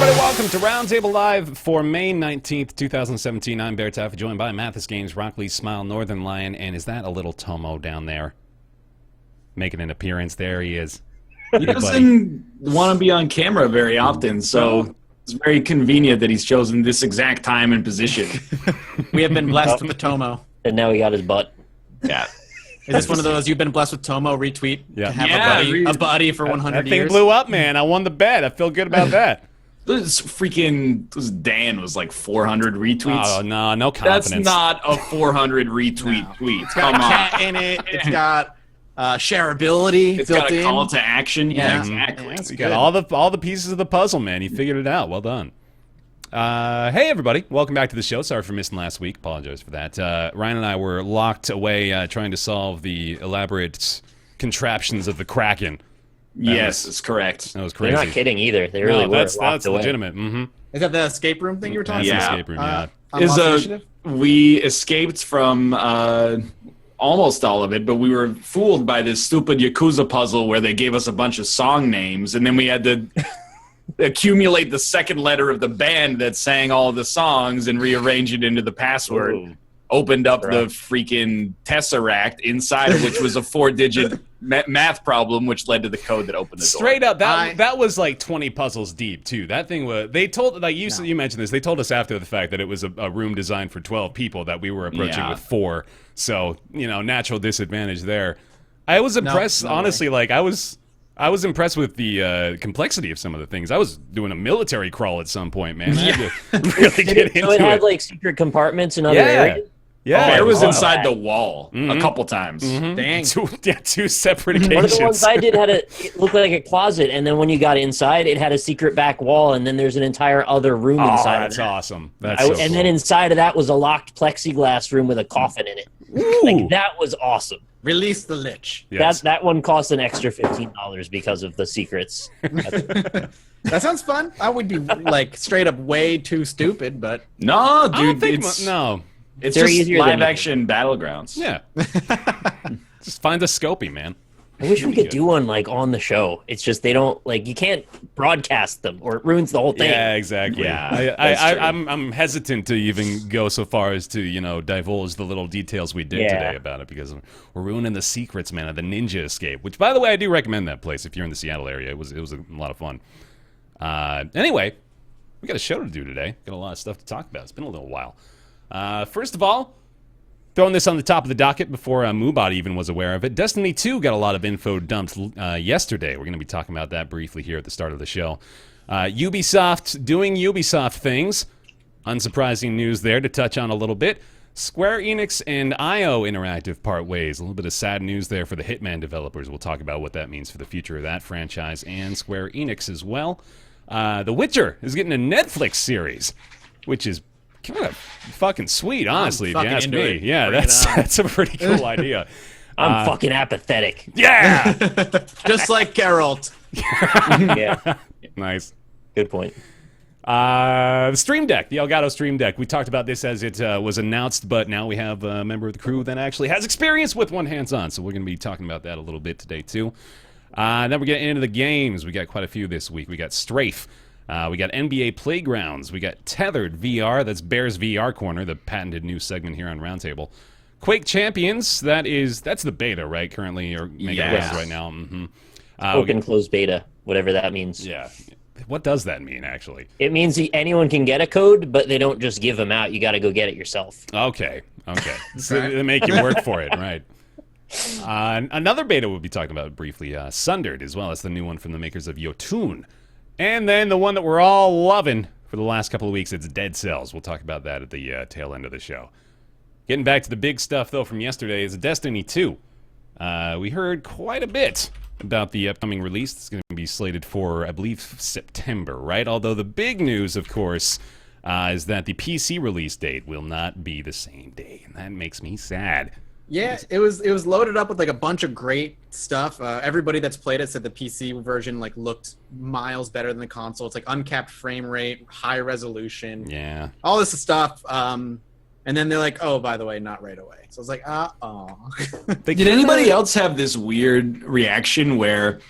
everybody, welcome to Roundtable Live for May 19th, 2017. I'm BaerTaffy, joined by Mathis Games, Rockley, Smile, Northern Lion, and is that a little Tomo down there? Making an appearance. There he is. He doesn't want to be on camera very often, so it's very convenient that he's chosen this exact time and position. We have been blessed with the Tomo. And now he got his butt. Yeah. Is this one of those you've been blessed with Tomo retweet? Yeah. To have a buddy for 100 that years? thing blew up, man. I won the bet. I feel good about that. This Dan was like 400 retweets. Oh, no confidence. That's not a 400 retweet tweet. It's got a cat in it. It's got shareability It's built got a in. call to action. Yeah, Yeah. exactly. You got all the pieces of the puzzle, man. You figured it out. Well done. Hey, everybody. Welcome back to the show. Sorry for missing last week. Apologize for that. Ryan and I were locked away trying to solve the elaborate contraptions of the Kraken. Yes, it's correct. That was crazy. They're not kidding either. They really were that's locked away. legitimate. Mm-hmm. Is that the escape room thing you were talking That's about? the escape room, yeah. Unlock Initiative? We escaped from almost all of it, but we were fooled by this stupid Yakuza puzzle where they gave us a bunch of song names, and then we had to accumulate the second letter of the band that sang all of the songs and rearrange it into the password. Ooh. Opened up the freaking Tesseract, inside of which was a 4-digit math problem, which led to the code that opened the door. Straight up, that was like 20 puzzles deep too. That thing was. They told you mentioned this. They told us after the fact that it was a room designed for 12 people that we were approaching with 4. So natural disadvantage there. I was impressed, honestly. Like I was impressed with the complexity of some of the things. I was doing a military crawl at some point, man. I had to really get into it. So it had like secret compartments in other areas? Yeah, it was inside the wall a couple times. Dang. Two separate occasions. One of the ones I did it looked like a closet, and then when you got inside, it had a secret back wall, and then there's an entire other room inside. That's awesome. And then inside of that was a locked plexiglass room with a coffin in it. Like that was awesome. Release the lich. Yes. That one cost an extra $15 because of the secrets. That sounds fun. I would be like straight up way too stupid, but No, I don't dude, think it's They're just easier than live-action battlegrounds. Yeah. Just find a Scopy, man. I wish we could do one like on the show. It's just they don't you can't broadcast them or it ruins the whole thing. Yeah, exactly. Yeah, I'm hesitant to even go so far as to divulge the little details we did today about it because we're ruining the secrets, man, of the Ninja Escape. Which, by the way, I do recommend that place if you're in the Seattle area. It was a lot of fun. Anyway, we got a show to do today. Got a lot of stuff to talk about. It's been a little while. First of all, throwing this on the top of the docket before Moobot even was aware of it, Destiny 2 got a lot of info dumped yesterday. We're going to be talking about that briefly here at the start of the show. Ubisoft doing Ubisoft things. Unsurprising news there to touch on a little bit. Square Enix and IO Interactive part ways. A little bit of sad news there for the Hitman developers. We'll talk about what that means for the future of that franchise and Square Enix as well. The Witcher is getting a Netflix series, which is kind of fucking sweet, honestly, if you ask me. Yeah, that's a pretty cool idea. I'm fucking apathetic. Yeah! just like Geralt. Yeah. Nice. Good point. The Stream Deck, the Elgato Stream Deck. We talked about this as it was announced, but now we have a member of the crew that actually has experience with one hands-on, so we're going to be talking about that a little bit today, too. Then we're getting into the games. We got quite a few this week. We got STRAFE. We got NBA Playgrounds. We got Tethered VR. That's Bear's VR Corner, the patented new segment here on Roundtable. Quake Champions. That's the beta, right? Currently, or mega right now. Mm-hmm. Open closed beta, whatever that means. Yeah. What does that mean, actually? It means anyone can get a code, but they don't just give them out. You got to go get it yourself. Okay. So they make you work for it, right? Another beta we'll be talking about briefly, Sundered as well. That's the new one from the makers of Yotun. And then the one that we're all loving for the last couple of weeks, it's Dead Cells. We'll talk about that at the tail end of the show. Getting back to the big stuff, though, from yesterday is Destiny 2. We heard quite a bit about the upcoming release. It's going to be slated for, I believe, September, right? Although the big news, of course, is that the PC release date will not be the same day, and that makes me sad. Yeah, it was loaded up with like a bunch of great stuff. Everybody that's played it said the PC version looked miles better than the console. It's like uncapped frame rate, high resolution, all this stuff. And then they're like, oh, by the way, not right away. So I was like, Did anybody else have this weird reaction where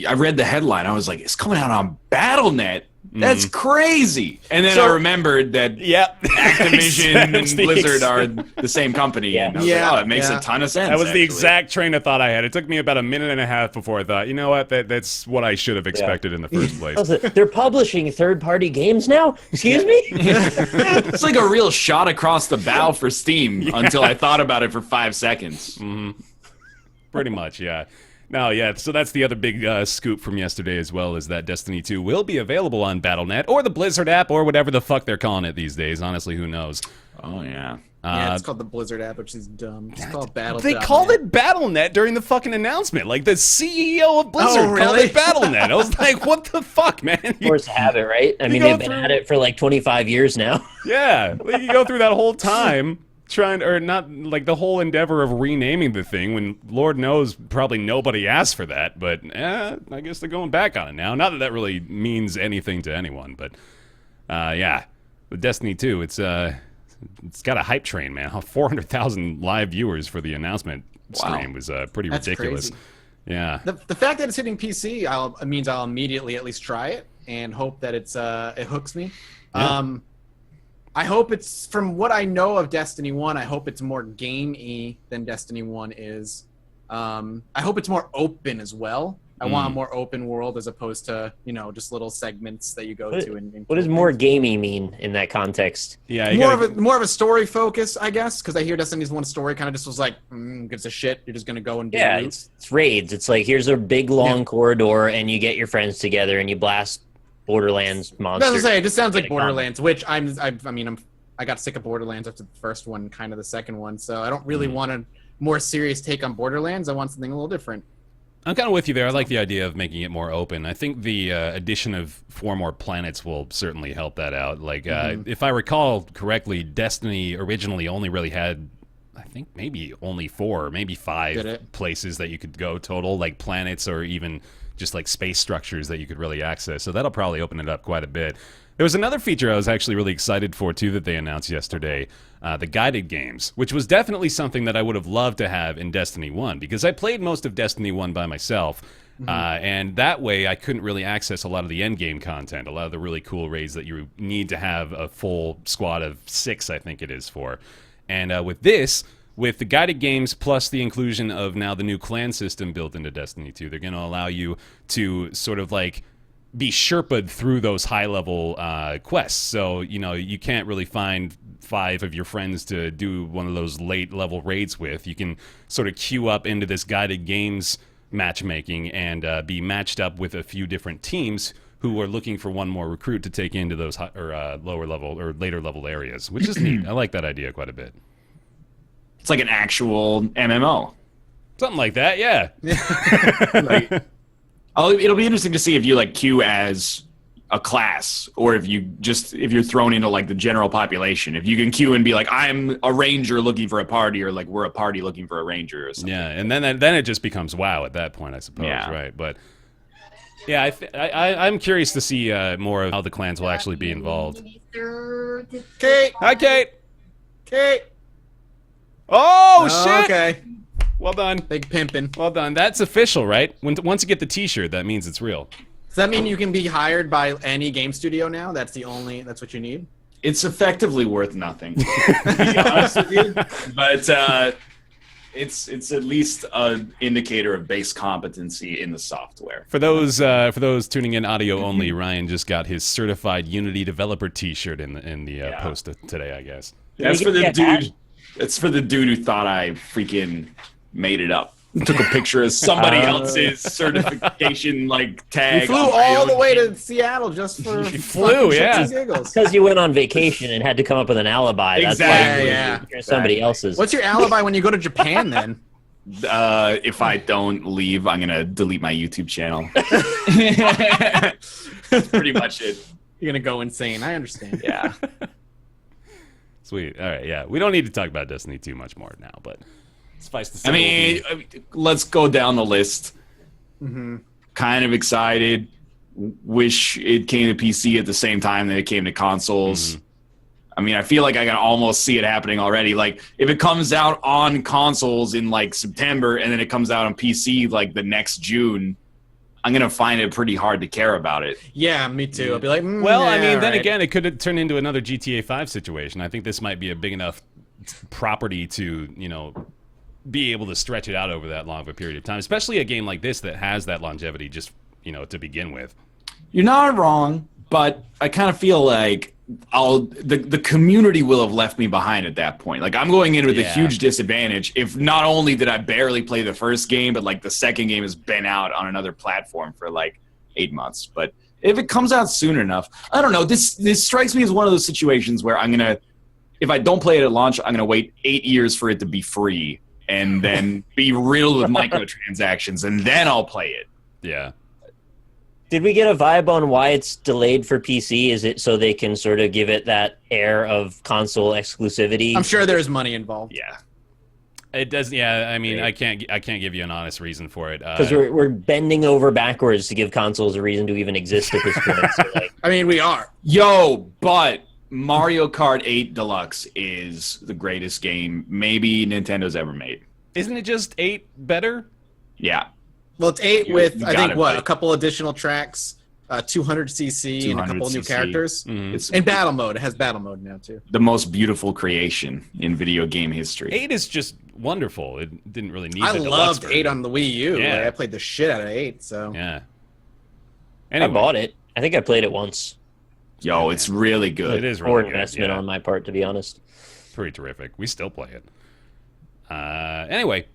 I read the headline, I was like, it's coming out on BattleNet, That's crazy. And then I remembered that Activision and Blizzard are the same company. Yeah. And I was like, oh, it makes a ton of sense. That was the exact train of thought I had. It took me about a minute and a half before I thought, you know what, that's what I should have expected in the first place. They're publishing third-party games now? Excuse me? It's like a real shot across the bow for Steam until I thought about it for 5 seconds. Pretty much, yeah. No, yeah, so that's the other big scoop from yesterday as well, is that Destiny 2 will be available on Battle.net, or the Blizzard app, or whatever the fuck they're calling it these days. Honestly, who knows? Oh, yeah. Yeah, it's called the Blizzard app, which is dumb. It's called Battle.net. They called it Battle.net during the fucking announcement. Like, the CEO of Blizzard called it Battle.net. I was like, what the fuck, man? Force habit, right? I mean, they've been at it for like 25 years now. Yeah, like, you go through that whole time trying, or not, like the whole endeavor of renaming the thing when Lord knows probably nobody asked for that, but I guess they're going back on it now. Not that that really means anything to anyone, but yeah, with Destiny 2, it's got a hype train, man. 400,000 live viewers for the announcement stream was pretty ridiculous. Crazy. Yeah. The fact that it's hitting PC means I'll immediately at least try it and hope that it hooks me. Yeah. I hope it's, from what I know of Destiny 1, I hope it's more game-y than Destiny 1 is. I hope it's more open as well. I want a more open world as opposed to, just little segments that you go to. What does more gamey mean in that context? Yeah, more of a story focus, I guess, because I hear Destiny's 1 story kind of just was like, gives a shit. You're just gonna go and do it. It's raids. It's like, here's a big long corridor, and you get your friends together and you blast Borderlands monsters. That's what I say. It just sounds like Borderlands, which I got sick of Borderlands after the first one, kind of the second one. So I don't really want a more serious take on Borderlands. I want something a little different. I'm kind of with you there. I like the idea of making it more open. I think the addition of 4 more planets will certainly help that out. Like, if I recall correctly, Destiny originally only really had, I think, maybe only 4, maybe 5 places that you could go total, like planets or even just like space structures that you could really access. So that'll probably open it up quite a bit. There was another feature I was actually really excited for, too, that they announced yesterday, the guided games, which was definitely something that I would have loved to have in Destiny 1, because I played most of Destiny 1 by myself, and that way I couldn't really access a lot of the endgame content, a lot of the really cool raids that you need to have a full squad of 6, I think it is, for. And with this, with the guided games plus the inclusion of now the new clan system built into Destiny 2, they're going to allow you to sort of like be Sherpa'd through those high-level quests. So, you can't really find 5 of your friends to do one of those late-level raids with. You can sort of queue up into this guided games matchmaking and be matched up with a few different teams who are looking for one more recruit to take into those lower-level or later-level areas, which is neat. I like that idea quite a bit. It's like an actual MMO. Something like that, yeah. It'll be interesting to see if you like queue as a class, or if you're thrown into like the general population. If you can queue and be like, I'm a ranger looking for a party, or like we're a party looking for a ranger or something. Yeah, and then it just becomes WoW at that point, I suppose, right? But yeah, I'm curious to see more of how the clans will actually be involved. Kate! Hi, Kate! Kate! Oh, shit! Okay. Well done. Big pimpin'. Well done. That's official, right? Once you get the T-shirt, that means it's real. Does that mean you can be hired by any game studio now? That's what you need? It's effectively worth nothing, to be honest with you. But it's at least an indicator of base competency in the software. For those tuning in audio only, Ryan just got his certified Unity developer T-shirt in the post today, I guess. That's for the dude. It's for the dude who thought I freaking made it up. Took a picture of somebody else's certification tag. You flew all the way to Seattle just for because you went on vacation and had to come up with an alibi. Exactly. That's why somebody else's. What's your alibi when you go to Japan then? If I don't leave, I'm gonna delete my YouTube channel. That's pretty much it. You're gonna go insane. I understand. Yeah. Sweet. All right. Yeah. We don't need to talk about Destiny too much more now, but suffice to say. I mean, let's go down the list. Kind of excited. Wish it came to PC at the same time that it came to consoles. I mean, I feel like I can almost see it happening already. Like, if it comes out on consoles in September and then it comes out on PC the next June, I'm gonna find it pretty hard to care about it. Yeah, me too. I'll be like, well, I mean, then right. again, it could turn into another GTA 5 situation. I think this might be a big enough property to, be able to stretch it out over that long of a period of time, especially a game like this that has that longevity just, to begin with. You're not wrong, but I kind of feel like the community will have left me behind at that point. Like, I'm going in with a huge disadvantage if not only did I barely play the first game, but like the second game has been out on another platform for like 8 months. But if it comes out soon enough, I don't know. This strikes me as one of those situations where if I don't play it at launch, I'm gonna wait 8 years for it to be free and then be riddled with microtransactions, and then I'll play it. Yeah. Did we get a vibe on why it's delayed for PC? Is it so they can sort of give it that air of console exclusivity? I'm sure there's money involved. Yeah. It does. Yeah. I mean, I can't give you an honest reason for it. Because we're bending over backwards to give consoles a reason to even exist at this point. So, like, I mean, we are. But Mario Kart 8 Deluxe is the greatest game maybe Nintendo's ever made. Isn't it just 8 better? Yeah. Well, it's 8 with, I think, buddy. a couple additional tracks, 200cc, and a couple new 200cc. characters. Mm-hmm. It's And battle mode. It has battle mode now, too. the most beautiful creation in video game history. 8 is just wonderful. It didn't really need I the deluxe loved version. 8 on the Wii U. Yeah. Like, I played the shit out of 8, so. Yeah. I Anyway, bought it. I think I played it once. Yo, it's really good. it is Poor really good. investment Yeah. on my part, to be honest. Pretty terrific. We still play it. Anyway,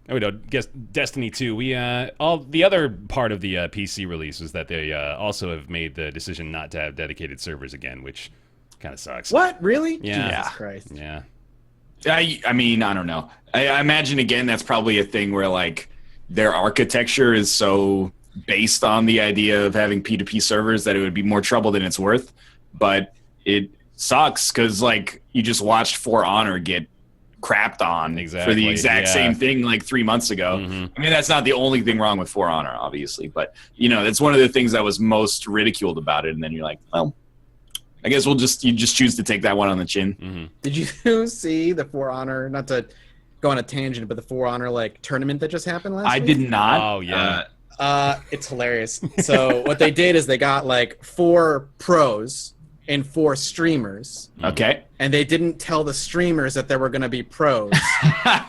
there we go. Guess Destiny 2. We all the other part of the PC release was that they also have made the decision not to have dedicated servers again, which kind of sucks. What? Really? Yeah. Jesus Christ. Yeah. I mean, I don't know. I imagine, again, that's probably a thing where, like, their architecture is so based on the idea of having P2P servers that it would be more trouble than it's worth. But it sucks because, like, you just watched For Honor get crapped on for Exactly, the exact yeah. same thing like 3 months ago. Mhm. I mean, that's not the only thing wrong with For Honor, obviously. But, that's one of the things that was most ridiculed about it. And then you're like, well, I guess you just choose to take that one on the chin. Mm-hmm. Did you see the For Honor, not to go on a tangent, but the For Honor, like, tournament that just happened last I week? did not. Oh, yeah. It's hilarious. So what they did is they got, like, 4 pros and 4 streamers, Okay. and they didn't tell the streamers that there were going to be pros.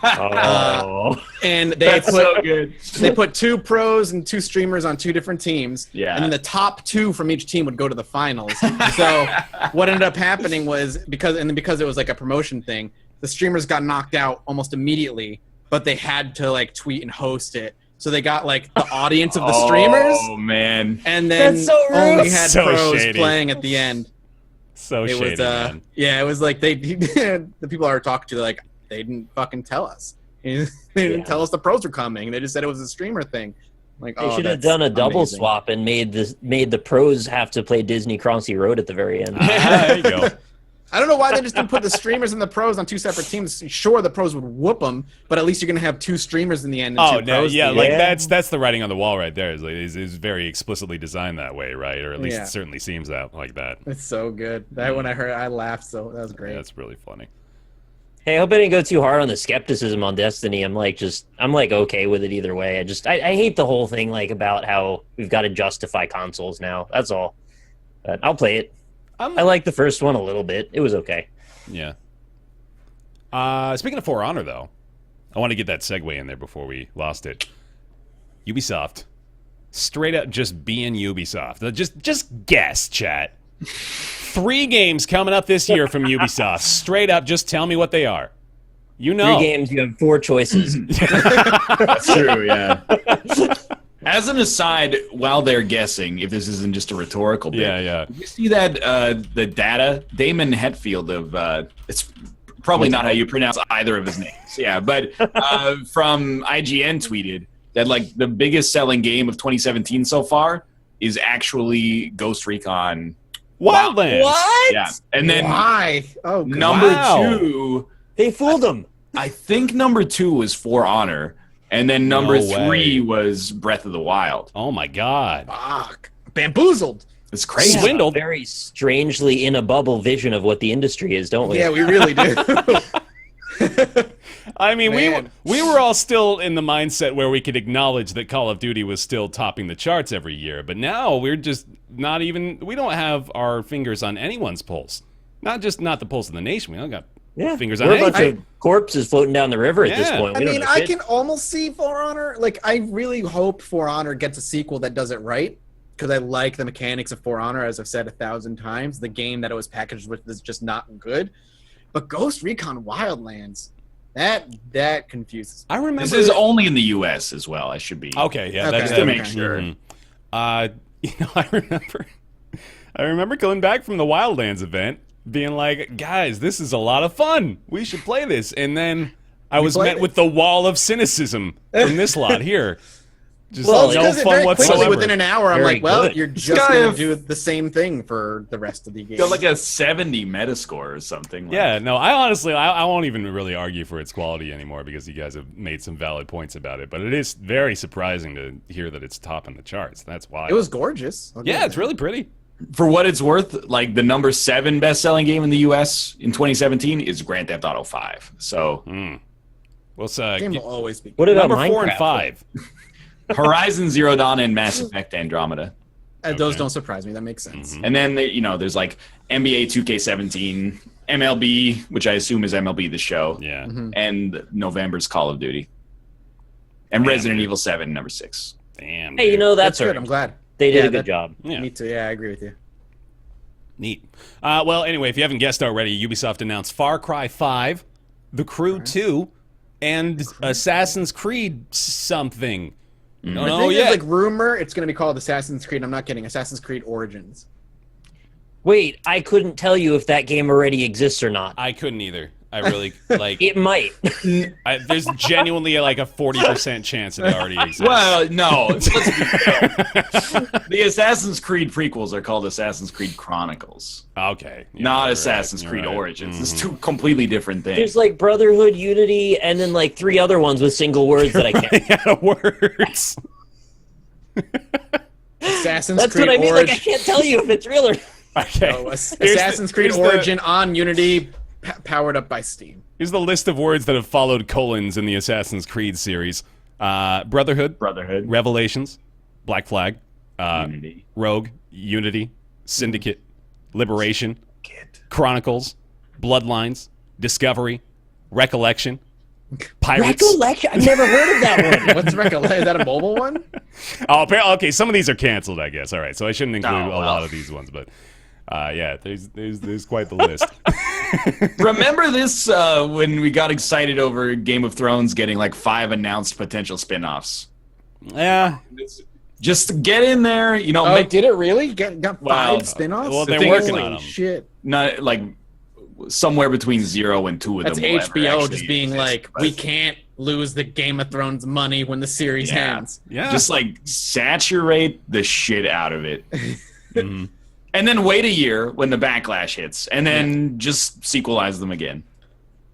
Oh. And they That's put so good. they put 2 pros and 2 streamers on 2 different teams. Yeah. And then the top 2 from each team would go to the finals. So what ended up happening was because it was like a promotion thing, the streamers got knocked out almost immediately, but they had to like tweet and host it. So they got like the audience of the streamers, Oh man. and then That's so rude. only had So pros shady. playing at the end. So It shady, was man. yeah, it was like the people I were talking to, like, they didn't fucking tell us. They didn't tell us the pros were coming. They just said it was a streamer thing. Like, They should have done a double swap and made the pros have to play Disney Crossy Road at the very end. There you go. I don't know why they just didn't put the streamers and the pros on 2 separate teams. Sure, the pros would whoop them, but at least you're gonna have 2 streamers in the end. And Oh 2 no, pros yeah, in the like end. that's the writing on the wall right there. Is very explicitly designed that way, right? Or at least Yeah. it certainly seems that like that. It's so good. That when I heard, I laughed. So that was great. That's really funny. Hey, I hope I didn't go too hard on the skepticism on Destiny. I'm okay with it either way. I hate the whole thing, like, about how we've got to justify consoles now. That's all. But I'll play it. I like the first one a little bit. It was okay. Yeah. Speaking of For Honor, though, I want to get that segue in there before we lost it. Ubisoft, straight up just being Ubisoft. Just guess, chat. 3 games coming up this year from Ubisoft. Straight up, just tell me what they are. You know. 3 games, you have 4 choices. That's true, yeah. As an aside, while they're guessing, if this isn't just a rhetorical bit, Yeah. you see that the data, Damon Hetfield of, it's probably not how you pronounce either of his names, yeah, but from IGN tweeted that, like, the biggest selling game of 2017 so far is actually Ghost Recon Wildlands. What? Yeah, and then Why? Oh, God. number Wow. 2, They fooled them. I think number 2 was For Honor, and then number No 3 way. was Breath of the Wild. Oh my God. Fuck. Bamboozled. It's crazy. Yeah. Swindled. A very strangely in a bubble vision of what the industry is, don't we? Yeah, we really do. I mean, Man. we were all still in the mindset where we could acknowledge that Call of Duty was still topping the charts every year, but now we're just not even. We don't have our fingers on anyone's pulse. Not the pulse of the nation. We don't got fingers on We're a anything. bunch of corpses floating down the river at this Yeah. point. I We don't mean, know I shit. can almost see For Honor. Like, I really hope For Honor gets a sequel that does it right, because I like the mechanics of For Honor, as I've said 1,000 times. The game that it was packaged with is just not good. But Ghost Recon Wildlands, that confuses me. I remember This is only in the U.S. as well. I should be okay. Yeah, Okay. that's just to make sure. I remember coming back from the Wildlands event, being like, guys, this is a lot of fun. We should play this. And then I was played met it. with the wall of cynicism from this lot here. Just Well, no Because fun very quickly, whatsoever. within an hour, I'm Very like, well, good. you're just guy going to have- do the same thing for the rest of the game. got like a 70 Metascore or something. Like. Yeah, no, I honestly, I won't even really argue for its quality anymore because you guys have made some valid points about it. But it is very surprising to hear that it's topping the charts. That's why. It was gorgeous. I'll give Yeah, it it's that. really pretty. For what it's worth, like the number 7 best-selling game in the U.S. in 2017 is Grand Theft Auto 5. So Well, it's, Game will always be. What about number 4 and Minecraft? 5. Horizon Zero Dawn and Mass Effect Andromeda. Those don't surprise me. That makes sense. And then, there's like NBA 2K17, MLB, which I assume is MLB The Show, Yeah. and November's Call of Duty. And Resident Evil 7, number 6. Damn. Hey, you dude. know That's that's good. earned. I'm glad. They did Yeah, a good that- job. Yeah. Me too. Yeah, I agree with you. Neat. Well, anyway, if you haven't guessed already, Ubisoft announced Far Cry 5, The Crew 2, and Assassin's Creed something. Don't I know think yet. there's like rumor it's going to be called Assassin's Creed. I'm not kidding. Assassin's Creed Origins. Wait, I couldn't tell you if that game already exists or not. I couldn't either. I really, like, It might. there's genuinely like a 40% chance it already exists. Well, no. Let's be fair. The Assassin's Creed prequels are called Assassin's Creed Chronicles, Okay. Yeah, not you're Assassin's right, Creed you're right. Origins. It's two completely different things. There's like Brotherhood, Unity, and then like 3 other ones with single words that I can't. Yeah, words. Assassin's That's Creed what I mean. Like, I Origins. can't tell you if it's real or Okay. Assassin's Creed here's the- Origin on Unity, powered up by Steam. Here's the list of words that have followed colons in the Assassin's Creed series. Brotherhood, Brotherhood, Revelations, Black Flag, Unity, Rogue, Unity, Syndicate, Liberation, Chronicles, Bloodlines, Discovery, Recollection, Pirates. Recollection. I've never heard of that one. What's Recollection? Is that a mobile one? Oh, okay. Some of these are canceled, I guess. All right, so I shouldn't include Oh, a well. lot of these ones, but yeah, there's quite the list. Remember this when we got excited over Game of Thrones getting like 5 announced potential spin-offs? Yeah. Just get in there, Oh, make did it really? Got Wow. 5 spin-offs? Well, The they're thing is, working like, on them. Shit. not like somewhere between 0 and 2 of That's them. will ever HBO actually just being exist, like, but we can't lose the Game of Thrones money when the series Yeah. ends. Yeah. just like saturate the shit out of it. Mhm. And then wait a year when the backlash hits, and then just sequelize them again.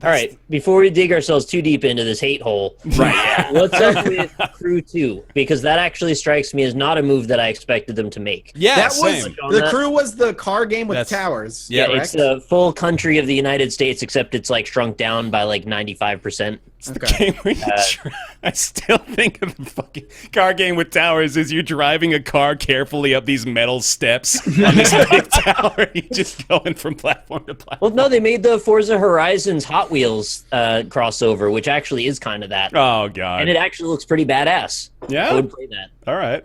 All right, before we dig ourselves too deep into this hate hole, Right. what's up with Crew 2? Because that actually strikes me as not a move that I expected them to make. Yeah, That was same. On the that- crew was the car game with That's- towers. yeah, correct? It's a full country of the United States, except it's like shrunk down by like 95%. It's the Okay. game where you I still think of the fucking car game with towers is you're driving a car carefully up these metal steps on this big tower. You're just going from platform to platform. Well, no, they made the Forza Horizons Hot Wheels crossover, which actually is kind of that. Oh, God. And it actually looks pretty badass. Yeah? I would play that. All right.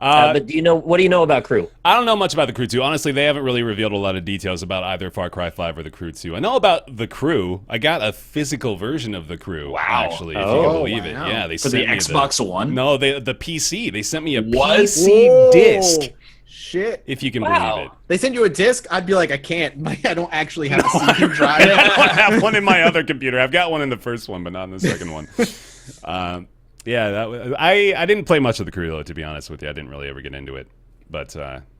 But what do you know about Crew? I don't know much about the Crew 2. Honestly, they haven't really revealed a lot of details about either Far Cry 5 or the Crew 2. I know about the Crew. I got a physical version of the Crew, Wow. actually, if you Oh, can believe it. wow. Yeah, they For sent the me Xbox One? No, the PC. They sent me a What? PC Whoa. disc, Shit. if you can Wow. believe it. They send you a disc, I'd be like, I can't. I don't actually have a CPU drive. I don't have one in my other computer. I've got one in the first one, but not in the second one. Yeah, I didn't play much of the Crew, though, to be honest with you. I didn't really ever get into it. But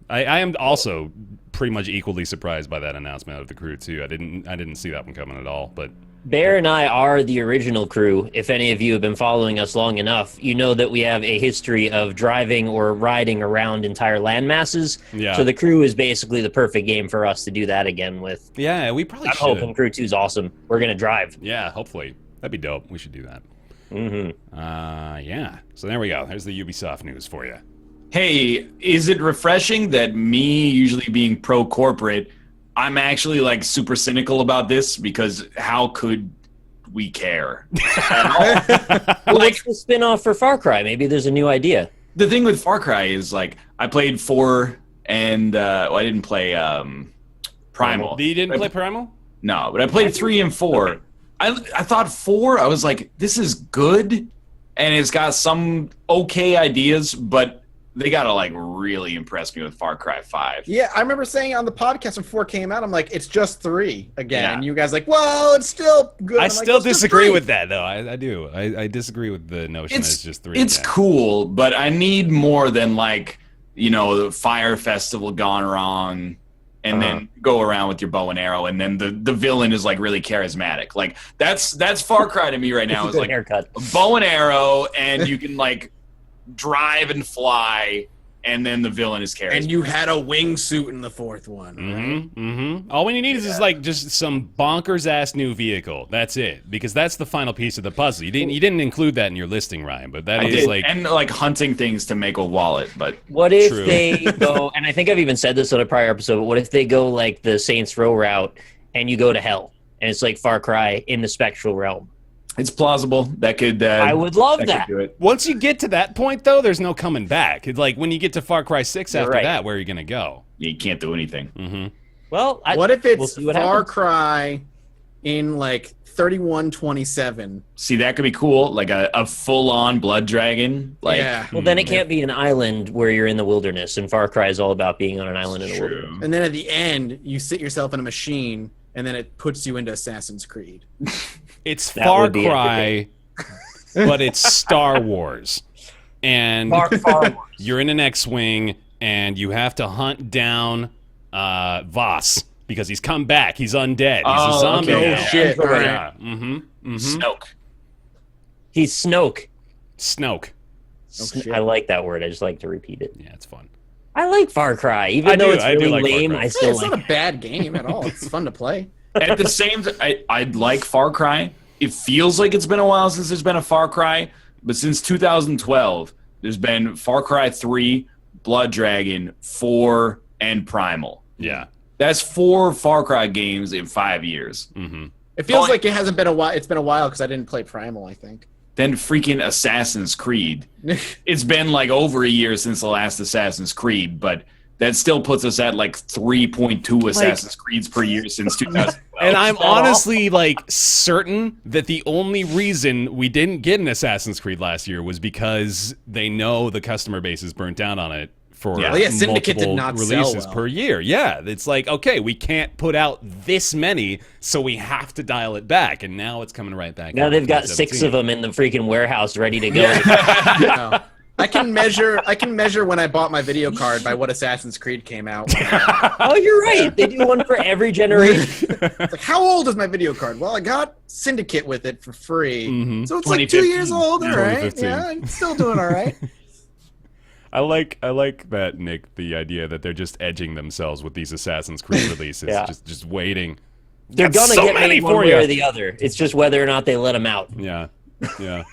I am also pretty much equally surprised by that announcement of the Crew 2. I didn't see that one coming at all. But Bear and I are the original crew. If any of you have been following us long enough, you know that we have a history of driving or riding around entire land masses. Yeah. So the crew is basically the perfect game for us to do that again with. Yeah, we probably I'm should. hoping Crew 2 is awesome. We're going to drive. Yeah, hopefully. That'd be dope. We should do that. Mm-hmm. Yeah. So there we go. There's the Ubisoft news for you. Hey, is it refreshing that me usually being pro-corporate, I'm actually like super cynical about this because how could we care? What's the spin-off for Far Cry? Maybe there's a new idea. The thing with Far Cry is like I played 4 and I didn't play Primal. You didn't play Primal? No, but I played 3 and 4. Okay. I thought 4, I was like, this is good, and it's got some okay ideas, but they gotta like really impress me with Far Cry 5. Yeah, I remember saying on the podcast when 4 came out, I'm like, it's just 3 again. Yeah. And you guys like, well, it's still good. I I'm still like, well, it's just disagree 3. with that, though. I do. I disagree with the notion that it's just 3. It's again. cool, but I need more than like, the Fire Festival gone wrong, and then go around with your bow and arrow, and then the villain is like really charismatic. Like that's Far Cry to me right now. Is like haircut. a bow and arrow, and you can like drive and fly, and then the villain is charismatic. And you had a wingsuit in the 4th one. Mm-hmm. Mm-hmm. All we need is like just some bonkers ass new vehicle. That's it, because that's the final piece of the puzzle. You didn't include that in your listing, Ryan, but that I is did, like and like hunting things to make a wallet, but What if True. they go, and I think I've even said this on a prior episode, but what if they go like the Saints Row route and you go to hell, and it's like Far Cry in the spectral realm? it's plausible. That could. I would love that that. could do it. once you get to that point, though, there's no coming back. It's like when you get to Far Cry 6 You're after right. that, where are you gonna go? You can't do anything. Mm-hmm. Well, What if it's we'll see what Far happens. Cry in like 3127? See, that could be cool. Like a full-on blood dragon. Like, Yeah. Well, then it can't be an island where you're in the wilderness, and Far Cry is all about being on an island in the wilderness. true. And then at the end, you sit yourself in a machine, and then it puts you into Assassin's Creed. It's That Far would be Cry, but it's Star Wars, and Far Wars. you're in an X-wing, and you have to hunt down Voss because he's come back. He's undead. He's Oh, a zombie okay. now. Oh, shit. All right. Yeah. Mm-hmm. Mm-hmm. Snoke. He's Snoke. Snoke. shit. I like that word. I just like to repeat it. Yeah, it's fun. I like Far Cry, even I though do- it's I do really like Far lame. Cry. I Yeah, still it's like. not a bad game at all. It's fun to play. At the same time, I'd like Far Cry. It feels like it's been a while since there's been a Far Cry, but since 2012, there's been Far Cry 3, Blood Dragon, 4, and Primal. Yeah. That's 4 Far Cry games in 5 years. Mm-hmm. It feels Fine. like it hasn't been a while. It's been a while because I didn't play Primal, I think. Then freaking Assassin's Creed. It's been like over a year since the last Assassin's Creed, but that still puts us at like 3.2 Assassin's Creeds per year since 2012. And I'm that all? honestly like certain that the only reason we didn't get an Assassin's Creed last year was because they know the customer base is burnt out on it for Yeah. Well, yeah, Syndicate did multiple not sell releases well. per year. Yeah, it's like, okay, we can't put out this many, so we have to dial it back, and now it's coming right back. Now out they've in got 6 of 2017. them in the freaking warehouse ready to go. No. I can measure when I bought my video card by what Assassin's Creed came out. Oh, you're right. They do one for every generation. It's like, how old is my video card? Well, I got Syndicate with it for free. Mhm. So it's like 2 years 2015. old, all right. 2015. Yeah, I'm still doing all right. I like that, Nick, the idea that they're just edging themselves with these Assassin's Creed releases, Yeah. just waiting. They're Got gonna so get many made one for way ya. or the other. It's just whether or not they let them out. Yeah, yeah.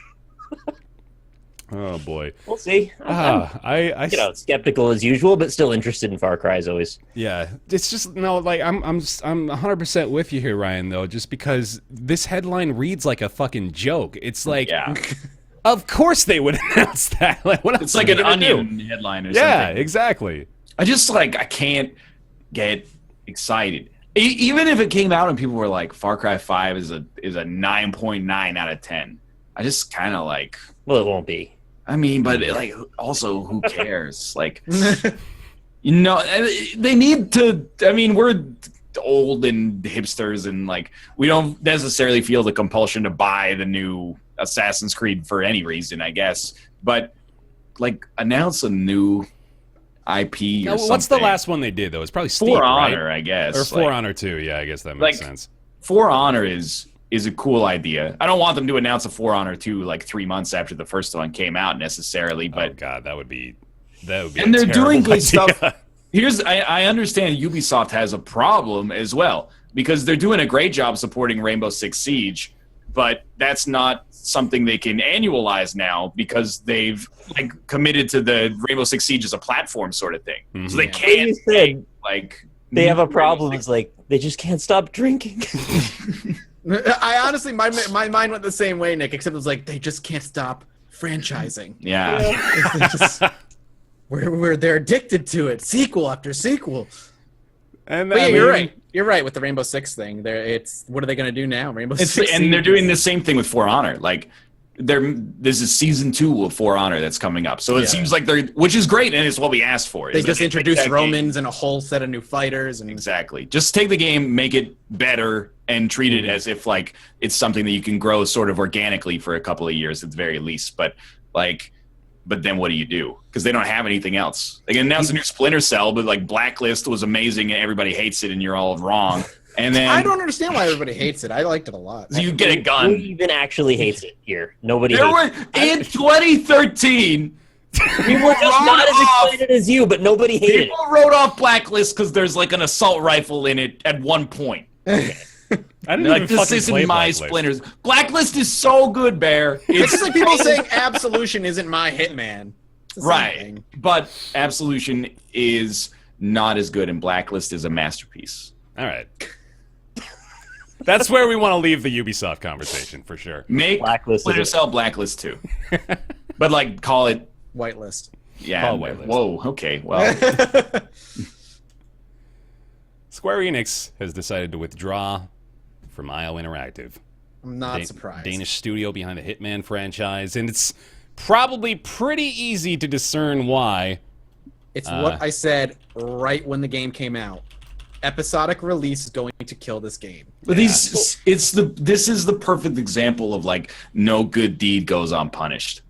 Oh boy. We'll see. I'm skeptical as usual, but still interested in Far Cry as always. Yeah, it's just no, like I'm 100% with you here, Ryan. Though, just because this headline reads like a fucking joke. It's like, Yeah. of course they would announce that. Like, what else It's like are an they gonna do? Onion headline or Yeah, something. exactly. I just I can't get excited. Even if it came out and people were like, Far Cry 5 is a 9.9 out of 10. I just kind of like, Well, it won't be. I mean, but like, also, who cares? Like, you know, they need to. I mean, we're old and hipsters, and like, we don't necessarily feel the compulsion to buy the new Assassin's Creed for any reason, I guess. But like, announce a new IP Now, or something. what's the last one they did though? It's probably Steep, For right? Honor, I guess. Or For Like, Honor 2. Yeah, I guess that makes like, sense. For Honor is is a cool idea. I don't want them to announce a For Honor 2 like 3 months after the first one came out necessarily, but oh god, that would be and they're doing good idea. stuff. I understand Ubisoft has a problem as well because they're doing a great job supporting Rainbow Six Siege, but that's not something they can annualize now because they've like committed to the Rainbow Six Siege as a platform sort of thing. So they can't like they have a problem. It's like they just can't stop drinking. I honestly, my mind went the same way, Nick. Except it was like they just can't stop franchising. Yeah. Where they're addicted to it, sequel after sequel. And but yeah, you're right. You're right with the Rainbow Six thing. It's what are they going to do now? Rainbow Six, and they're doing the same thing with For Honor. Like, this is season 2 of For Honor that's coming up. So it seems like which is great, and it's what we asked for. They just introduced Romans and a whole set of new fighters. And exactly. Just take the game, make it better, and treat it as if like it's something that you can grow sort of organically for a couple of years at the very least. But then what do you do? Because they don't have anything else. They can announce a new Splinter Cell, but like Blacklist was amazing and everybody hates it and you're all wrong. And then I don't understand why everybody hates it. I liked it a lot. So you get a gun. Who even actually hates it here? Nobody there hates were, it. In 2013, we were just not as excited as you, but nobody hated it. People wrote off Blacklist because there's like an assault rifle in it at one point. I didn't like even this isn't my Blacklist. Splinters. Blacklist is so good, Bear. It's just like people saying Absolution isn't my Hitman. Right, thing. But Absolution is not as good, and Blacklist is a masterpiece. All right. That's where we want to leave the Ubisoft conversation for sure. Make Blacklist Splinter Cell Blacklist 2. But like call it Whitelist. Yeah. Call it Whitelist. Whoa, okay. Well, Square Enix has decided to withdraw from IO Interactive. I'm not surprised. Danish studio behind the Hitman franchise, and it's probably pretty easy to discern why. It's what I said right when the game came out. Episodic release is going to kill this game. But this is the perfect example of like no good deed goes unpunished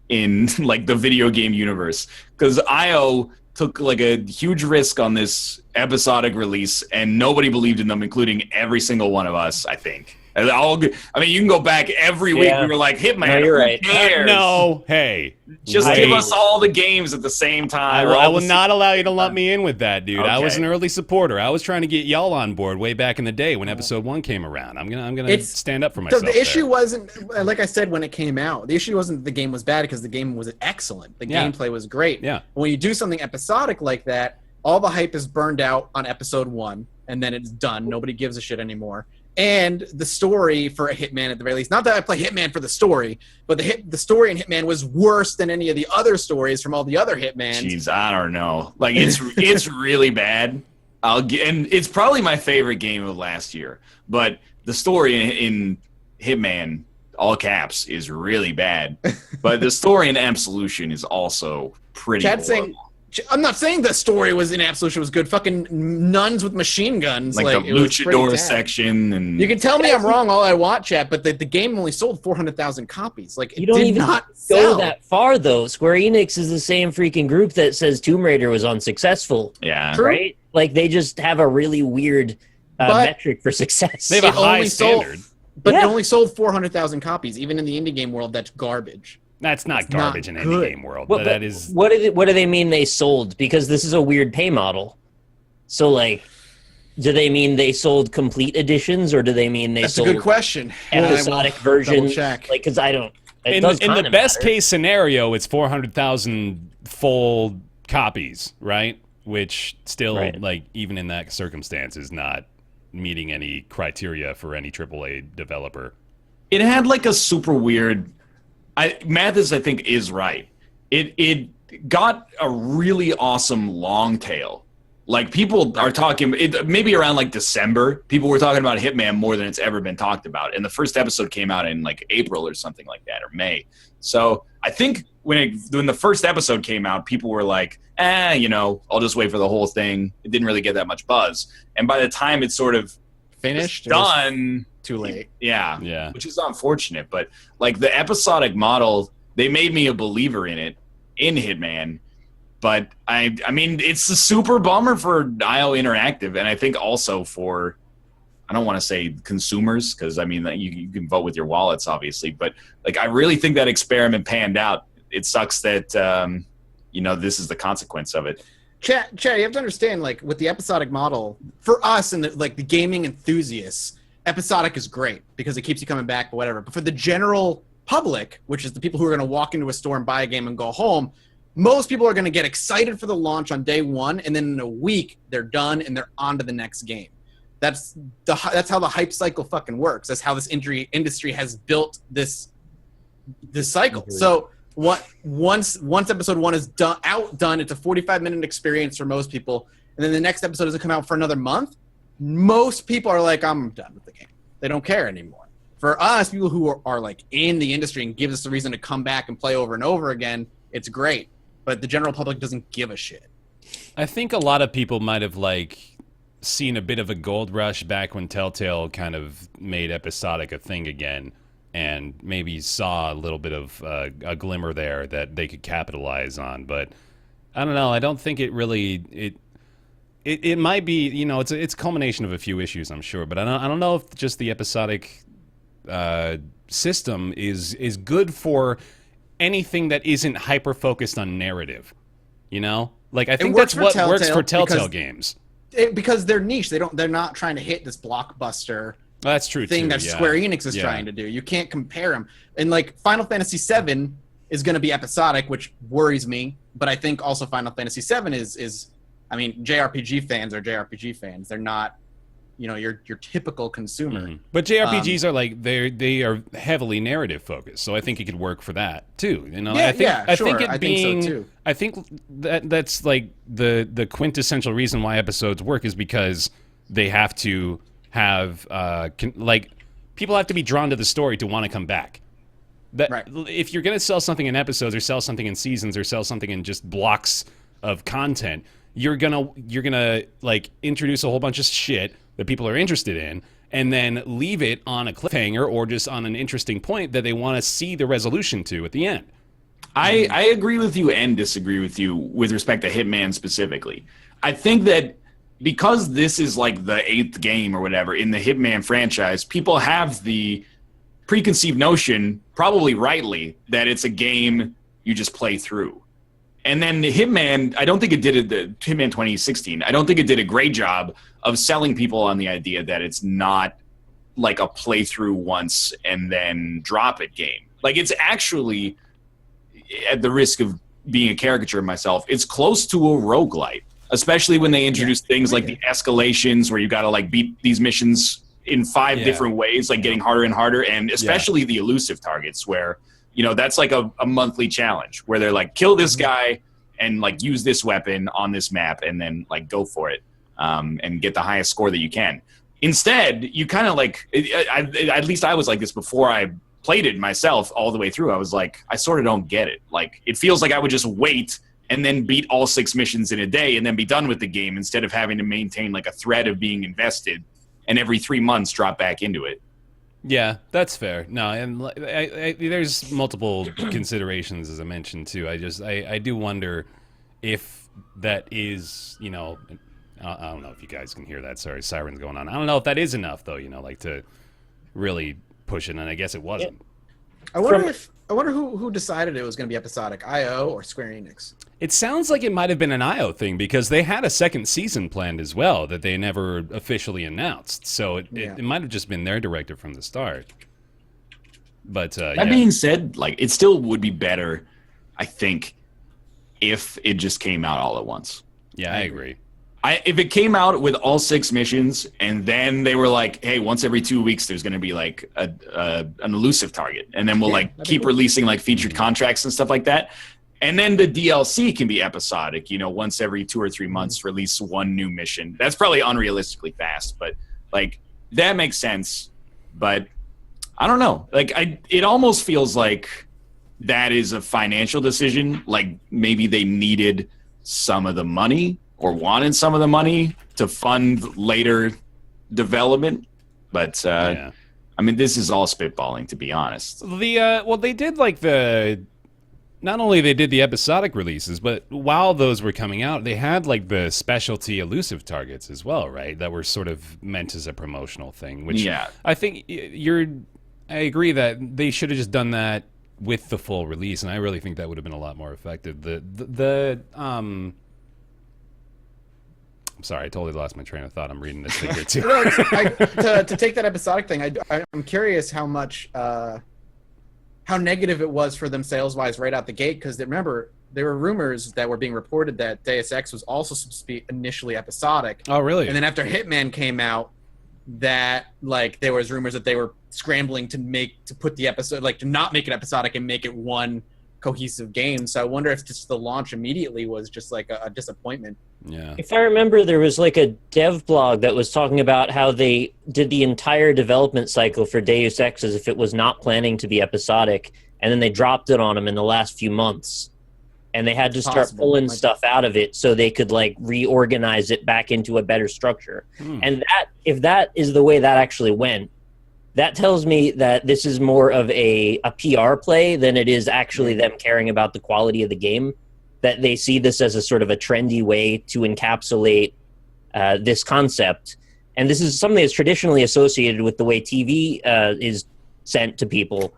in like the video game universe, because IO took like a huge risk on this episodic release and nobody believed in them, including every single one of us, I think. I mean, you can go back every week. We were like, Hitman, no, you're right. Who cares? No, hey. Just give us all the games at the same time. I will not allow you to lump me in with that, dude. Okay. I was an early supporter. I was trying to get y'all on board way back in the day when episode 1 came around. I'm gonna stand up for myself. So the issue wasn't, like I said when it came out, the issue wasn't the game was bad, because the game was excellent. The gameplay was great. Yeah. When you do something episodic like that, all the hype is burned out on episode 1, and then it's done. Nobody gives a shit anymore. And the story for a Hitman, at the very least, not that I play Hitman for the story, but the story in Hitman was worse than any of the other stories from all the other Hitmans. Jeez, I don't know. Like it's really bad. And it's probably my favorite game of last year. But the story in Hitman, all caps, is really bad. But the story in Absolution is also pretty horrible. I'm not saying the story was in Absolution was good. Fucking nuns with machine guns, like the luchador section, and you can tell me I'm wrong all I want, chat, but the game only sold 400,000 copies. Like, you don't even not go that far though. Square Enix is the same freaking group that says Tomb Raider was unsuccessful. Yeah, right. Like they just have a really weird metric for success. They have a high standard, but it only sold 400,000 copies. Even in the indie game world, that's garbage. That's not garbage in any game world. Well, that is. What do they mean they sold? Because this is a weird pay model. So, like, do they mean they sold complete editions, or do they mean they sold? That's a good question. Episodic versions. Like, because I don't. In the best case scenario, it's 400,000 full copies, right? Which still, like, even in that circumstance, is not meeting any criteria for any AAA developer. It had like a super weird. Mathis, I think, is right. It got a really awesome long tail. Like, people are talking, maybe around like December, people were talking about Hitman more than it's ever been talked about. And the first episode came out in like April or something like that, or May. So I think when the first episode came out, people were like, I'll just wait for the whole thing. It didn't really get that much buzz. And by the time it's sort of finished, done, too late. Yeah, which is unfortunate. But like the episodic model, they made me a believer in it in Hitman. But I mean, it's a super bummer for IO Interactive, and I think also for I don't want to say consumers, because I mean you can vote with your wallets, obviously, but like I really think that experiment panned out. It sucks that this is the consequence of it. Chad, you have to understand, like with the episodic model, for us and the gaming enthusiasts, episodic is great because it keeps you coming back, but whatever. But for the general public, which is the people who are going to walk into a store and buy a game and go home, most people are going to get excited for the launch on day one, and then in a week they're done and they're on to the next game. That's how the hype cycle fucking works. That's how this industry has built this cycle. Mm-hmm. So once episode 1 is done, it's a 45-minute experience for most people, and then the next episode doesn't come out for another month. Most people are like, I'm done with the game. They don't care anymore. For us, people who are like in the industry and gives us a reason to come back and play over and over again, it's great. But the general public doesn't give a shit. I think a lot of people might have seen a bit of a gold rush back when Telltale kind of made episodic a thing again, and maybe saw a little bit of a glimmer there that they could capitalize on. But I don't know. I don't think it really it might be, it's a culmination of a few issues, I'm sure. But I don't know if just the episodic system is good for anything that isn't hyper focused on narrative. I think that's what works for Telltale games. Because they're niche. They're not trying to hit this blockbuster. That's true thing too, that yeah. Square Enix is trying to do. You can't compare them. And Final Fantasy VII is going to be episodic, which worries me. But I think also Final Fantasy VII is JRPG fans are JRPG fans. They're not, your typical consumer. Mm-hmm. But JRPGs are they are heavily narrative focused, so I think it could work for that too. I think so too. I think that's the quintessential reason why episodes work is because they have to have people have to be drawn to the story to want to come back. Right. If you're going to sell something in episodes or sell something in seasons or sell something in just blocks of content, you're gonna introduce a whole bunch of shit that people are interested in, and then leave it on a cliffhanger or just on an interesting point that they want to see the resolution to at the end. I agree with you and disagree with you with respect to Hitman specifically. I think that because this is the 8th game or whatever in the Hitman franchise, people have the preconceived notion, probably rightly, that it's a game you just play through. And then the Hitman, I don't think it did the Hitman 2016, I don't think it did a great job of selling people on the idea that it's not like a playthrough once and then drop it game. It's actually, at the risk of being a caricature of myself, it's close to a roguelite. Especially when they introduce things like the escalations where you got to beat these missions in 5 different ways, getting harder and harder, and especially the elusive targets where, that's a monthly challenge where they're kill this guy and use this weapon on this map and then go for it and get the highest score that you can. Instead, you kind of at least I was like this before I played it myself all the way through. I was I sort of don't get it. It feels like I would just wait and then beat all 6 missions in a day and then be done with the game instead of having to maintain a thread of being invested and every 3 months drop back into it. Yeah, that's fair. No, and there's multiple considerations, as I mentioned, too. I do wonder if that is, I don't know if you guys can hear that. Sorry, sirens going on. I don't know if that is enough, though, to really push it, and I guess it wasn't. I wonder who decided it was going to be episodic, IO or Square Enix? It sounds like it might have been an IO thing because they had a second season planned as well that they never officially announced. So it might have just been their directive from the start. But that being said, it still would be better, I think, if it just came out all at once. Yeah, I agree. If it came out with all 6 missions and then they were hey, once every 2 weeks there's going to be an elusive target, and then we'll keep releasing featured contracts and stuff like that. And then the DLC can be episodic, once every 2 or 3 months release 1 new mission. That's probably unrealistically fast, but that makes sense. But I don't know. It almost feels like that is a financial decision. Maybe they needed some of the money or wanted some of the money to fund later development. But this is all spitballing, to be honest. They did not only they did the episodic releases, but while those were coming out, they had like the specialty elusive targets as well, right? That were sort of meant as a promotional thing. Which I think I agree that they should have just done that with the full release, and I really think that would have been a lot more effective. I'm sorry, I totally lost my train of thought. I'm reading this thing here too. To take that episodic thing, I'm curious how much, how negative it was for them sales-wise right out the gate, because remember, there were rumors that were being reported that Deus Ex was also supposed to be initially episodic. Oh, really? And then after Hitman came out, that like there was rumors that they were scrambling to put the episode, like to not make it episodic and make it one cohesive game. So I wonder if just the launch immediately was just like a disappointment. Yeah. If I remember, there was like a dev blog that was talking about how they did the entire development cycle for Deus Ex as if it was not planning to be episodic, and then they dropped it on them in the last few months. And they had to start pulling stuff out of it so they could like reorganize it back into a better structure. And if that is the way that actually went, that tells me that this is more of a PR play than it is actually them caring about the quality of the game. That they see this as a sort of a trendy way to encapsulate this concept. And this is something that's traditionally associated with the way TV is sent to people.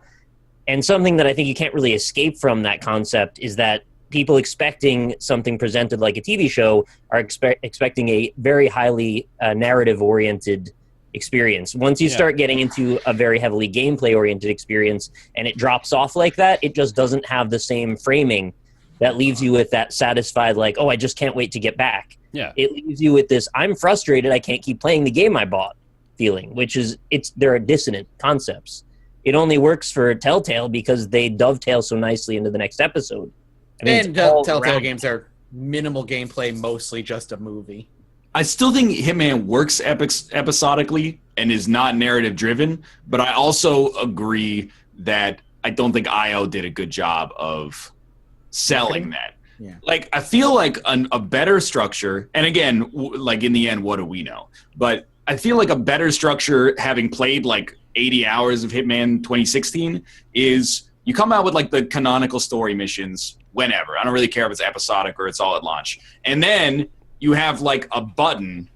And something that I think you can't really escape from that concept is that people expecting something presented like a TV show are expecting a very highly narrative-oriented experience. Once you start getting into a very heavily gameplay-oriented experience and it drops off like that, it just doesn't have the same framing that leaves you with that satisfied, like, oh, I just can't wait to get back. Yeah. It leaves you with this, I'm frustrated, I can't keep playing the game I bought feeling, which is, there are dissonant concepts. It only works for Telltale because they dovetail so nicely into the next episode. I mean, and Telltale games are minimal gameplay, mostly just a movie. I still think Hitman works episodically and is not narrative driven, but I also agree that I don't think IO did a good job of selling that. Yeah. Like, I feel like a better structure, and again, like in the end, what do we know? But I feel like a better structure, having played like 80 hours of Hitman 2016, is you come out with like the canonical story missions whenever. I don't really care if it's episodic or it's all at launch. And then you have like a button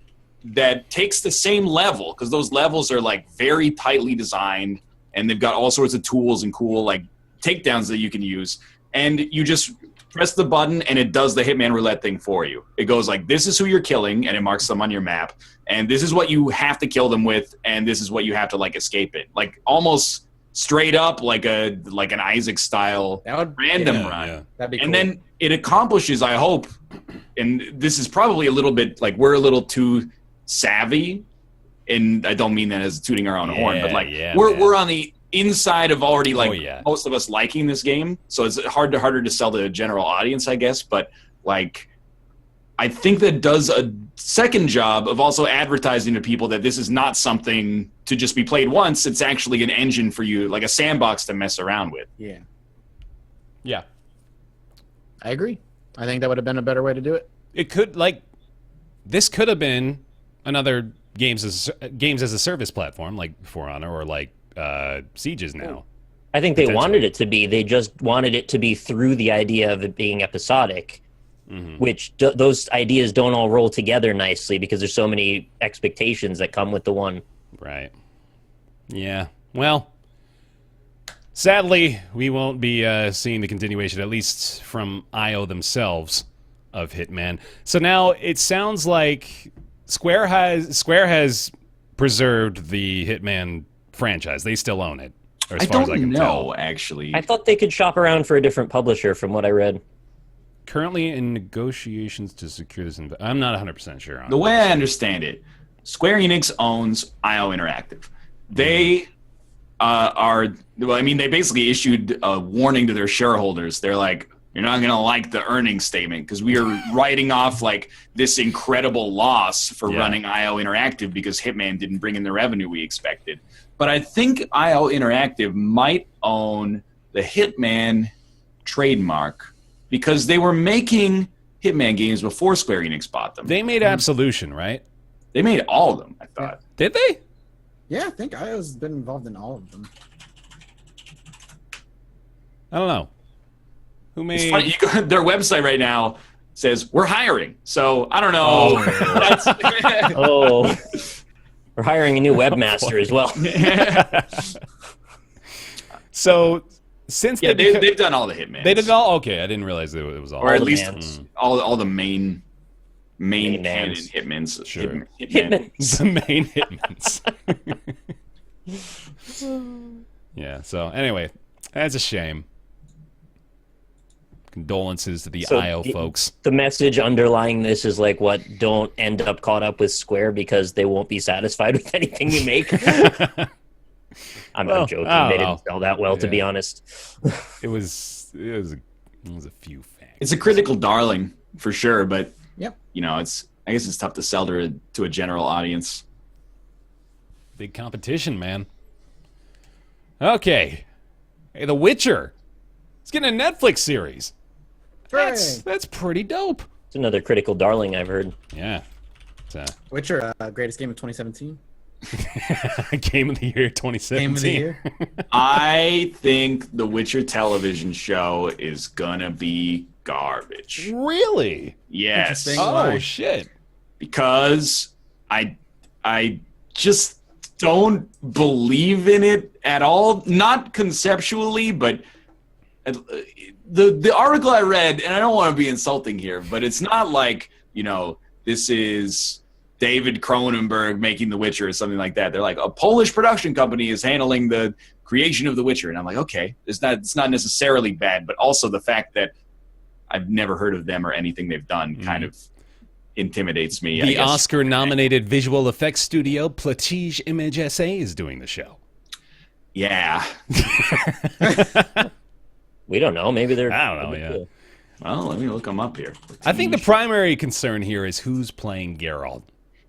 that takes the same level, because those levels are like very tightly designed and they've got all sorts of tools and cool like takedowns that you can use. And you just press the button and it does the Hitman roulette thing for you. It goes like, this is who you're killing, and it marks them on your map. And this is what you have to kill them with, and this is what you have to like escape it. Like almost straight up like an Isaac style random run. Yeah. That'd be cool. And then it accomplishes, I hope, and this is probably a little bit like we're a little too savvy, and I don't mean that as tooting our own horn, but like we're on the inside of already like most of us liking this game, so it's harder to sell to the general audience, I guess. But like, I think that does a second job of also advertising to people that this is not something to just be played once. It's actually an engine for you, like a sandbox to mess around with. Yeah. Yeah. I agree. I think that would have been a better way to do it. It could, like, this could have been another games as a service platform, like For Honor or like Siege is now. I think they wanted it to be. They just wanted it to be through the idea of it being episodic. Which those ideas don't all roll together nicely because there's so many expectations that come with the one. Right. Yeah. Well, sadly, we won't be seeing the continuation, at least from IO themselves, of Hitman. So now it sounds like Square has preserved the Hitman franchise. They still own it. Or as I far as don't I can know, tell. actually. I thought they could shop around for a different publisher from what I read. Currently in negotiations to secure this. I'm not 100% sure on the way I understand it. Square Enix owns IO Interactive. They they basically issued a warning to their shareholders. They're like, you're not going to like the earnings statement because we are writing off like this incredible loss for running IO Interactive because Hitman didn't bring in the revenue we expected. But I think IO Interactive might own the Hitman trademark because they were making Hitman games before Square Enix bought them. They made Absolution, right? They made all of them, I thought. Did they? Yeah, I think IO's been involved in all of them. I don't know. Who made? It's funny. You go, their website right now says we're hiring. So I don't know. Oh, we're hiring a new webmaster as well. So since they've done all the Hitmans. They did all. Okay, I didn't realize it was all. Or at the least mans. all the main canon mans. Hitmans. Sure. Hitman. The main Hitmans. Yeah. So anyway, that's a shame. Condolences to the IO folks. The message underlying this is like, what? Don't end up caught up with Square because they won't be satisfied with anything you make. I'm joking. They didn't sell that well, to be honest. It was a few facts. It's a critical darling for sure, but Yep. I guess it's tough to sell to a general audience. Big competition, man. Okay. Hey, The Witcher. It's getting a Netflix series. That's pretty dope. It's another critical darling I've heard. Yeah. Witcher, greatest game of 2017. Game of the Year 2017. Game of the year. I think the Witcher television show is gonna be garbage. Really? Yes. Interesting. Oh, Why? shit. Because I just don't believe in it at all. Not conceptually, but the article I read, and I don't want to be insulting here, but it's not like, this is David Cronenberg making The Witcher or something like that. They're like, a Polish production company is handling the creation of The Witcher. And I'm like, okay, it's not necessarily bad, but also the fact that I've never heard of them or anything they've done kind of intimidates me. The Oscar-nominated visual effects studio Platige Image SA is doing the show. Yeah. We don't know. Maybe they're. I don't know, yeah. Cool. Well, let me look them up here. I think the primary concern here is who's playing Geralt.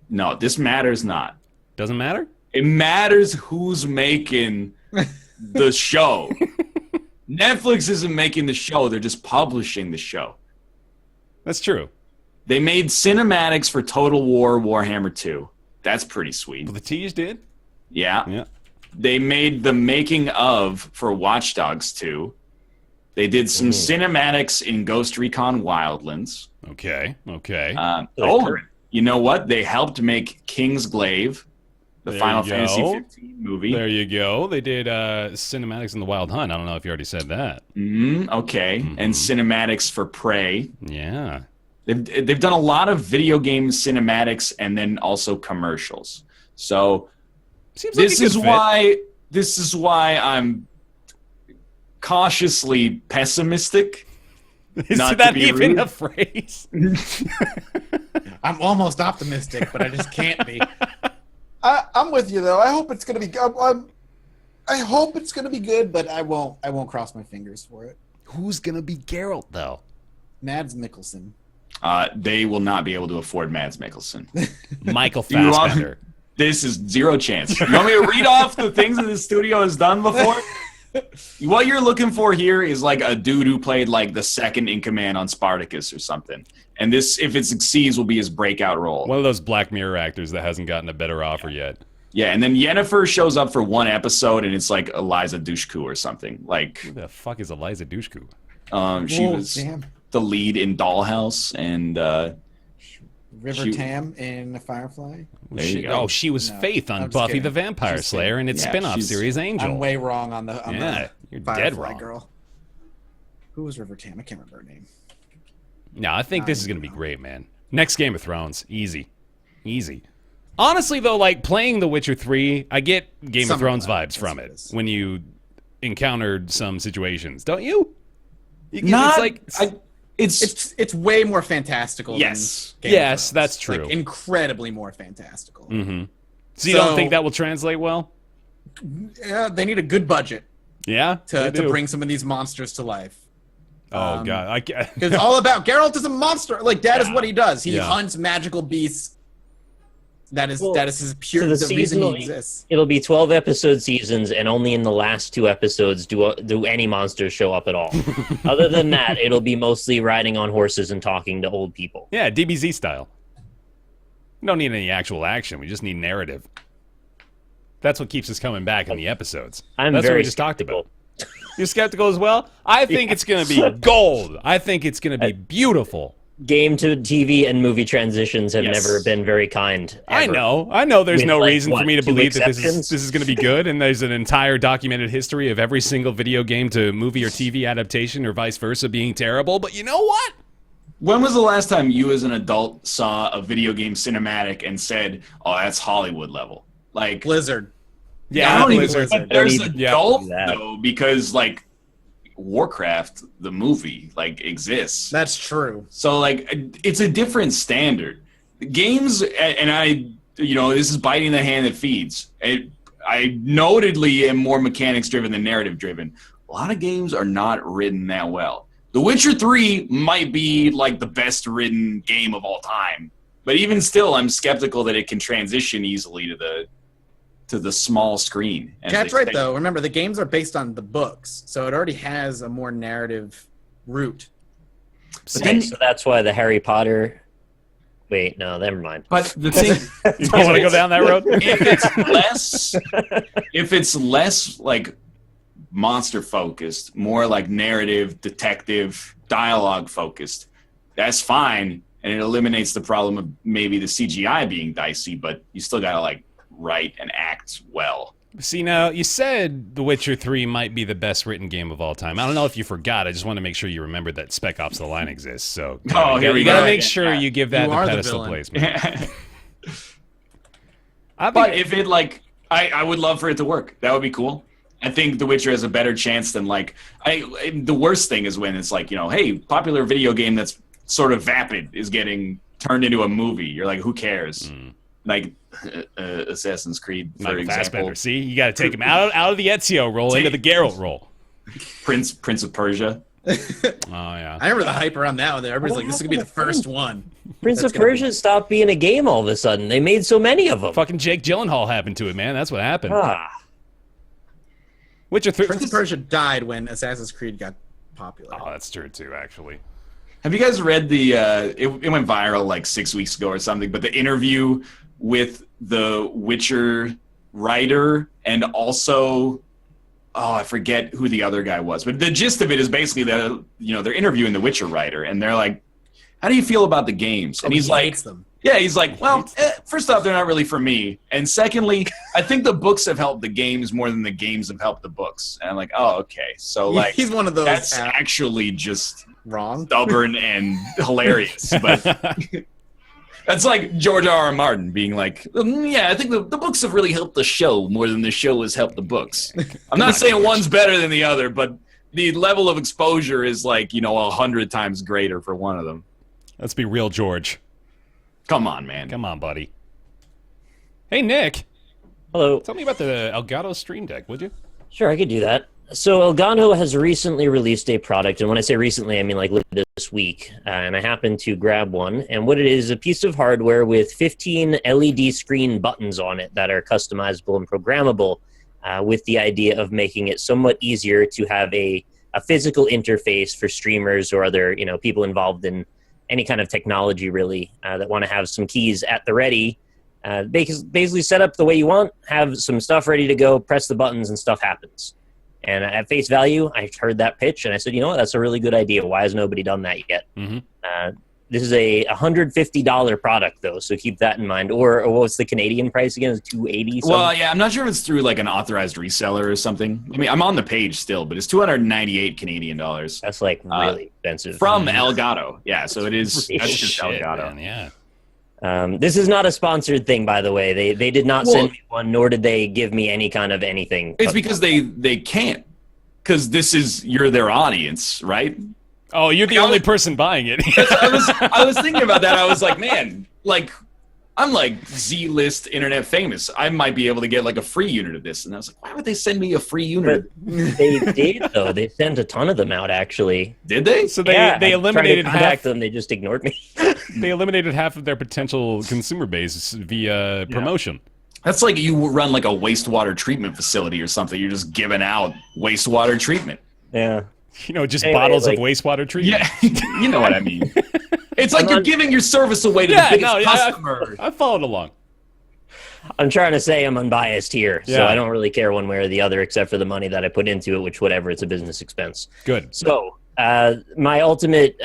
No, this matters not. Doesn't matter? It matters who's making the show. Netflix isn't making the show. They're just publishing the show. That's true. They made cinematics for Total War Warhammer 2. That's pretty sweet. Platige did? Yeah. Yeah. They made the making of for Watch Dogs 2. They did some cinematics in Ghost Recon Wildlands. Okay. You know what? They helped make Kingsglaive, the There Final you Fantasy go. 15 movie. There you go. They did cinematics in the Wild Hunt. I don't know if you already said that. Okay. And cinematics for Prey. Yeah. They've done a lot of video game cinematics and then also commercials. So Seems like this a good fit. this is why I'm cautiously pessimistic. Is not to that be even rude. a phrase? I'm almost optimistic, but I just can't be. I'm with you though. I hope it's gonna be. I hope it's gonna be good, but I won't cross my fingers for it. Who's going to be Geralt, though? Mads Mikkelsen. They will not be able to afford Mads Mikkelsen. Michael You want- Fassbender. This is zero chance. You want me to read off the things that the studio has done before? What you're looking for here is like a dude who played like the second in command on Spartacus or something. And this, if it succeeds, will be his breakout role. One of those Black Mirror actors that hasn't gotten a better offer yet. Yeah, and then Yennefer shows up for one episode, and it's like Eliza Dushku or something. Like, Who the fuck is Eliza Dushku? she Whoa, was damn. the lead in Dollhouse, and River She- Tam in Firefly. There you go. Oh, she was No, Faith on I'm just Buffy kidding. the Vampire Just Slayer and its Yeah, spin-off she's- series Angel. I'm way wrong on the Yeah, you're Firefly dead wrong. girl. Who was River Tam? I can't remember her name. No, I think this is going to be great, man. Next Game of Thrones. Easy. Honestly, though, like, playing The Witcher 3, I get Game of Some Thrones of that, vibes from that's what it it is. when you encountered some situations, don't you? not It's like... It's way more fantastical. Yes. Than Game of Yes, Thrones. that's true. Like, incredibly more fantastical. Mm-hmm. So you don't think that will translate well? Yeah, they need a good budget Yeah, to they do. bring some of these monsters to life. Oh, God. I can't... Because it's all about Geralt is a monster. Like that is Yeah. what he does. He Yeah. hunts magical beasts. That is Well, his pure so the the reason he seasonal- exists. It'll be 12 episode seasons, and only in the last 2 episodes do any monsters show up at all. Other than that, it'll be mostly riding on horses and talking to old people. Yeah, DBZ style. We don't need any actual action. We just need narrative. That's what keeps us coming back in the episodes. I'm That's what very we just talked about. You're skeptical as well? I think it's going to be gold. I think it's going to be beautiful. Game to TV and movie transitions have never been very kind. Ever. I know. There's no like, reason for me to believe that this exceptions? is going to be good, and there's an entire documented history of every single video game to movie or TV adaptation or vice versa being terrible. But you know what? When was the last time you as an adult saw a video game cinematic and said, "Oh, that's Hollywood level"? Like Blizzard. Yeah, I don't Blizzard. even. There's adult Yeah. though, because like Warcraft, the movie, like exists. That's true. So like it's a different standard. Games, and I, this is biting the hand that feeds. I notedly am more mechanics driven than narrative driven. A lot of games are not written that well. The Witcher 3 might be like the best written game of all time, but even still, I'm skeptical that it can transition easily to the small screen. That's right, though. Remember, the games are based on the books, so it already has a more narrative route. But then, So that's why the Harry Potter... Wait, no, never mind. but the thing, You don't want to go down that road? if it's less like monster focused, more like narrative, detective, dialogue focused, that's fine, and it eliminates the problem of maybe the CGI being dicey, but you still gotta like write and act well. See, now, you said The Witcher 3 might be the best written game of all time. I don't know if you forgot. I just want to make sure you remembered that Spec Ops: The Line exists. So Here we you got go. to make sure you give that You the are the pedestal villain. placement. But if it like, I would love for it to work. That would be cool. I think The Witcher has a better chance than like, the worst thing is when it's like, hey, popular video game that's sort of vapid is getting turned into a movie. You're like, who cares? Like Assassin's Creed, for Michael example. Fassbender. See, you got to take him out of the Ezio role into the Geralt role. Prince of Persia. Oh, yeah. I remember the hype around that. Everybody's like, this is going to be the first one. Prince That's of gonna Persia stopped being a game all of a sudden. They made so many of them. Fucking Jake Gyllenhaal happened to it, man. That's what happened. Witcher 3. Prince of Persia died when Assassin's Creed got popular. Oh, that's true, too, actually. Have you guys read the, it went viral like 6 weeks ago or something, but the interview with the Witcher writer and also, I forget who the other guy was, but the gist of it is basically that, they're interviewing the Witcher writer and they're like, how do you feel about the games? And he's like, hates them. yeah, he's like, well, first off, they're not really for me. And secondly, I think the books have helped the games more than the games have helped the books. And I'm like, oh, okay. So like, He's one of those that's actually just wrong. stubborn and hilarious. But that's like George R.R. Martin being like, yeah, I think the books have really helped the show more than the show has helped the books. I'm not saying one's better than the other, but the level of exposure is like, 100 times greater for one of them. Let's be real, George. Come on, man. Come on, buddy. Hey, Nick. Hello. Tell me about the Elgato Stream Deck, would you? Sure, I could do that. So Elgato has recently released a product, and when I say recently, I mean like literally this week, and I happened to grab one, and what it is a piece of hardware with 15 LED screen buttons on it that are customizable and programmable, with the idea of making it somewhat easier to have a physical interface for streamers or other people involved in any kind of technology, really, that want to have some keys at the ready. Basically set up the way you want, have some stuff ready to go, press the buttons, and stuff happens. And at face value, I heard that pitch, and I said, you know what, that's a really good idea. Why has nobody done that yet? Mm-hmm. This is a $150 product, though, so keep that in mind. Or what's the Canadian price again? Is it $280? Well, yeah, I'm not sure if it's through like an authorized reseller or something. I mean, I'm on the page still, but it's 298 Canadian dollars. That's like really expensive. From Elgato. Yeah, so it is. That's just Shit, Elgato. man, yeah. This is not a sponsored thing, by the way. They did not send me one, nor did they give me any kind of anything. It's because they can't. Because you're their audience, right? Oh, you're the only person buying it. I was thinking about that. I was like, man, like, I'm like Z-list internet famous. I might be able to get like a free unit of this. And I was like, why would they send me a free unit? But they did, though. They sent a ton of them out, actually. Did they? So they I eliminated tried to contact half. them. They just ignored me. They eliminated half of their potential consumer base via promotion. That's like you run like a wastewater treatment facility or something. You're just giving out wastewater treatment. Yeah. Just Anyway, bottles like- of wastewater treatment. Yeah, you know what I mean. It's like you're giving your service away to Yeah, the biggest no, customer. I followed along. I'm trying to say I'm unbiased here, so Yeah. I don't really care one way or the other, except for the money that I put into it, which whatever, it's a business expense. Good. So my ultimate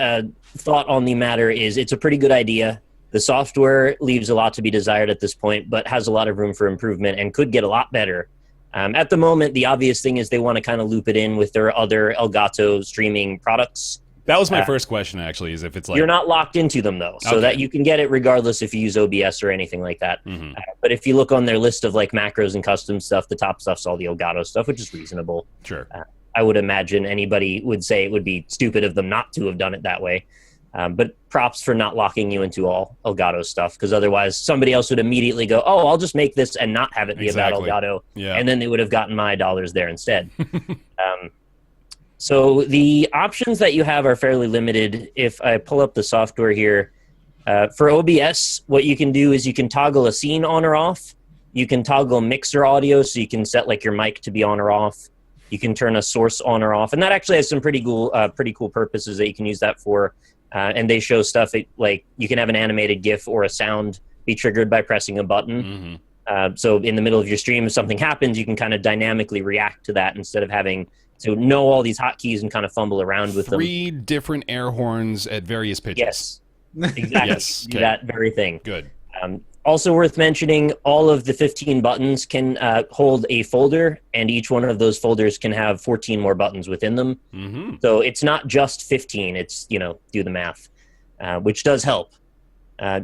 thought on the matter is it's a pretty good idea. The software leaves a lot to be desired at this point, but has a lot of room for improvement and could get a lot better. At the moment, the obvious thing is they want to kind of loop it in with their other Elgato streaming products. That was my first question, actually, is if it's like... You're not locked into them, though, so that you can get it regardless if you use OBS or anything like that. Mm-hmm. But if you look on their list of like macros and custom stuff, the top stuff's all the Elgato stuff, which is reasonable. Sure. I would imagine anybody would say it would be stupid of them not to have done it that way. But props for not locking you into all Elgato stuff, because otherwise somebody else would immediately go, oh, I'll just make this and not have it be about Elgato. Yeah. And then they would have gotten my dollars there instead. So the options that you have are fairly limited. If I pull up the software here, for OBS, what you can do is you can toggle a scene on or off. You can toggle mixer audio, so you can set like your mic to be on or off. You can turn a source on or off, and that actually has some pretty cool purposes that you can use that for. And they show stuff like you can have an animated GIF or a sound be triggered by pressing a button. Mm-hmm. So in the middle of your stream, if something happens, you can kind of dynamically react to that instead of having to know all these hotkeys and kind of fumble around with them. 3 different air horns at various pitches. Yes, exactly. Yes, okay. That very thing. Good. Also worth mentioning, all of the 15 buttons can hold a folder, and each one of those folders can have 14 more buttons within them. Mm-hmm. So it's not just 15, it's, do the math, which does help.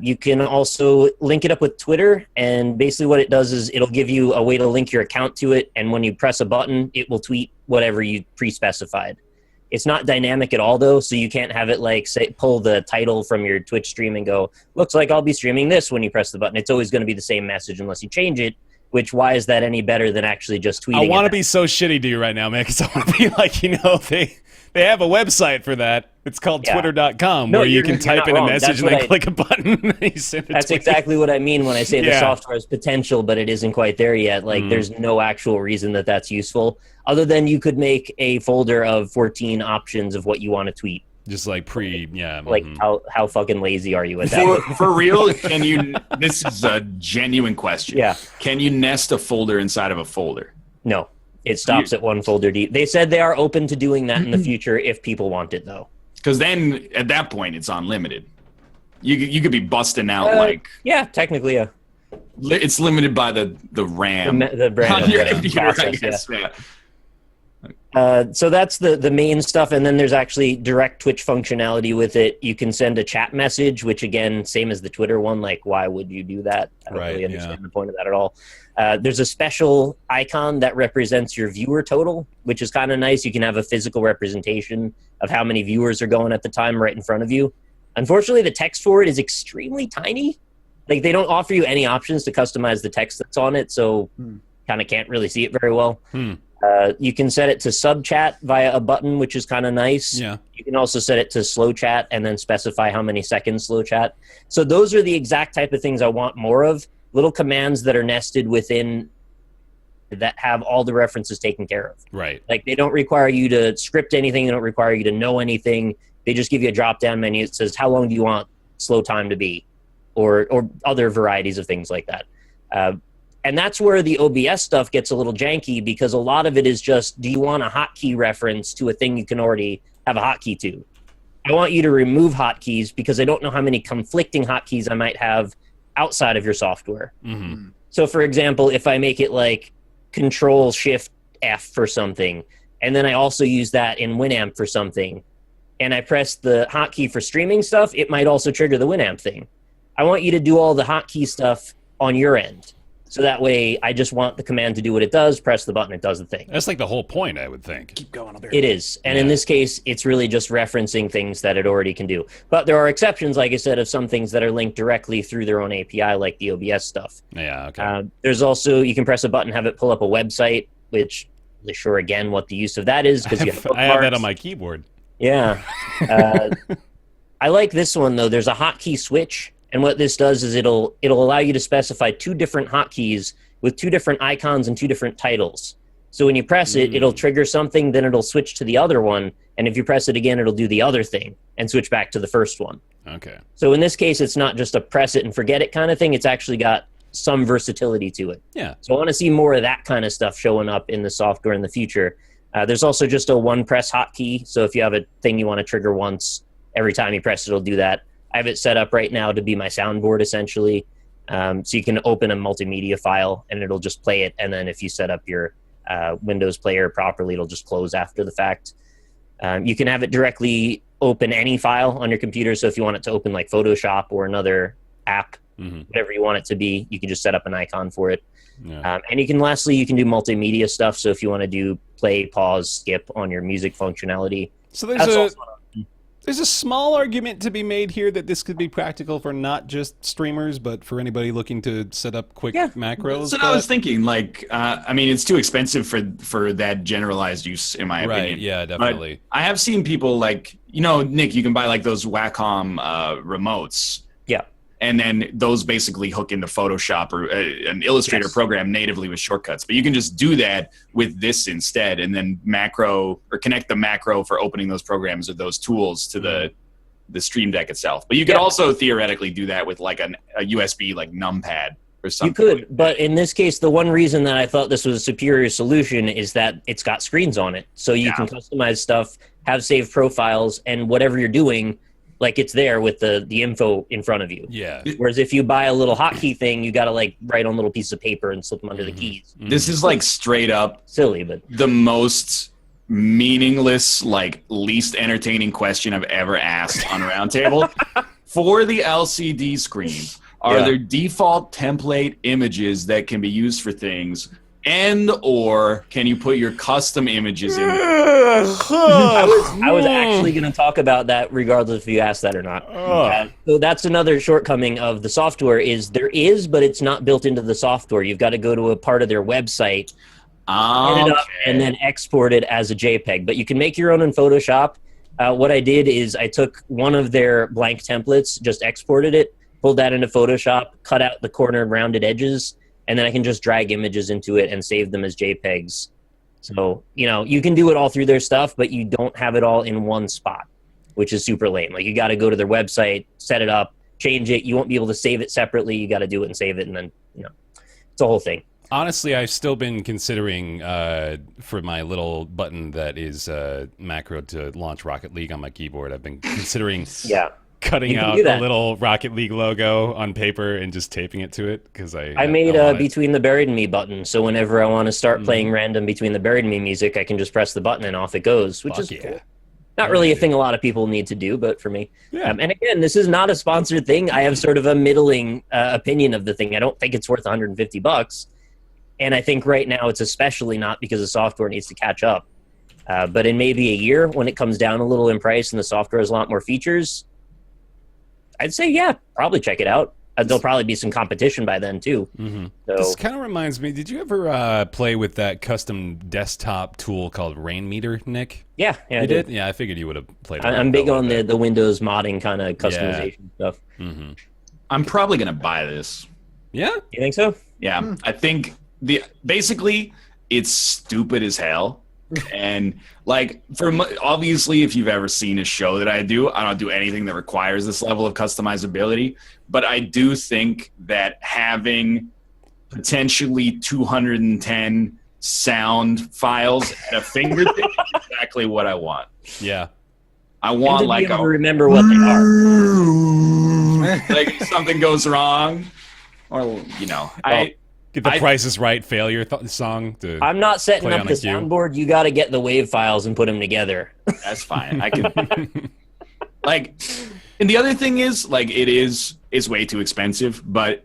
You can also link it up with Twitter, and basically what it does is it'll give you a way to link your account to it, and when you press a button, it will tweet whatever you pre-specified. It's not dynamic at all, though, so you can't have it, like, say, pull the title from your Twitch stream and go, looks like I'll be streaming this when you press the button. It's always going to be the same message unless you change it, which, why is that any better than actually just tweeting I want to be so shitty to you right now, man, because I want to be like, they have a website for that. It's called twitter.com, where you can type in a message and then click a button. And you send That's exactly what I mean when I say the Yeah. software has potential, but it isn't quite there yet. Like, there's no actual reason that that's useful, other than you could make a folder of 14 options of what you want to tweet. Just like Like, how fucking lazy are you at that? For real, can you, this is a genuine question. Yeah. Can you nest a folder inside of a folder? No. It stops at one folder deep. They said they are open to doing that in the future if people want it, though. Because then, at that point, it's unlimited. You could be busting out, Yeah, technically, yeah. it's limited by the RAM. The brand on your of the computer, I process, guess. Yeah. So that's the main stuff, and then there's actually direct Twitch functionality with it. You can send a chat message, which again, same as the Twitter one. Like, why would you do that? I don't really understand the point of that at all. There's a special icon that represents your viewer total, which is kind of nice. You can have a physical representation of how many viewers are going at the time right in front of you. Unfortunately, the text for it is extremely tiny. Like, they don't offer you any options to customize the text that's on it, so kind of can't really see it very well. You can set it to sub chat via a button, which is kind of nice. Yeah. You can also set it to slow chat and then specify how many seconds slow chat. So those are the exact type of things I want more of. Little commands that are nested within that have all the references taken care of. Right. Like, they don't require you to script anything. They don't require you to know anything. They just give you a drop-down menu that says, how long do you want slow time to be? Or other varieties of things like that. And that's where the OBS stuff gets a little janky, because a lot of it is just, do you want a hotkey reference to a thing you can already have a hotkey to? I want you to remove hotkeys because I don't know how many conflicting hotkeys I might have outside of your software. Mm-hmm. So, for example, if I make it like Control-Shift-F for something, and then I also use that in Winamp for something, and I press the hotkey for streaming stuff, it might also trigger the Winamp thing. I want you to do all the hotkey stuff on your end. So that way, I just want the command to do what it does, press the button, it does the thing. That's like the whole point, I would think. Keep going. I'll be right It is. And in this case, it's really just referencing things that it already can do. But there are exceptions, like I said, of some things that are linked directly through their own API, like the OBS stuff. Yeah, okay. There's also, you can press a button, have it pull up a website, which I'm really sure, again, what the use of that is. Because I have that on my keyboard. Yeah. I like this one, though. There's a hotkey switch. And what this does is it'll allow you to specify 2 different hotkeys with 2 different icons and 2 different titles. So when you press it, it'll trigger something, then it'll switch to the other one. And if you press it again, it'll do the other thing and switch back to the first one. Okay. So in this case, it's not just a press it and forget it kind of thing. It's actually got some versatility to it. Yeah. So I want to see more of that kind of stuff showing up in the software in the future. There's also just a one-press hotkey. So if you have a thing you want to trigger once, every time you press it, it'll do that. I have it set up right now to be my soundboard, essentially. So you can open a multimedia file, and it'll just play it. And then if you set up your Windows player properly, it'll just close after the fact. You can have it directly open any file on your computer. So if you want it to open like Photoshop or another app, whatever you want it to be, you can just set up an icon for it. Yeah. And you can do multimedia stuff. So if you want to do play, pause, skip on your music functionality. So there's a small argument to be made here that this could be practical for not just streamers, but for anybody looking to set up quick macros. So I was thinking, like, I mean, it's too expensive for that generalized use, in my opinion. Right, yeah, definitely. But I have seen people, like, Nick, you can buy, like, those Wacom remotes. Yeah. And then those basically hook into Photoshop or an Illustrator program natively with shortcuts. But you can just do that with this instead, and then connect the macro for opening those programs or those tools to the Stream Deck itself. But you could also theoretically do that with like a USB like numpad or something. You could, but in this case, the one reason that I thought this was a superior solution is that it's got screens on it. So you can customize stuff, have saved profiles, and whatever you're doing, like it's there with the info in front of you. Yeah. Whereas if you buy a little hotkey thing, you got to like write on little pieces of paper and slip them under the keys. This is like straight up silly, but the most meaningless, like least entertaining question I've ever asked on Roundtable. For the LCD screen, are there default template images that can be used for things? And or can you put your custom images in there? I was actually going to talk about that regardless if you asked that or not. So that's another shortcoming of the software but it's not built into the software. You've got to go to a part of their website, set it up, and then export it as a JPEG. But you can make your own in Photoshop. What I did is I took one of their blank templates, just exported it, pulled that into Photoshop, cut out the corner rounded edges, and then I can just drag images into it and save them as JPEGs. So, you can do it all through their stuff, but you don't have it all in one spot, which is super lame. Like, you got to go to their website, set it up, change it. You won't be able to save it separately. You got to do it and save it, and then, it's a whole thing. Honestly, I've still been considering for my little button that is macro to launch Rocket League on my keyboard, I've been considering cutting out a little Rocket League logo on paper and just taping it to it because I made a Between the Buried and Me button, so whenever I want to start playing random Between the Buried and Me music, I can just press the button and off it goes, which is cool. Not really a thing a lot of people need to do, but for me. Yeah. And again, this is not a sponsored thing. I have sort of a middling opinion of the thing. I don't think it's worth $150, and I think right now it's especially not because the software needs to catch up. But in maybe a year, when it comes down a little in price and the software has a lot more features, I'd say, probably check it out. There'll probably be some competition by then, too. So, this kind of reminds me, did you ever play with that custom desktop tool called Rainmeter, Nick? Yeah, you did? Yeah, I figured you would have played with I'm big on the Windows modding kind of customization stuff. I'm probably going to buy this. Yeah? You think so? Yeah. I think basically it's stupid as hell. And like obviously if you've ever seen a show that I don't do anything that requires this level of customizability, but I do think that having potentially 210 sound files at a fingertip is exactly what I want. Yeah. I want and to be able to remember what they are. Like if something goes wrong or Get the Price is Right failure song. I'm not setting up the soundboard. You got to get the WAV files and put them together. That's fine. I can. And the other thing is, it's way too expensive, but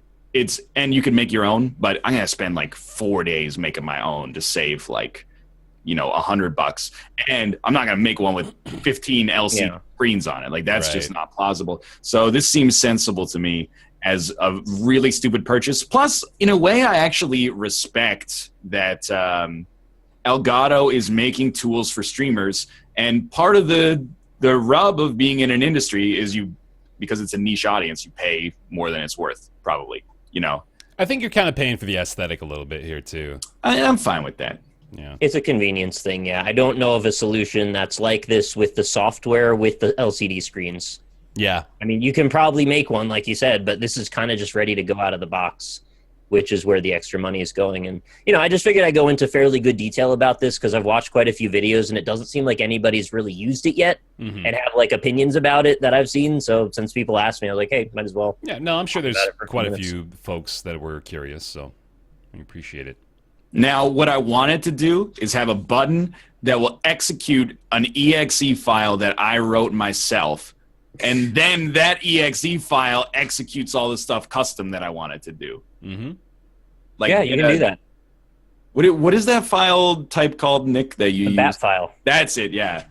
and you can make your own, but I'm gonna spend like 4 days making my own to save $100, and I'm not gonna make one with 15 LCD screens on it. Like that's just not plausible. So this seems sensible to me as a really stupid purchase. Plus, in a way, I actually respect that Elgato is making tools for streamers, and part of the rub of being in an industry is because it's a niche audience, you pay more than it's worth, probably. I think you're kind of paying for the aesthetic a little bit here too. I'm fine with that. Yeah, it's a convenience thing. Yeah, I don't know of a solution that's like this with the software with the LCD screens. Yeah. I mean, you can probably make one, like you said, but this is kind of just ready to go out of the box which is where the extra money is going. And, I just figured I'd go into fairly good detail about this because I've watched quite a few videos and it doesn't seem like anybody's really used it yet and have like opinions about it that I've seen. So since people asked me, I was like, hey, might as well. Yeah, no, I'm sure there's quite a few folks that were curious, so I appreciate it. Now, what I wanted to do is have a button that will execute an exe file that I wrote myself, and then that exe file executes all the stuff custom that I wanted to do. Mm-hmm. Like, yeah, you can do that. What is that file type called, Nick, that you use? BAT file. That's it, yeah.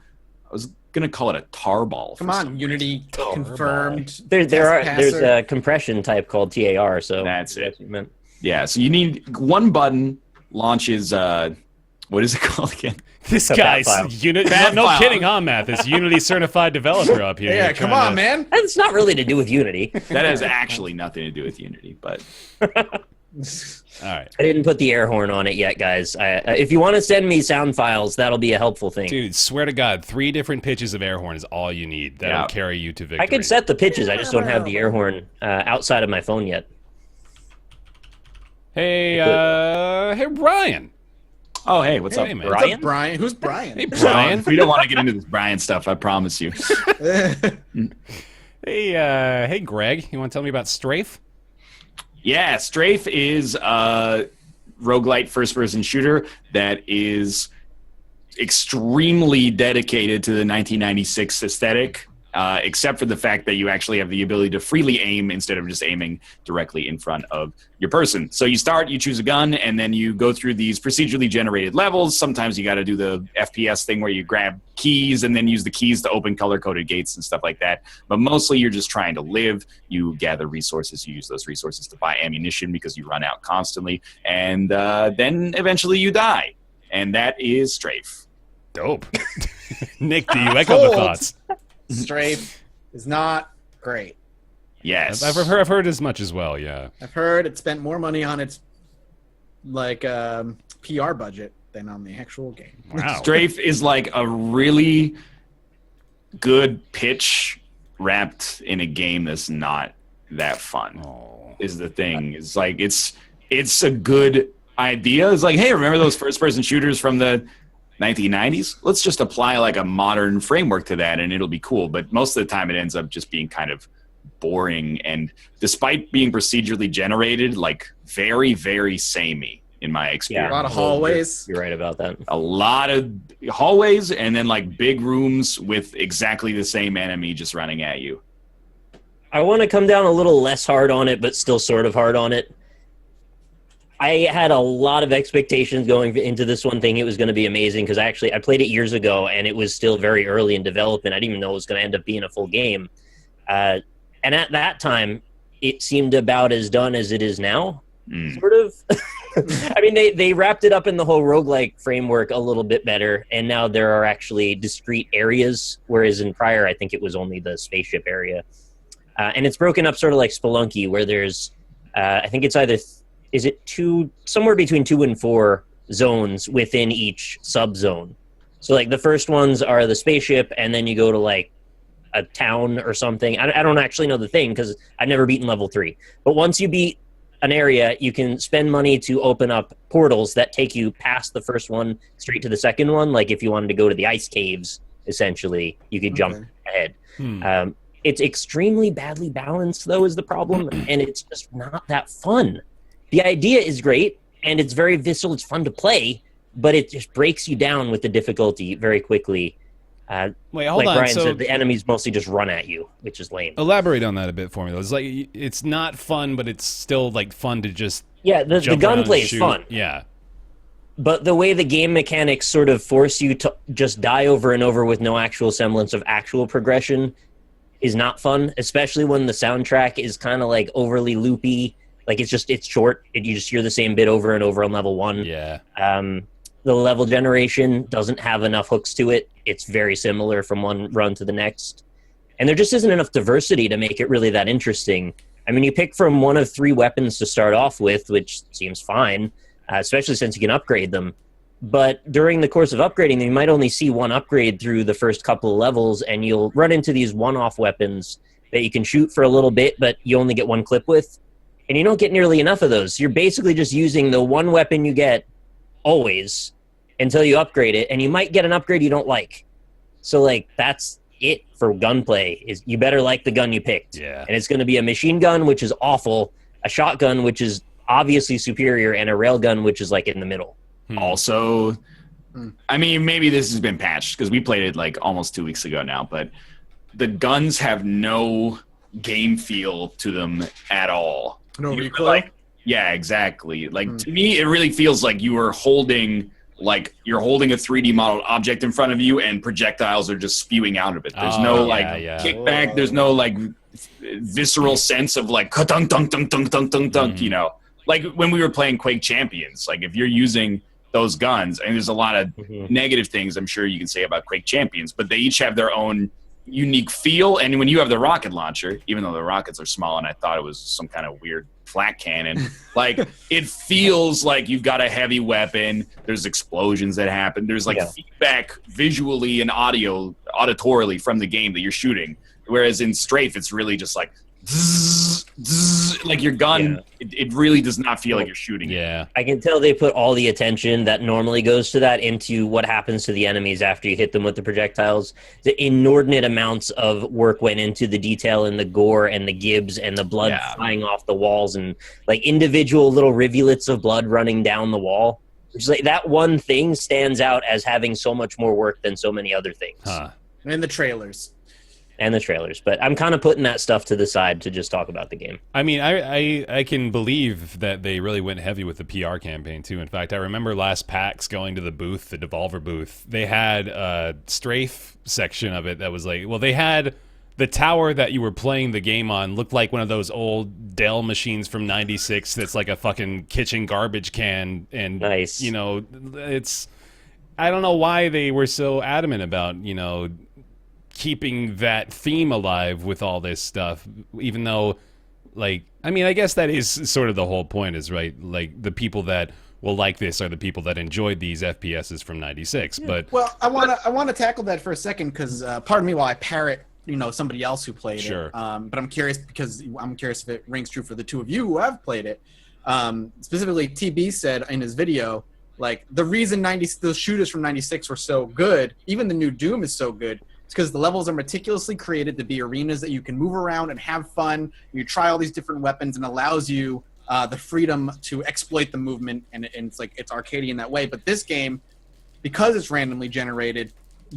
I was going to call it a tarball. Come on, Unity confirmed. There's a compression type called TAR, so that's it. What you meant. Yeah, so you need one button launches, what is it called again? This guy's no kidding, huh, Matt? This Unity certified developer up here. Yeah, come on, man. That's not really to do with Unity. That has actually nothing to do with Unity, but... All right. I didn't put the air horn on it yet, guys. If you want to send me sound files, that'll be a helpful thing. Dude, swear to God, 3 different pitches of air horn is all you need. That'll carry you to victory. I could set the pitches. I just don't have the air horn outside of my phone yet. Hey, Brian. Oh, hey, what's up, man? Brian? What's up, Brian? Who's Brian? Hey, Brian. We don't want to get into this Brian stuff, I promise you. Hey, Greg, you want to tell me about STRAFE? Yeah, STRAFE is a roguelite first-person shooter that is extremely dedicated to the 1996 aesthetic, except for the fact that you actually have the ability to freely aim instead of just aiming directly in front of your person. So you start, you choose a gun, and then you go through these procedurally generated levels. Sometimes you got to do the FPS thing where you grab keys and then use the keys to open color-coded gates and stuff like that. But mostly you're just trying to live. You gather resources. You use those resources to buy ammunition because you run out constantly. And then eventually you die. And that is STRAFE. Dope. Nick, do you echo the thoughts? STRAFE is not great. Yes, I've heard as much as well. Yeah, I've heard it spent more money on its PR budget than on the actual game. Wow. STRAFE is like a really good pitch wrapped in a game that's not that fun. Is the thing. It's like it's a good idea. It's like, hey, remember those first-person shooters from the 1990s? Let's just apply like a modern framework to that and it'll be cool. But most of the time it ends up just being kind of boring, and despite being procedurally generated, like very, very samey in my experience. Yeah, a lot of hallways. You're right about that. A lot of hallways and then like big rooms with exactly the same enemy just running at you. I want to come down a little less hard on it, but still sort of hard on it. I had a lot of expectations going into this one, thing it was going to be amazing because I played it years ago and it was still very early in development. I didn't even know it was going to end up being a full game. And at that time, it seemed about as done as it is now, sort of. I mean, they wrapped it up in the whole roguelike framework a little bit better, and now there are actually discrete areas, whereas in prior, I think it was only the spaceship area. And it's broken up sort of like Spelunky, where there's, I think it's either... Is it somewhere between 2 and 4 zones within each sub-zone? So, like, the first ones are the spaceship, and then you go to, like, a town or something. I don't actually know the thing, because I've never beaten level 3. But once you beat an area, you can spend money to open up portals that take you past the first one straight to the second one. Like, if you wanted to go to the ice caves, essentially, you could jump ahead. It's extremely badly balanced, though, is the problem, and it's just not that fun. The idea is great, and it's very visceral. It's fun to play, but it just breaks you down with the difficulty very quickly. Wait, hold like on. Brian So said, the enemies mostly just run at you, which is lame. Elaborate on that a bit for me, though. It's like it's not fun, but it's still like fun to just the gunplay is fun. Yeah. But the way the game mechanics sort of force you to just die over and over with no actual semblance of actual progression is not fun, especially when the soundtrack is kind of like overly loopy. Like, it's short. You just hear the same bit over and over on level 1. Yeah. The level generation doesn't have enough hooks to it. It's very similar from one run to the next. And there just isn't enough diversity to make it really that interesting. I mean, you pick from one of 3 weapons to start off with, which seems fine, especially since you can upgrade them. But during the course of upgrading them, you might only see one upgrade through the first couple of levels, and you'll run into these one-off weapons that you can shoot for a little bit, but you only get one clip with. and you don't get nearly enough of those. You're basically just using the one weapon you get always until you upgrade it, and you might get an upgrade you don't like. So like that's it for gunplay, is you better like the gun you picked. Yeah. And it's going to be a machine gun, which is awful, a shotgun, which is obviously superior, and a railgun, which is like in the middle. Also, I mean, maybe this has been patched because we played it like almost 2 weeks ago now, but the guns have no game feel to them at all. No recoil? Yeah, exactly. Like to me, it really feels like you are holding you're holding a 3D modeled object in front of you, and projectiles are just spewing out of it. There's no kickback. There's no like visceral sense of like dunk dunk dunk dunk dunk dunk dunk. You know, like when we were playing Quake Champions. Like if you're using those guns, and there's a lot of negative things I'm sure you can say about Quake Champions, but they each have their own unique feel. And when you have the rocket launcher, even though the rockets are small and I thought it was some kind of weird flat cannon, like it feels like you've got a heavy weapon. There's explosions that happen. There's like feedback visually and auditorily from the game that you're shooting. Whereas in STRAFE, it's really just like zzz, zzz, like your gun, it really does not feel like you're shooting it. I can tell they put all the attention that normally goes to that into what happens to the enemies after you hit them with the projectiles. The inordinate amounts of work went into the detail and the gore and the gibs and the blood flying off the walls, and like individual little rivulets of blood running down the wall. Which is like, that one thing stands out as having so much more work than so many other things. And the trailers. But I'm kind of putting that stuff to the side to just talk about the game. I mean, I can believe that they really went heavy with the PR campaign too. In fact, I remember last PAX going to the booth, the Devolver booth. They had a STRAFE section of it that was like, well, they had the tower that you were playing the game on looked like one of those old Dell machines from '96 that's like a fucking kitchen garbage can, and nice. You know, it's, I don't know why they were so adamant about, you know, keeping that theme alive with all this stuff, even though, like, I mean, I guess that is sort of the whole point, is right, like the people that will like this are the people that enjoyed these FPSs from '96. But well, I want to tackle that for a second, because pardon me while I parrot, you know, somebody else who played it. But I'm curious, because I'm curious if it rings true for the two of you who have played it. Specifically, TB said in his video, like, the reason those shooters from '96 were so good, even the new Doom is so good, because the levels are meticulously created to be arenas that you can move around and have fun. You try all these different weapons, and allows you the freedom to exploit the movement, and it's like, it's arcadey in that way. But this game, because it's randomly generated,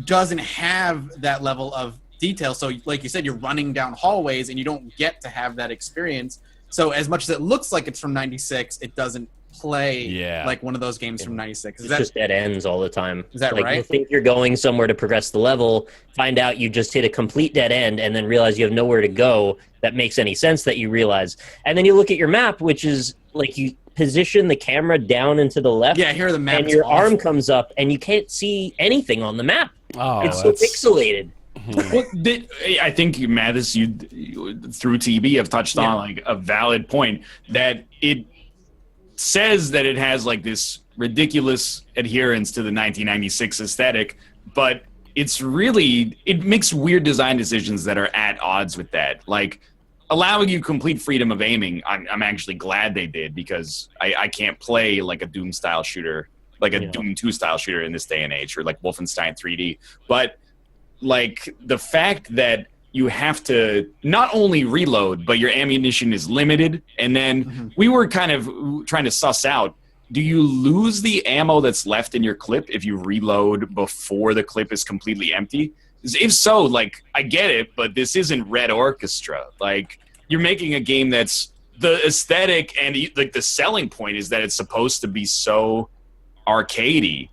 doesn't have that level of detail. So like you said, you're running down hallways and you don't get to have that experience. So as much as it looks like it's from '96, it doesn't play like one of those games from '96. It's just dead ends all the time. Is that like, right? You think you're going somewhere to progress the level, find out you just hit a complete dead end, and then realize you have nowhere to go that makes any sense that you realize. And then you look at your map, which is like, you position the camera down and to the left. Yeah, here the map. And your arm comes up, and you can't see anything on the map. Oh, it's so pixelated. Well, I think, Mathis, you through TB have touched on like a valid point, that it says that it has like this ridiculous adherence to the 1996 aesthetic, but it's really, it makes weird design decisions that are at odds with that. Like allowing you complete freedom of aiming, I'm actually glad they did, because I can't play like a Doom style shooter, like a Doom 2 style shooter in this day and age, or like Wolfenstein 3D. But like the fact that you have to not only reload, but your ammunition is limited. And then we were kind of trying to suss out, do you lose the ammo that's left in your clip if you reload before the clip is completely empty? If so, like, I get it, but this isn't Red Orchestra. Like, you're making a game that's, the aesthetic and like the selling point is that it's supposed to be so arcadey,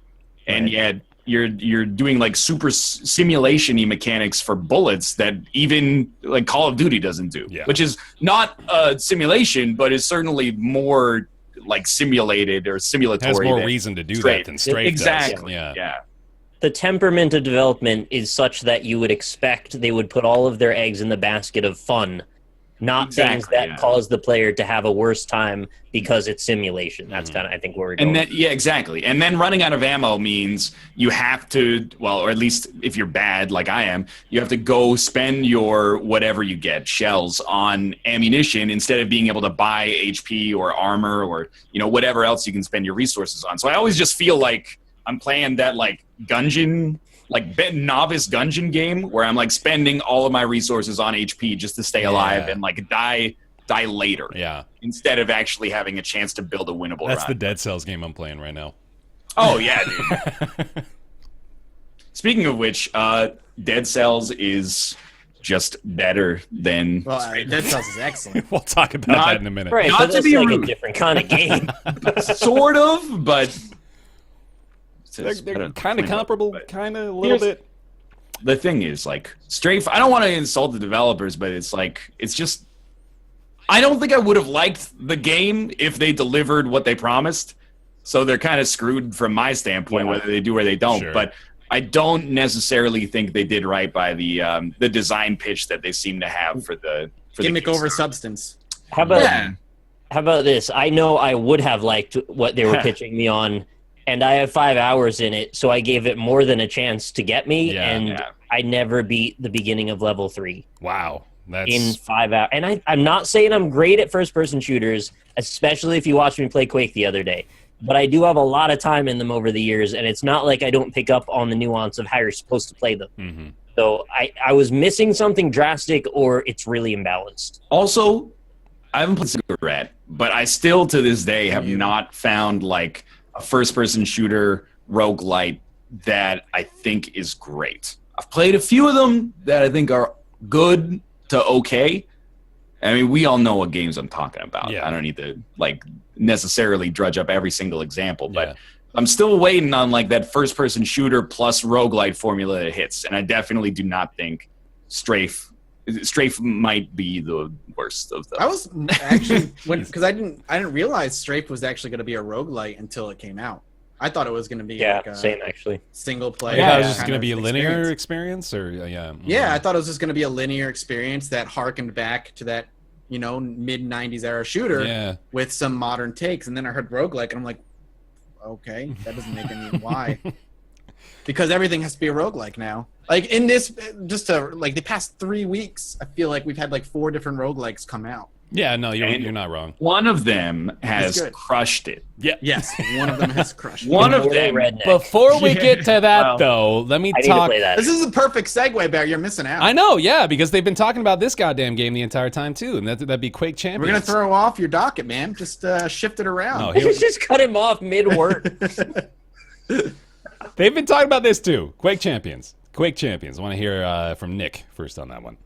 and yet you're doing like super simulation-y mechanics for bullets that even like Call of Duty doesn't do, which is not a simulation, but is certainly more like simulated or simulatory. Has more reason to do that than STRAFE exactly. does. Yeah. The temperament of development is such that you would expect they would put all of their eggs in the basket of fun not things that cause the player to have a worse time because it's simulation. That's kind of, I think, where we're going. Yeah, exactly. And then running out of ammo means you have to, well, or at least if you're bad like I am, you have to go spend your whatever you get, shells, on ammunition instead of being able to buy HP or armor or, whatever else you can spend your resources on. So I always just feel like I'm playing that like Gungeon, like novice Gungeon game where I'm like spending all of my resources on HP just to stay alive and like die later. Yeah. Instead of actually having a chance to build a winnable That's run. the Dead Cells game I'm playing right now. Oh yeah, dude. Speaking of which, Dead Cells is just better than Dead Cells is excellent. We'll talk about that in a minute. Right, not but to that's be like rude. a different kind of game. sort of, but They're kind of comparable, kind of a little bit. The thing is, like, STRAFE, I don't want to insult the developers, but it's like, it's just, I don't think I would have liked the game if they delivered what they promised. So they're kind of screwed from my standpoint, whether they do or they don't. Sure. But I don't necessarily think they did right by the design pitch that they seem to have for the Gimmick over Kickstarter. substance. How about this? I know I would have liked what they were pitching me on, and I have 5 hours in it, so I gave it more than a chance to get me, I never beat the beginning of level 3. Wow. That's... In 5 hours. And I'm not saying I'm great at first-person shooters, especially if you watched me play Quake the other day, but I do have a lot of time in them over the years, and it's not like I don't pick up on the nuance of how you're supposed to play them. Mm-hmm. So I was missing something drastic, or it's really imbalanced. Also, I haven't played Cigarette, but I still to this day have not found like a first-person shooter roguelite that I think is great. I've played a few of them that I think are good to okay. I mean, we all know what games I'm talking about. Yeah. I don't need to like necessarily drudge up every single example, but I'm still waiting on like that first-person shooter plus roguelite formula that hits, and I definitely do not think STRAFE might be the worst of those. I was actually because I didn't realize STRAFE was actually going to be a roguelite until it came out. I thought it was going to be like a same actually single player. Yeah, it was just going to be a linear experience, or Yeah, I thought it was just going to be a linear experience that harkened back to that mid '90s era shooter with some modern takes, and then I heard roguelike, and I'm like, okay, that doesn't make any why. Because everything has to be a roguelike now. Like in this, just to like the past 3 weeks, I feel like we've had like 4 different roguelikes come out. Yeah, no, you're not wrong. One of them has crushed it. Yeah. Yes, one of them has crushed it. One of them. Before we get to that, though, let me talk. This is a perfect segue, Bear. You're missing out. I know, yeah, because they've been talking about this goddamn game the entire time, too, and that'd be Quake Champions. We're going to throw off your docket, man. Just shift it around. No, just cut him off mid-work. They've been talking about this, too. Quake Champions. Quake Champions. I want to hear from Nick first on that one.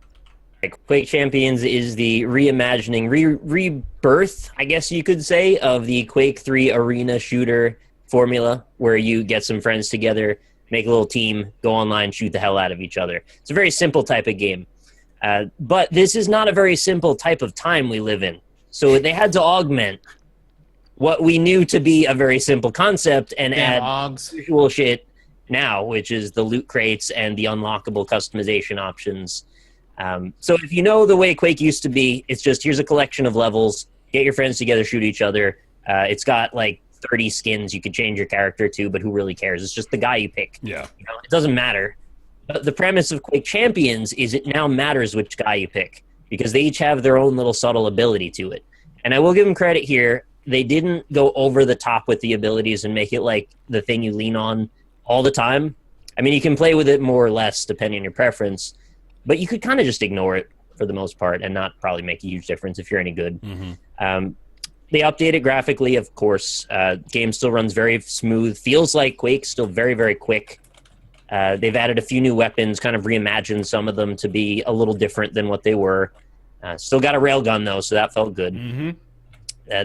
Quake Champions is the reimagining, rebirth, I guess you could say, of the Quake 3 arena shooter formula, where you get some friends together, make a little team, go online, shoot the hell out of each other. It's a very simple type of game. But this is not a very simple type of time we live in. So they had to augment what we knew to be a very simple concept and add usual shit now, which is the loot crates and the unlockable customization options. So if you know the way Quake used to be, it's just here's a collection of levels, get your friends together, shoot each other. It's got like 30 skins you could change your character to, but who really cares? It's just the guy you pick. Yeah. It doesn't matter. But the premise of Quake Champions is it now matters which guy you pick, because they each have their own little subtle ability to it. And I will give them credit here. They didn't go over the top with the abilities and make it like the thing you lean on all the time. I mean, you can play with it more or less depending on your preference, but you could kind of just ignore it for the most part and not probably make a huge difference if you're any good. Mm-hmm. They update it graphically, of course. Game still runs very smooth. Feels like Quake, still very, very quick. They've added a few new weapons, kind of reimagined some of them to be a little different than what they were. Still got a railgun, though, so that felt good. Mm-hmm.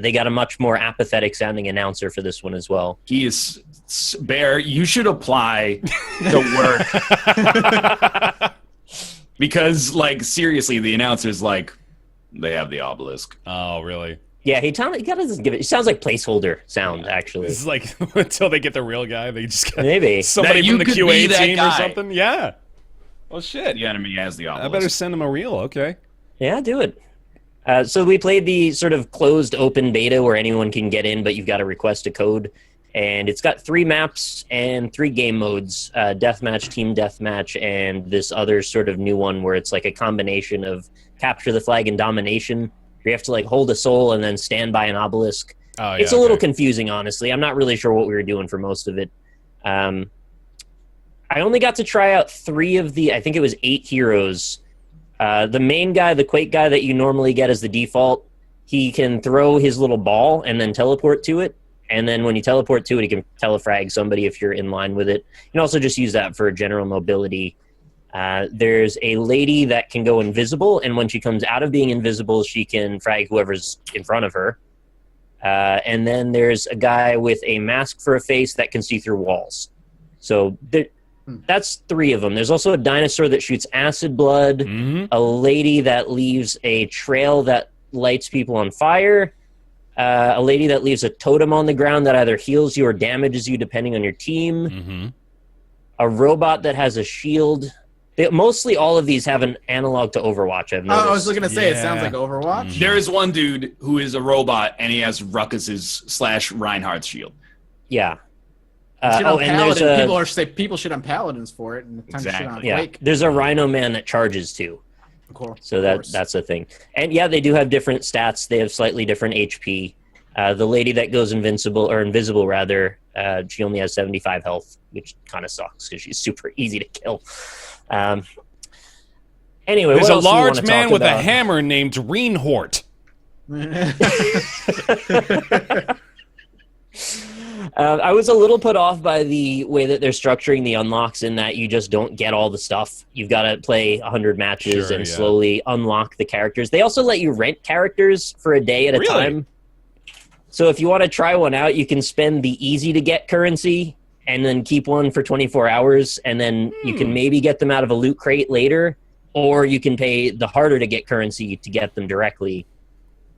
They got a much more apathetic-sounding announcer for this one as well. He is... Bear, you should apply to work. Because, like, seriously, the announcer's like, they have the obelisk. Oh, really? Yeah, he doesn't give it. It sounds like placeholder sound, actually. It's like until they get the real guy, they just got maybe somebody from the QA team guy. or something. Yeah. Well, shit. The enemy has the obelisk. I better send him a reel. Okay. Yeah, do it. So we played the sort of closed open beta where anyone can get in, but you've got to request a code. And it's got 3 maps and 3 game modes, deathmatch, team deathmatch, and this other sort of new one where it's like a combination of capture the flag and domination. You have to like hold a soul and then stand by an obelisk. Oh, yeah, it's a little confusing, honestly. I'm not really sure what we were doing for most of it. I only got to try out 3 of the, I think it was 8 heroes. The main guy, the Quake guy that you normally get as the default, he can throw his little ball and then teleport to it. And then when you teleport to it, he can telefrag somebody if you're in line with it. You can also just use that for general mobility. There's a lady that can go invisible, and when she comes out of being invisible, she can frag whoever's in front of her. And then there's a guy with a mask for a face that can see through walls. So that's 3 of them. There's also a dinosaur that shoots acid blood, a lady that leaves a trail that lights people on fire, a lady that leaves a totem on the ground that either heals you or damages you depending on your team, a robot that has a shield. Mostly all of these have an analog to Overwatch, I've noticed. I was looking to say, it sounds like Overwatch. There is one dude who is a robot, and he has Ruckus's / Reinhardt's shield. Yeah. And there's people shit on Paladins for it, and shit on Quake. There's a Rhino Man that charges too. So that's a thing. And yeah, they do have different stats. They have slightly different HP. The lady that goes invisible, she only has 75 health, which kind of sucks because she's super easy to kill. Anyway, there's what a else large do man with about? a hammer named Reinhardt. I was a little put off by the way that they're structuring the unlocks in that you just don't get all the stuff. You've got to play 100 matches and slowly unlock the characters. They also let you rent characters for a day at a time. So if you want to try one out, you can spend the easy-to-get currency and then keep one for 24 hours, and then you can maybe get them out of a loot crate later, or you can pay the harder-to-get currency to get them directly.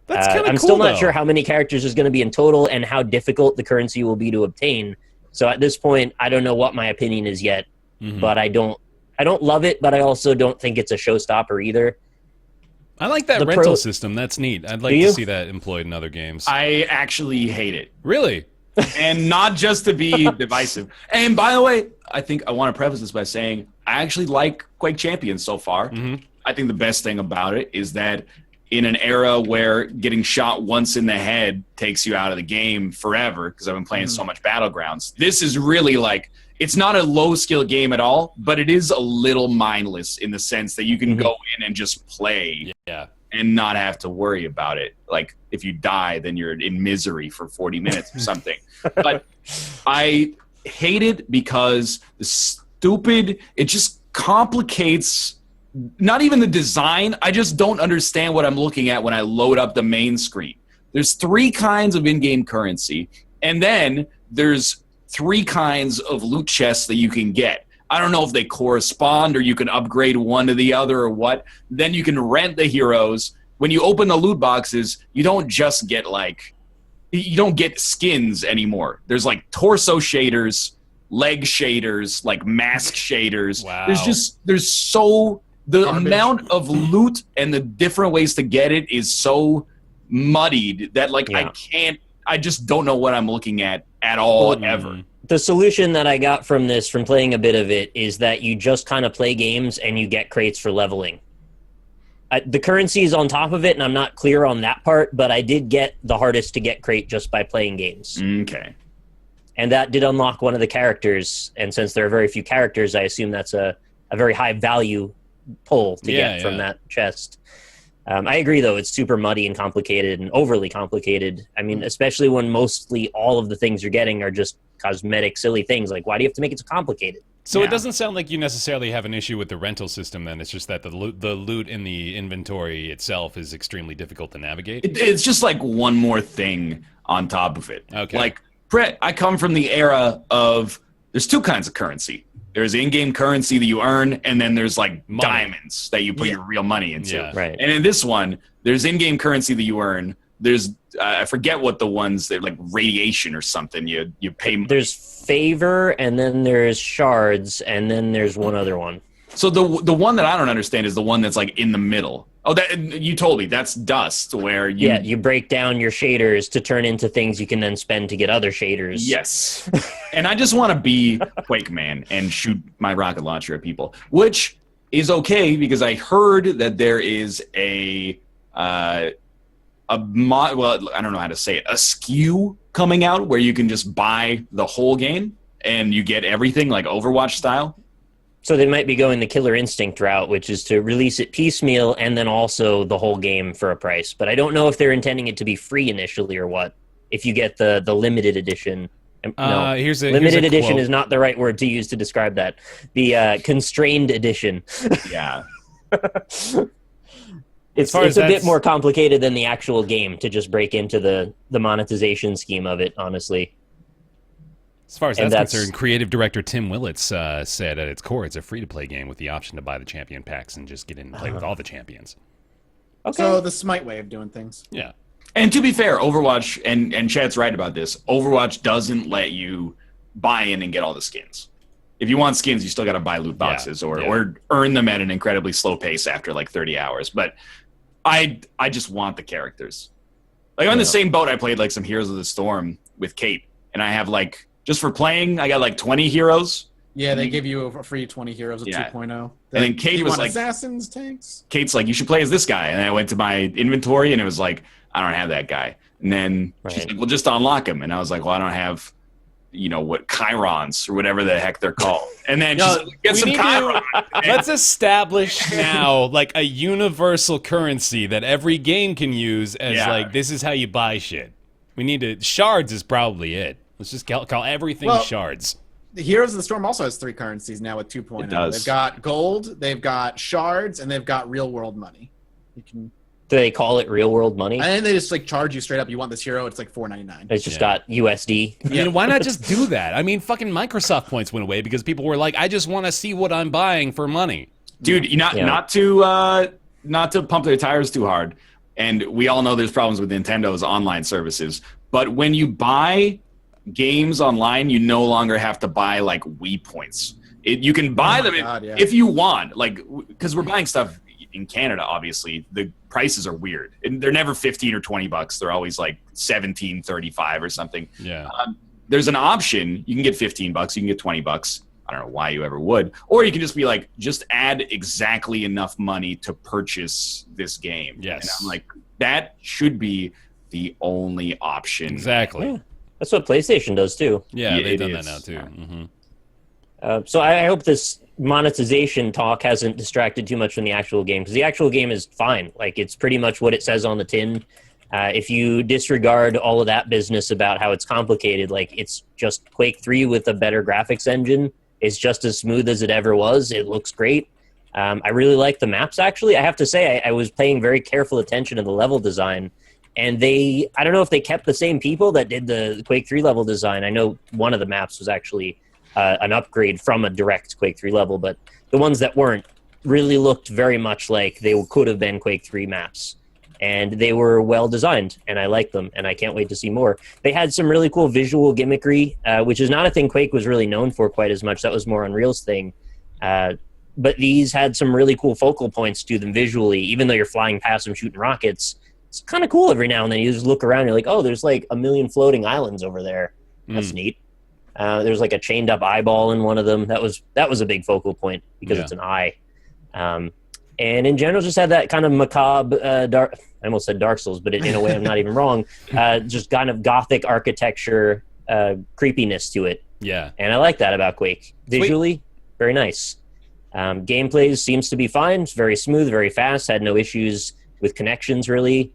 That's kind of cool, I'm still not sure how many characters there's going to be in total and how difficult the currency will be to obtain. So at this point, I don't know what my opinion is yet, but I don't love it, but I also don't think it's a showstopper either. I like that rental system. That's neat. I'd like to see that employed in other games. I actually hate it. Really? And not just to be divisive. And by the way, I think I want to preface this by saying I actually like Quake Champions so far. I think the best thing about it is that in an era where getting shot once in the head takes you out of the game forever, because I've been playing so much Battlegrounds, this is really like, it's not a low-skill game at all, but it is a little mindless in the sense that you can go in and just play and not have to worry about it. Like, if you die, then you're in misery for 40 minutes or something. But I hate it because it just complicates not even the design. I just don't understand what I'm looking at when I load up the main screen. There's 3 kinds of in-game currency, and then there's 3 kinds of loot chests that you can get. I don't know if they correspond or you can upgrade one to the other or what. Then you can rent the heroes. When you open the loot boxes, you don't just get you don't get skins anymore. There's like torso shaders, leg shaders, like mask shaders. Wow. The amount of loot and the different ways to get it is so muddied that I just don't know what I'm looking at all ever. The solution that I got from playing a bit of it is that you just kind of play games and you get crates for leveling. The currency is on top of it, and I'm not clear on that part, but I did get the hardest to get crate just by playing games. Okay. And that did unlock one of the characters, and since there are very few characters, I assume that's a very high value pull to get from that chest. I agree, though. It's super muddy and complicated and overly complicated. I mean, especially when mostly all of the things you're getting are just cosmetic, silly things. Like, why do you have to make it so complicated? So it doesn't sound like you necessarily have an issue with the rental system, then. It's just that the loot in the inventory itself is extremely difficult to navigate? It's just like one more thing on top of it. Okay. Like, Brett, I come from the era of there's 2 kinds of currency. There's in-game currency that you earn, and then there's like diamonds that you put your real money into. Yeah. Right. And in this one, there's in-game currency that you earn. There's I forget what the ones that like radiation or something. You pay. There's favor, and then there's shards, and then there's one other one. So the one that I don't understand is the one that's like in the middle. Oh, that you told me that's dust, where you break down your shaders to turn into things you can then spend to get other shaders. Yes, and I just want to be Quake Man and shoot my rocket launcher at people, which is okay because I heard that there is well, I don't know how to say it, a SKU coming out where you can just buy the whole game and you get everything like Overwatch style. So they might be going the Killer Instinct route, which is to release it piecemeal and then also the whole game for a price. But I don't know if they're intending it to be free initially or what. If you get the limited edition. No, limited edition quote. Is not the right word to use to describe that. The constrained edition. Yeah. It's a bit more complicated than the actual game to just break into the monetization scheme of it, honestly. As far as that's concerned, creative director Tim Willits said at its core, it's a free-to-play game with the option to buy the champion packs and just get in and play with all the champions. Okay. So the Smite way of doing things. Yeah. And to be fair, Overwatch, and Chad's right about this, Overwatch doesn't let you buy in and get all the skins. If you want skins, you still got to buy loot boxes or earn them at an incredibly slow pace after like 30 hours. But I just want the characters. Like on the same boat, I played like some Heroes of the Storm with Kate, and I have like, just for playing, I got like 20 heroes. Yeah, they give you a free 20 heroes of 2.0. And then Kate was like, assassins, tanks? Kate's like, you should play as this guy. And I went to my inventory and it was like, I don't have that guy. And then she's like, well, just unlock him. And I was like, well, I don't have, what, Chirons or whatever the heck they're called. And then she's like, get some Chirons. Let's establish now like a universal currency that every game can use as like, this is how you buy shit. We need to, shards is probably it. Let's just call everything shards. The Heroes of the Storm also has 3 currencies now with 2.0. It does. They've got gold, they've got shards, and they've got real world money. Do they call it real world money? And then they just like charge you straight up. You want this hero? It's like $4.99. It's just got USD. I mean, why not just do that? I mean, fucking Microsoft points went away because people were like, I just want to see what I'm buying for money. Dude, not to pump their tires too hard. And we all know there's problems with Nintendo's online services. But when you buy games online, you no longer have to buy like Wii points. You can buy them if you want, like, because we're buying stuff in Canada. Obviously, the prices are weird, and they're never $15 or $20. They're always like $17.35 or something. Yeah. There's an option. You can get $15. You can get $20. I don't know why you ever would. Or you can just be like, just add exactly enough money to purchase this game. Yes. And I'm like, that should be the only option. Exactly. Yeah. That's what PlayStation does too. Yeah, they've done that now too. Mm-hmm. So I hope this monetization talk hasn't distracted too much from the actual game, because the actual game is fine. Like, it's pretty much what it says on the tin. If you disregard all of that business about how it's complicated, like, it's just Quake 3 with a better graphics engine. It's just as smooth as it ever was. It looks great. I really like the maps, actually. I have to say, I was paying very careful attention to the level design. And I don't know if they kept the same people that did the Quake 3 level design. I know one of the maps was actually an upgrade from a direct Quake 3 level, but the ones that weren't really looked very much like they could have been Quake 3 maps. And they were well designed, and I liked them, and I can't wait to see more. They had some really cool visual gimmickry, which is not a thing Quake was really known for quite as much. That was more Unreal's thing. But these had some really cool focal points to them visually, even though you're flying past them shooting rockets. It's kind of cool every now and then. You just look around, you're like, oh, there's like a million floating islands over there. That's neat. There's like a chained up eyeball in one of them. That was a big focal point because it's an eye. And in general, just had that kind of macabre, dark. I almost said Dark Souls, but in a way I'm not even wrong. Just kind of gothic architecture, creepiness to it. Yeah. And I like that about Quake. Visually, very nice. Gameplay seems to be fine. It's very smooth, very fast. Had no issues with connections, really.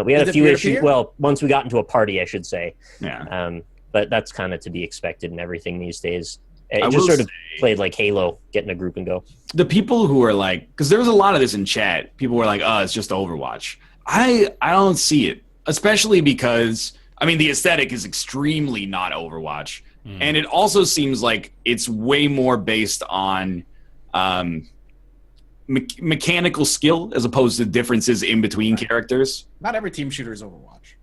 We had a few issues. Well, once we got into a party, I should say. Yeah. But that's kind of to be expected in everything these days. It just sort of played like Halo, get in a group and go. The people who are like, because there was a lot of this in chat. People were like, oh, it's just Overwatch. I don't see it, especially because, I mean, the aesthetic is extremely not Overwatch. And it also seems like it's way more based on mechanical skill as opposed to differences in between characters. Not every team shooter is Overwatch.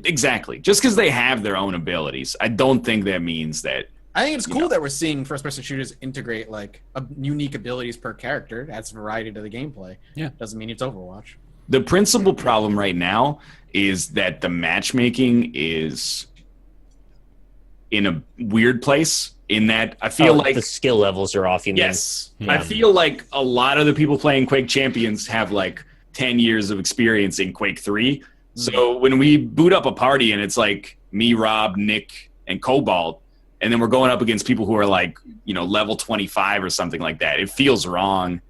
Exactly. Just because they have their own abilities, I don't think that means that I think it's cool that we're seeing first-person shooters integrate like unique abilities per character. Adds variety to the gameplay. Yeah, doesn't mean it's Overwatch. The principal problem right now is that the matchmaking is in a weird place. In that, I feel like the skill levels are off. You mean? Yes, I feel like a lot of the people playing Quake Champions have like 10 years of experience in Quake 3. So when we boot up a party and it's like me, Rob, Nick, and Cobalt, and then we're going up against people who are like, level 25 or something like that, it feels wrong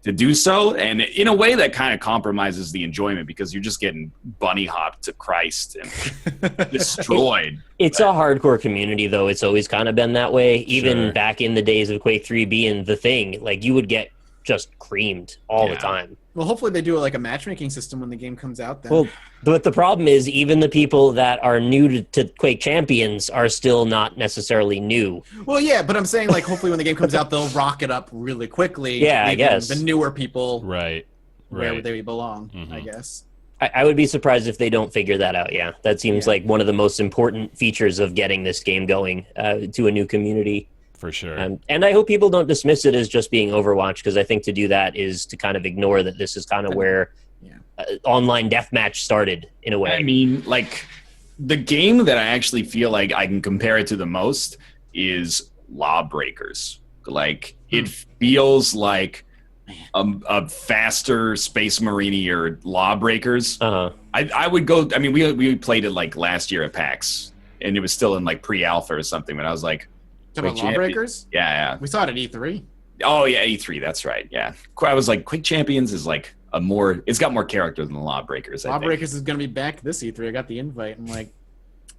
to do so. And in a way that kind of compromises the enjoyment because you're just getting bunny hopped to Christ and destroyed. It's a hardcore community, though. It's always kind of been that way. Even back in the days of Quake 3 being the thing, like you would get just creamed all the time. Well, hopefully they do like a matchmaking system when the game comes out then. Well, but the problem is even the people that are new to Quake Champions are still not necessarily new. Well, yeah, but I'm saying like hopefully when the game comes out they'll rock it up really quickly. Yeah, I guess. The newer people right. where they belong, I guess. I would be surprised if they don't figure that out, yeah. That seems like one of the most important features of getting this game going to a new community. For sure. And I hope people don't dismiss it as just being Overwatch, because I think to do that is to kind of ignore that this is kind of where online deathmatch started, in a way. I mean, like, the game that I actually feel like I can compare it to the most is Lawbreakers. Like, it feels like a faster Space Marine or Lawbreakers. I would go, I mean, we played it, like, last year at PAX, and it was still in, like, pre-alpha or something, but I was like, About Lawbreakers? Yeah. We saw it at E3. Oh, yeah, E3, that's right, yeah. I was like, Quake Champions is like it's got more character than the Lawbreakers, I think. Lawbreakers is going to be back this E3. I got the invite. I'm like,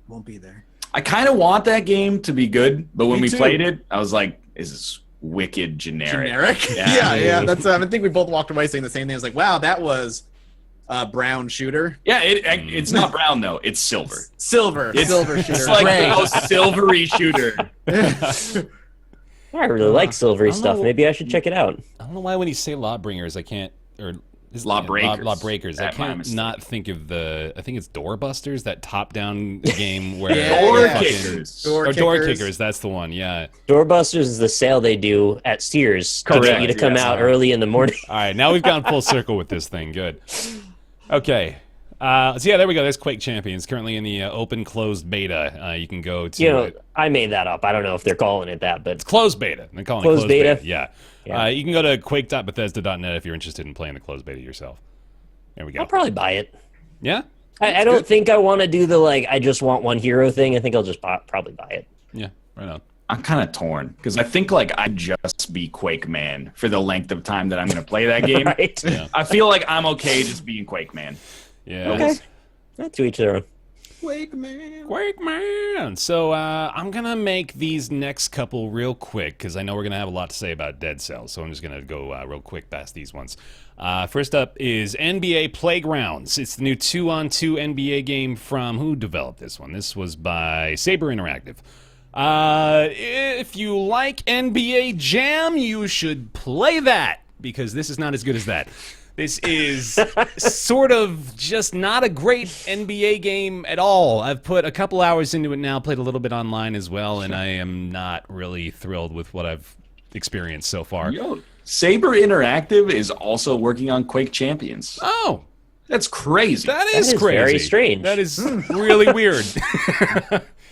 won't be there. I kind of want that game to be good, but when Me we too. played it, I was like, this is wicked generic. Yeah. That's. I think we both walked away saying the same thing. I was like, wow, that was a brown shooter. Yeah, it's not brown, though. It's silver. Silver shooter. It's like the most silvery shooter. I really like silvery stuff. Maybe I should check it out. I don't know why when you say Lawbringers, I can't, or Lawbreakers. Lawbreakers. I can't not think of I think it's Doorbusters, that top-down game where Door Kickers. Door Kickers, that's the one, yeah. Doorbusters is the sale they do at Sears to get you to come out early in the morning. All right, now we've gone full circle with this thing. Good. Okay. So yeah, there we go. There's Quake Champions, currently in the open-closed beta. You can go to... I made that up. I don't know if they're calling it that, but... It's closed beta. They're calling it closed beta. Yeah. You can go to quake.bethesda.net if you're interested in playing the closed beta yourself. There we go. I'll probably buy it. Yeah? I don't think I want to do the, I just want one hero thing. I think I'll just probably buy it. Yeah, right on. I'm kind of torn, because I think, I'd just be Quake Man for the length of time that I'm going to play that game. Right? Yeah. I feel like I'm okay just being Quake Man. Yeah. Okay. To each their own. Quake Man. Quake Man. So I'm going to make these next couple real quick because I know we're going to have a lot to say about Dead Cells. So I'm just going to go real quick past these ones. First up is NBA Playgrounds. It's the new 2-on-2 NBA game from... Who developed this one? This was by Saber Interactive. If you like NBA Jam, you should play that because this is not as good as that. This is sort of just not a great NBA game at all. I've put a couple hours into it now, played a little bit online as well, and I am not really thrilled with what I've experienced so far. Yo, Saber Interactive is also working on Quake Champions. Oh, that's crazy. That is crazy. Very strange. That is really weird.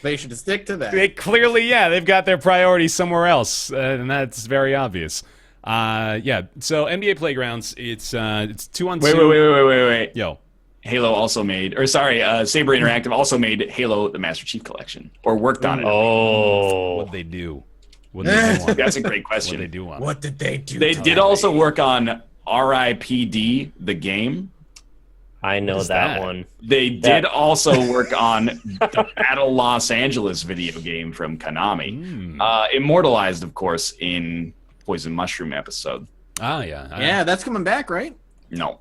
They should stick to that. They clearly, they've got their priorities somewhere else, and that's very obvious. So NBA Playgrounds, it's 2-on-2. Wait. Yo. Halo also made, Saber Interactive also made Halo the Master Chief Collection, or worked on it. Oh. What'd they do? That's a great question. What'd they do on it? What did they do? They did also work on RIPD, the game. I know that one. They did also work on the Battle Los Angeles video game from Konami. Immortalized, of course, in Poison Mushroom episode. Yeah, that's coming back, right? No.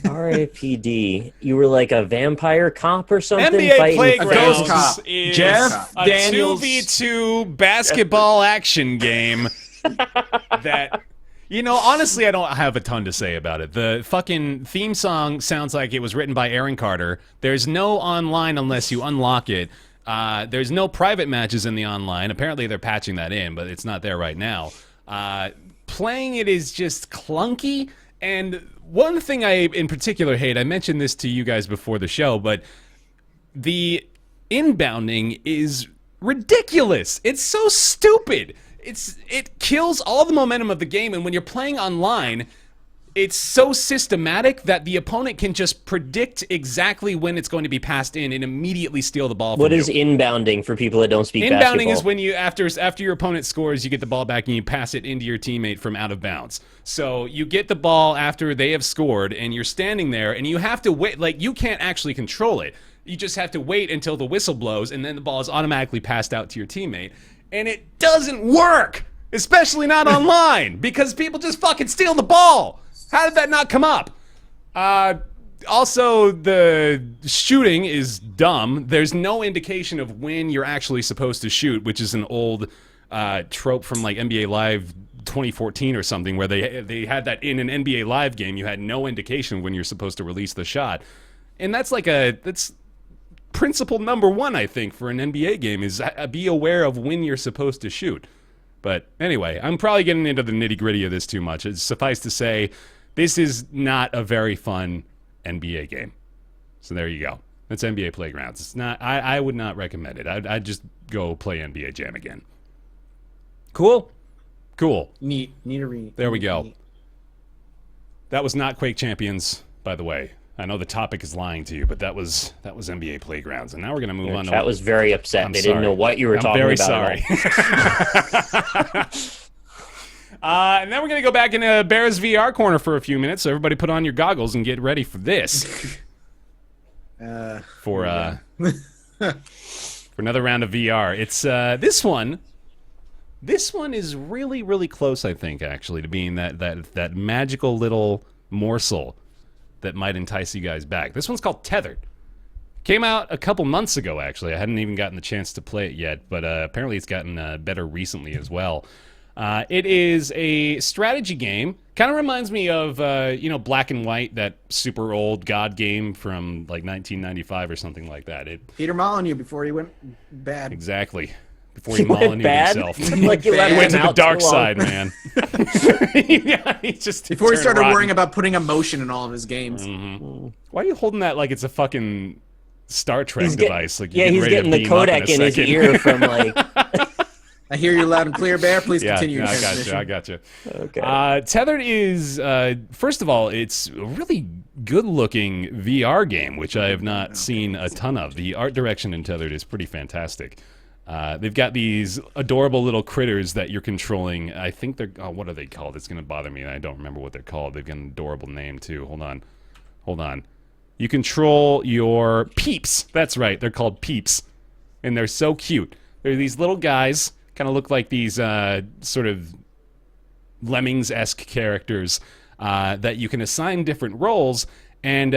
R.I.P.D. You were like a vampire cop or something? NBA Playgrounds cop. is Jeff a Daniels 2v2 basketball action game that... honestly, I don't have a ton to say about it. The fucking theme song sounds like it was written by Aaron Carter. There's no online unless you unlock it. There's no private matches in the online. Apparently they're patching that in, but it's not there right now. Playing it is just clunky, and one thing I in particular hate, I mentioned this to you guys before the show, but the inbounding is ridiculous. It's so stupid. It kills all the momentum of the game, and when you're playing online, it's so systematic that the opponent can just predict exactly when it's going to be passed in and immediately steal the ball from you. What is inbounding for people that don't speak basketball? Inbounding is when you, after your opponent scores, you get the ball back and you pass it into your teammate from out of bounds. So you get the ball after they have scored, and you're standing there, and you have to wait. Like, you can't actually control it. You just have to wait until the whistle blows, and then the ball is automatically passed out to your teammate. And it doesn't work, especially not online, because people just fucking steal the ball. How did that not come up? Also, the shooting is dumb. There's no indication of when you're actually supposed to shoot, which is an old trope from like NBA Live 2014 or something, where they had that in an NBA Live game. You had no indication when you're supposed to release the shot. And that's principle number one, I think, for an NBA game, is be aware of when you're supposed to shoot. But anyway, I'm probably getting into the nitty-gritty of this too much. It's suffice to say, this is not a very fun NBA game. So there you go. That's NBA Playgrounds. It's not. I would not recommend it. I'd just go play NBA Jam again. Cool? Cool. Neat to read. There we go. Neat. That was not Quake Champions, by the way. I know the topic is lying to you, but that was NBA Playgrounds, and now we're going to move on. That was very upset. They didn't know what you were talking about. I'm very sorry. And then we're going to go back in Bear's VR corner for a few minutes, so everybody put on your goggles and get ready for this. For another round of VR. It's this one. This one is really, really close, I think, actually, to being that magical little morsel that might entice you guys back. This one's called Tethered. Came out a couple months ago, actually. I hadn't even gotten the chance to play it yet, but apparently it's gotten better recently as well. It is a strategy game. Kind of reminds me of, Black and White, that super old God game from like 1995 or something like that. Peter Molyneux before he went bad. Exactly. Before he Molyneux himself. Like you let He went him to the out dark too long. side, man. He just Before he turned started rotten. worrying about putting emotion in all of his games. Mm-hmm. Why are you holding that like it's a fucking Star Trek device? Like he's getting the codec in his ear from like... I hear you loud and clear, Bear. Please continue. I got you. Okay. Tethered is, first of all, it's a really good-looking VR game, which I have not seen a ton of. The art direction in Tethered is pretty fantastic. They've got these adorable little critters that you're controlling. I think they're, what are they called? It's going to bother me. I don't remember what they're called. They've got an adorable name, too. Hold on. You control your peeps. That's right. They're called peeps. And they're so cute. They're these little guys, kind of look like these sort of Lemmings-esque characters that you can assign different roles and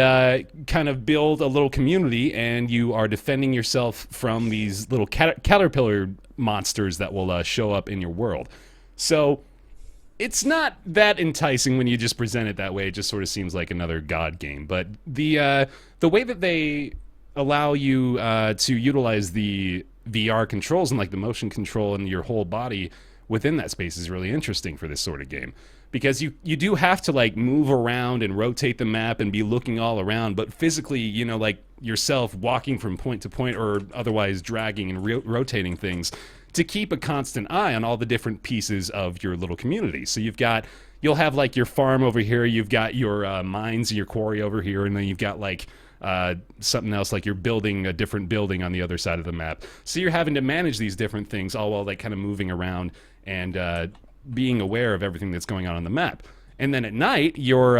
kind of build a little community, and you are defending yourself from these little caterpillar monsters that will show up in your world. So it's not that enticing when you just present it that way. It just sort of seems like another God game. But the way that they allow you to utilize the VR controls and like the motion control and your whole body within that space is really interesting for this sort of game, because you do have to like move around and rotate the map and be looking all around, but physically, like yourself walking from point to point or otherwise dragging and rotating things to keep a constant eye on all the different pieces of your little community. So you'll have like your farm over here, you've got your mines, your quarry over here, and then you've got like something else, like you're building a different building on the other side of the map. So you're having to manage these different things all while like kind of moving around and being aware of everything that's going on the map. And then at night, your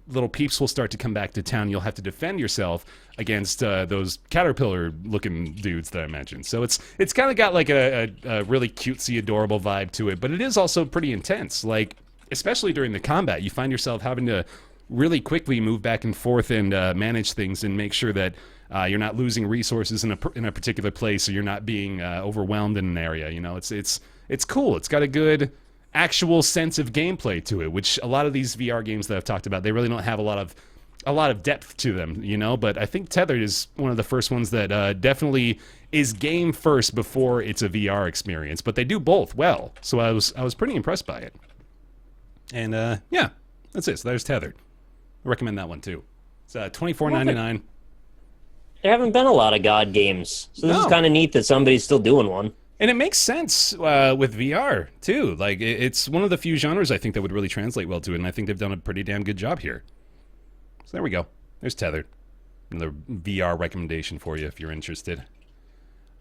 little peeps will start to come back to town. You'll have to defend yourself against those caterpillar-looking dudes that I mentioned. So it's kind of got like a really cutesy, adorable vibe to it, but it is also pretty intense. Like, especially during the combat, you find yourself having to really quickly move back and forth and manage things and make sure that you're not losing resources in a particular place, or you're not being overwhelmed in an area. It's cool. It's got a good actual sense of gameplay to it, which a lot of these VR games that I've talked about, they really don't have a lot a lot of depth to them, you know. But I think Tethered is one of the first ones that definitely is game first before it's a VR experience. But they do both well, so I was pretty impressed by it. And yeah, that's it. So there's Tethered. I recommend that one too. It's $24.99. There haven't been a lot of God games, so this is kind of neat that somebody's still doing one. And it makes sense with VR, too. Like, it's one of the few genres I think that would really translate well to it, and I think they've done a pretty damn good job here. So there we go. There's Tethered. Another VR recommendation for you if you're interested.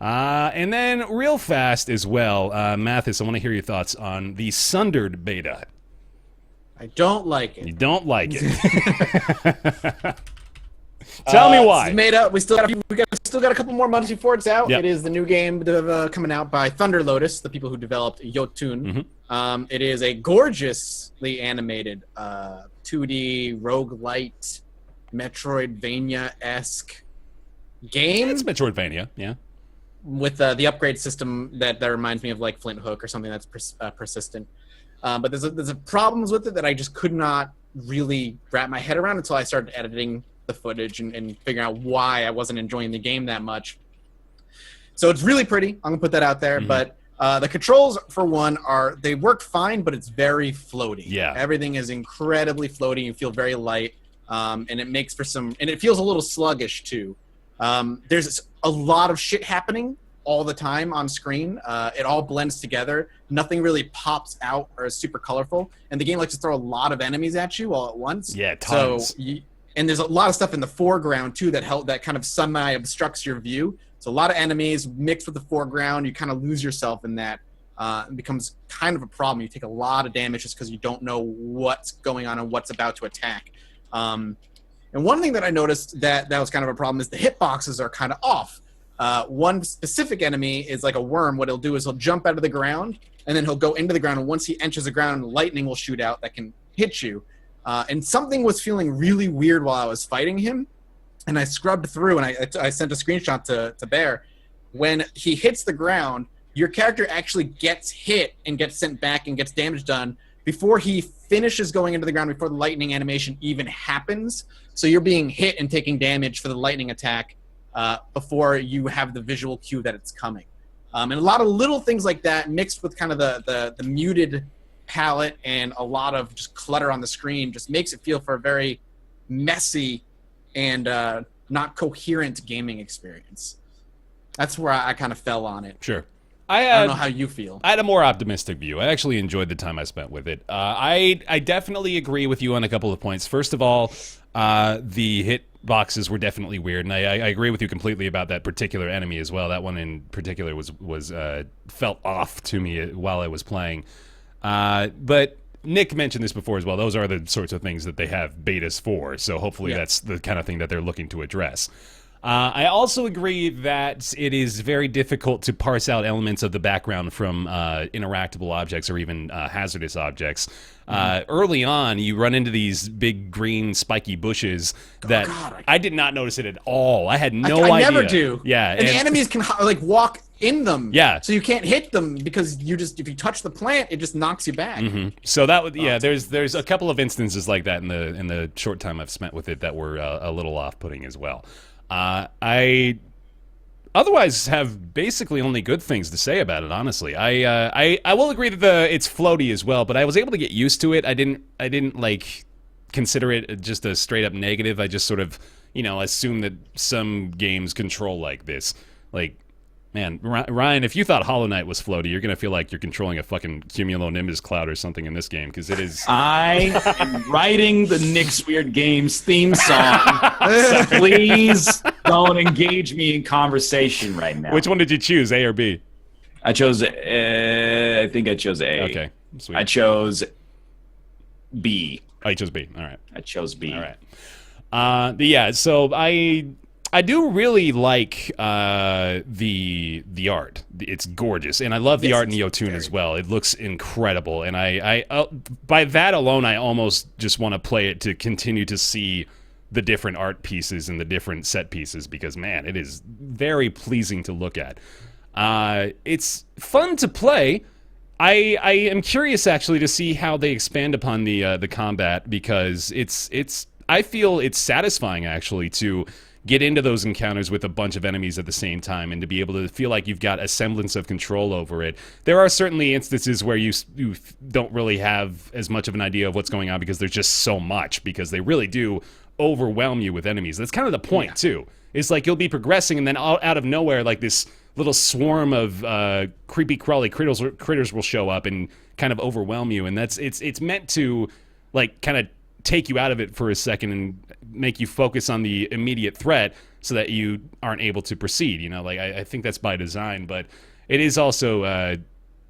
And then, real fast as well, Mathis, I want to hear your thoughts on the Sundered beta. I don't like it. You don't like it. Tell me why. It's made up. We still got a couple more months before it's out. Yep. It is the new game coming out by Thunder Lotus, the people who developed Yotun. Mm-hmm. It is a gorgeously animated 2D roguelite Metroidvania-esque game. It's Metroidvania, yeah. With the upgrade system that reminds me of like Flint Hook or something that's persistent. But there's problems with it that I just could not really wrap my head around until I started editing the footage and figuring out why I wasn't enjoying the game that much. So it's really pretty. I'm gonna put that out there. But the controls, for one, they work fine, but it's very floaty. Yeah. Everything is incredibly floaty. You feel very light, and it makes for and it feels a little sluggish too. There's a lot of shit happening all the time on screen. It all blends together. Nothing really pops out or is super colorful. And the game likes to throw a lot of enemies at you all at once. Yeah, tons. And there's a lot of stuff in the foreground too that kind of semi-obstructs your view. So a lot of enemies mixed with the foreground. You kind of lose yourself in that. It becomes kind of a problem. You take a lot of damage just because you don't know what's going on and what's about to attack. And one thing that I noticed that was kind of a problem is the hitboxes are kind of off. One specific enemy is like a worm. What he'll do is he'll jump out of the ground, and then he'll go into the ground. And once he enters the ground, lightning will shoot out that can hit you. And something was feeling really weird while I was fighting him. And I scrubbed through, and I sent a screenshot to Bear. When he hits the ground, your character actually gets hit and gets sent back and gets damage done before he finishes going into the ground, before the lightning animation even happens. So you're being hit and taking damage for the lightning attack before you have the visual cue that it's coming. And a lot of little things like that mixed with kind of the muted palette and a lot of just clutter on the screen just makes it feel for a very messy and not coherent gaming experience. That's where I kind of fell on it. Sure. I don't know how you feel. I had a more optimistic view. I actually enjoyed the time I spent with it. I definitely agree with you on a couple of points. First of all, the hit boxes were definitely weird, and I agree with you completely about that particular enemy as well. That one in particular was felt off to me while I was playing. But Nick mentioned this before as well. Those are the sorts of things that they have betas for, so hopefully that's the kind of thing that they're looking to address. I also agree that it is very difficult to parse out elements of the background from interactable objects or even hazardous objects. Early on, you run into these big green spiky bushes that I did not notice it at all. I had no idea. I never do. Yeah, and the enemies can like walk in them. Yeah. So you can't hit them because if you touch the plant, it just knocks you back. So that would there's a couple of instances like that in the short time I've spent with it that were a little off-putting as well. I otherwise have basically only good things to say about it, honestly. I will agree that it's floaty as well, but I was able to get used to it. I didn't like consider it just a straight up negative. I just sort of, assume that some games control like this. Like, man, Ryan, if you thought Hollow Knight was floaty, you're going to feel like you're controlling a fucking cumulonimbus cloud or something in this game, because it is... I am writing the Nick's Weird Games theme song, so please don't engage me in conversation right now. Which one did you choose, A or B? I chose, I think I chose A. Okay, sweet. I chose B. Oh, you chose B, all right. I chose B. All right. Yeah, so I do really like the art. It's gorgeous, and I love the art in Yotun as well. It looks incredible, and I by that alone, I almost just want to play it to continue to see the different art pieces and the different set pieces, because, man, it is very pleasing to look at. It's fun to play. I am curious, actually, to see how they expand upon the combat, because it's I feel it's satisfying actually to get into those encounters with a bunch of enemies at the same time and to be able to feel like you've got a semblance of control over it. There are certainly instances where you don't really have as much of an idea of what's going on because there's just so much, because they really do overwhelm you with enemies. That's kind of the point too. It's like you'll be progressing and then out of nowhere, like this little swarm of creepy crawly critters will show up and kind of overwhelm you, and it's meant to like kind of take you out of it for a second and make you focus on the immediate threat so that you aren't able to proceed. You know, like I think that's by design, but it is also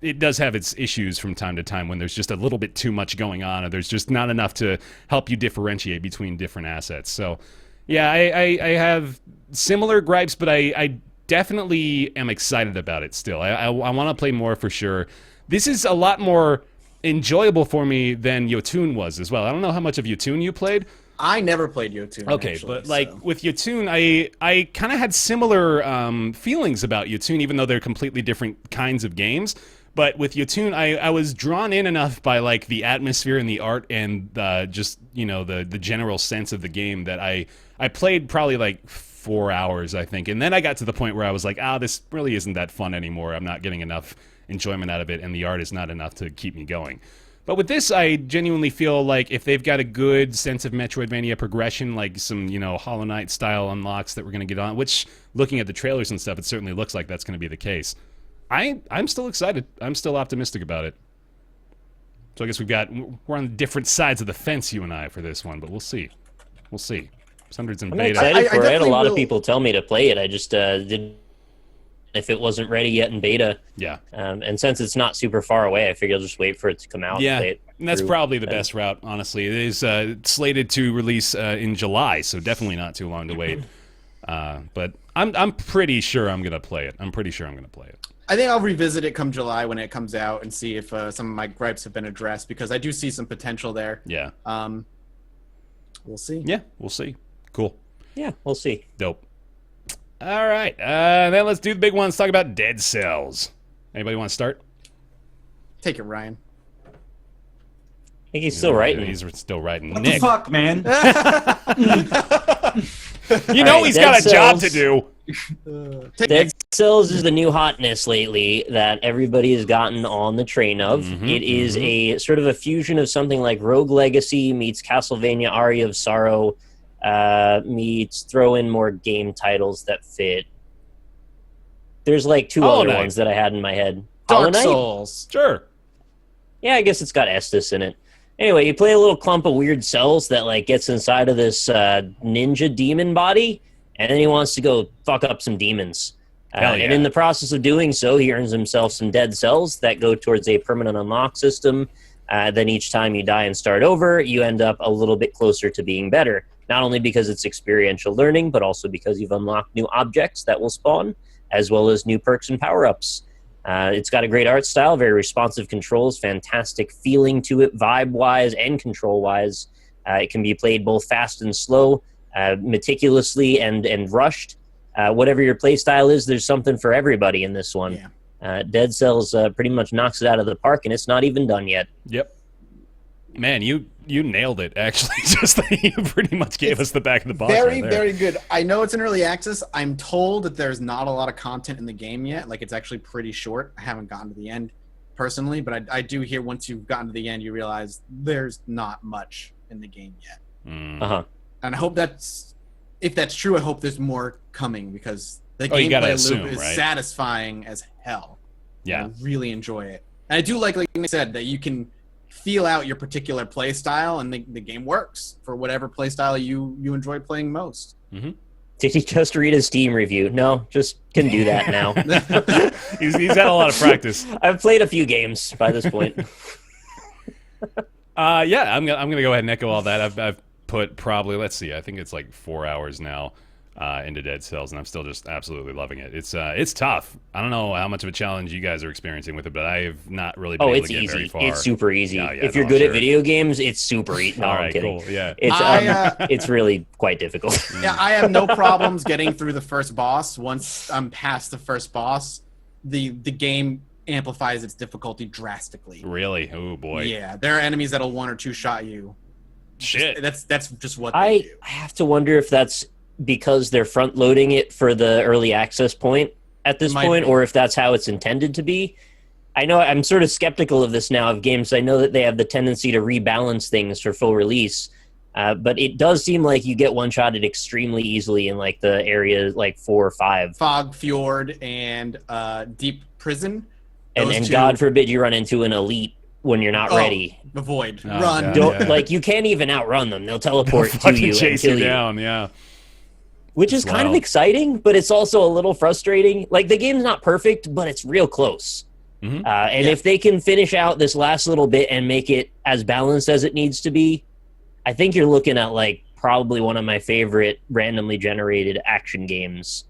it does have its issues from time to time when there's just a little bit too much going on, or there's just not enough to help you differentiate between different assets. So yeah, I have similar gripes, but I definitely am excited about it still. I want to play more for sure. This is a lot more enjoyable for me than Yotun was as well. I don't know how much of Yotun you played. I never played Yotun. Okay, actually, but like with Yotun, I kind of had similar feelings about Yotun, even though they're completely different kinds of games. But with Yotun, I was drawn in enough by like the atmosphere and the art and just, you know, the general sense of the game that I played probably like 4 hours, I think. And then I got to the point where I was like, this really isn't that fun anymore. I'm not getting enough enjoyment out of it, and the art is not enough to keep me going. But with this, I genuinely feel like if they've got a good sense of Metroidvania progression, like some, you know, Hollow Knight style unlocks that we're going to get on, which looking at the trailers and stuff, it certainly looks like that's going to be the case. I'm still excited. I'm still optimistic about it. So I guess we're on different sides of the fence, you and I, for this one, but we'll see. We'll see. Sundered's in I'm beta. excited for it. I had a lot of people tell me to play it. I just didn't. If it wasn't ready yet in beta. Yeah. And since it's not super far away, I figure I'll just wait for it to come out. Yeah, and play it and that's probably the best route, honestly. It is slated to release in July, so definitely not too long to wait. But I'm pretty sure I'm going to play it. I think I'll revisit it come July when it comes out and see if some of my gripes have been addressed, because I do see some potential there. Yeah. We'll see. Yeah, we'll see. Cool. Yeah, we'll see. Dope. All right, then let's do the big one. Let's talk about Dead Cells. Anybody want to start? Take it, Ryan. I think he's still writing. He's still writing. What Nick. the fuck, man? You know he's got a job to do. Dead Cells is the new hotness lately that everybody has gotten on the train of. It is a sort of a fusion of something like Rogue Legacy meets Castlevania Aria of Sorrow meets throw in more game titles that fit. There's like two other ones that I had in my head. Dark Souls. Sure. Yeah, I guess it's got Estus in it. Anyway, you play a little clump of weird cells that like gets inside of this ninja demon body, and then he wants to go fuck up some demons. And in the process of doing so, he earns himself some dead cells that go towards a permanent unlock system. Then each time you die and start over, you end up a little bit closer to being better. Not only because it's experiential learning, but also because you've unlocked new objects that will spawn, as well as new perks and power-ups. It's got a great art style, very responsive controls, fantastic feeling to it, vibe-wise and control-wise. It can be played both fast and slow, meticulously and rushed. Whatever your play style is, there's something for everybody in this one. Yeah. Dead Cells pretty much knocks it out of the park, and it's not even done yet. Yep. Man, you nailed it, actually. Just you pretty much gave us the back of the box. Very, very good. I know it's in early access. I'm told that there's not a lot of content in the game yet. Like, it's actually pretty short. I haven't gotten to the end personally, but I do hear once you've gotten to the end, you realize there's not much in the game yet. And I hope if that's true, I hope there's more coming, because the gameplay loop is satisfying as hell. Yeah. I really enjoy it. And I do like I said, that you can feel out your particular play style, and the game works for whatever play style you enjoy playing most. Did he just read a Steam review? No, just can do that now. he's had a lot of practice. I've played a few games by this point. Yeah, I'm gonna go ahead and echo all that. I've put probably, let's see, I think it's like 4 hours now into Dead Cells, and I'm still just absolutely loving it. It's tough. I don't know how much of a challenge you guys are experiencing with it, but I've not really been able to get very far. It's super easy. If you're good at video games, it's super easy. No, I'm kidding. Cool. Yeah. It's really quite difficult. Yeah, I have no problems getting through the first boss. Once I'm past the first boss, the game amplifies its difficulty drastically. Really? Oh boy. Yeah, there are enemies that'll one or two shot you shit. That's just what they I do. have to wonder if that's because they're front loading it for the early access point at this point, or if that's how it's intended to be. I know I'm sort of skeptical of this now of games. I know that they have the tendency to rebalance things for full release, but it does seem like you get one-shotted extremely easily in like the area like 4 or 5. Fog Fjord and Deep Prison. And God forbid you run into an elite when you're not ready. Avoid. Oh, Run. God, Don't like you can't even outrun them. They'll teleport to Fucking you chase and kill you down, yeah. Which is kind of wild. exciting, but it's also a little frustrating. Like, the game's not perfect, but it's real close. Mhm. If they can finish out this last little bit and make it as balanced as it needs to be, I think you're looking at, like, probably one of my favorite randomly generated action games.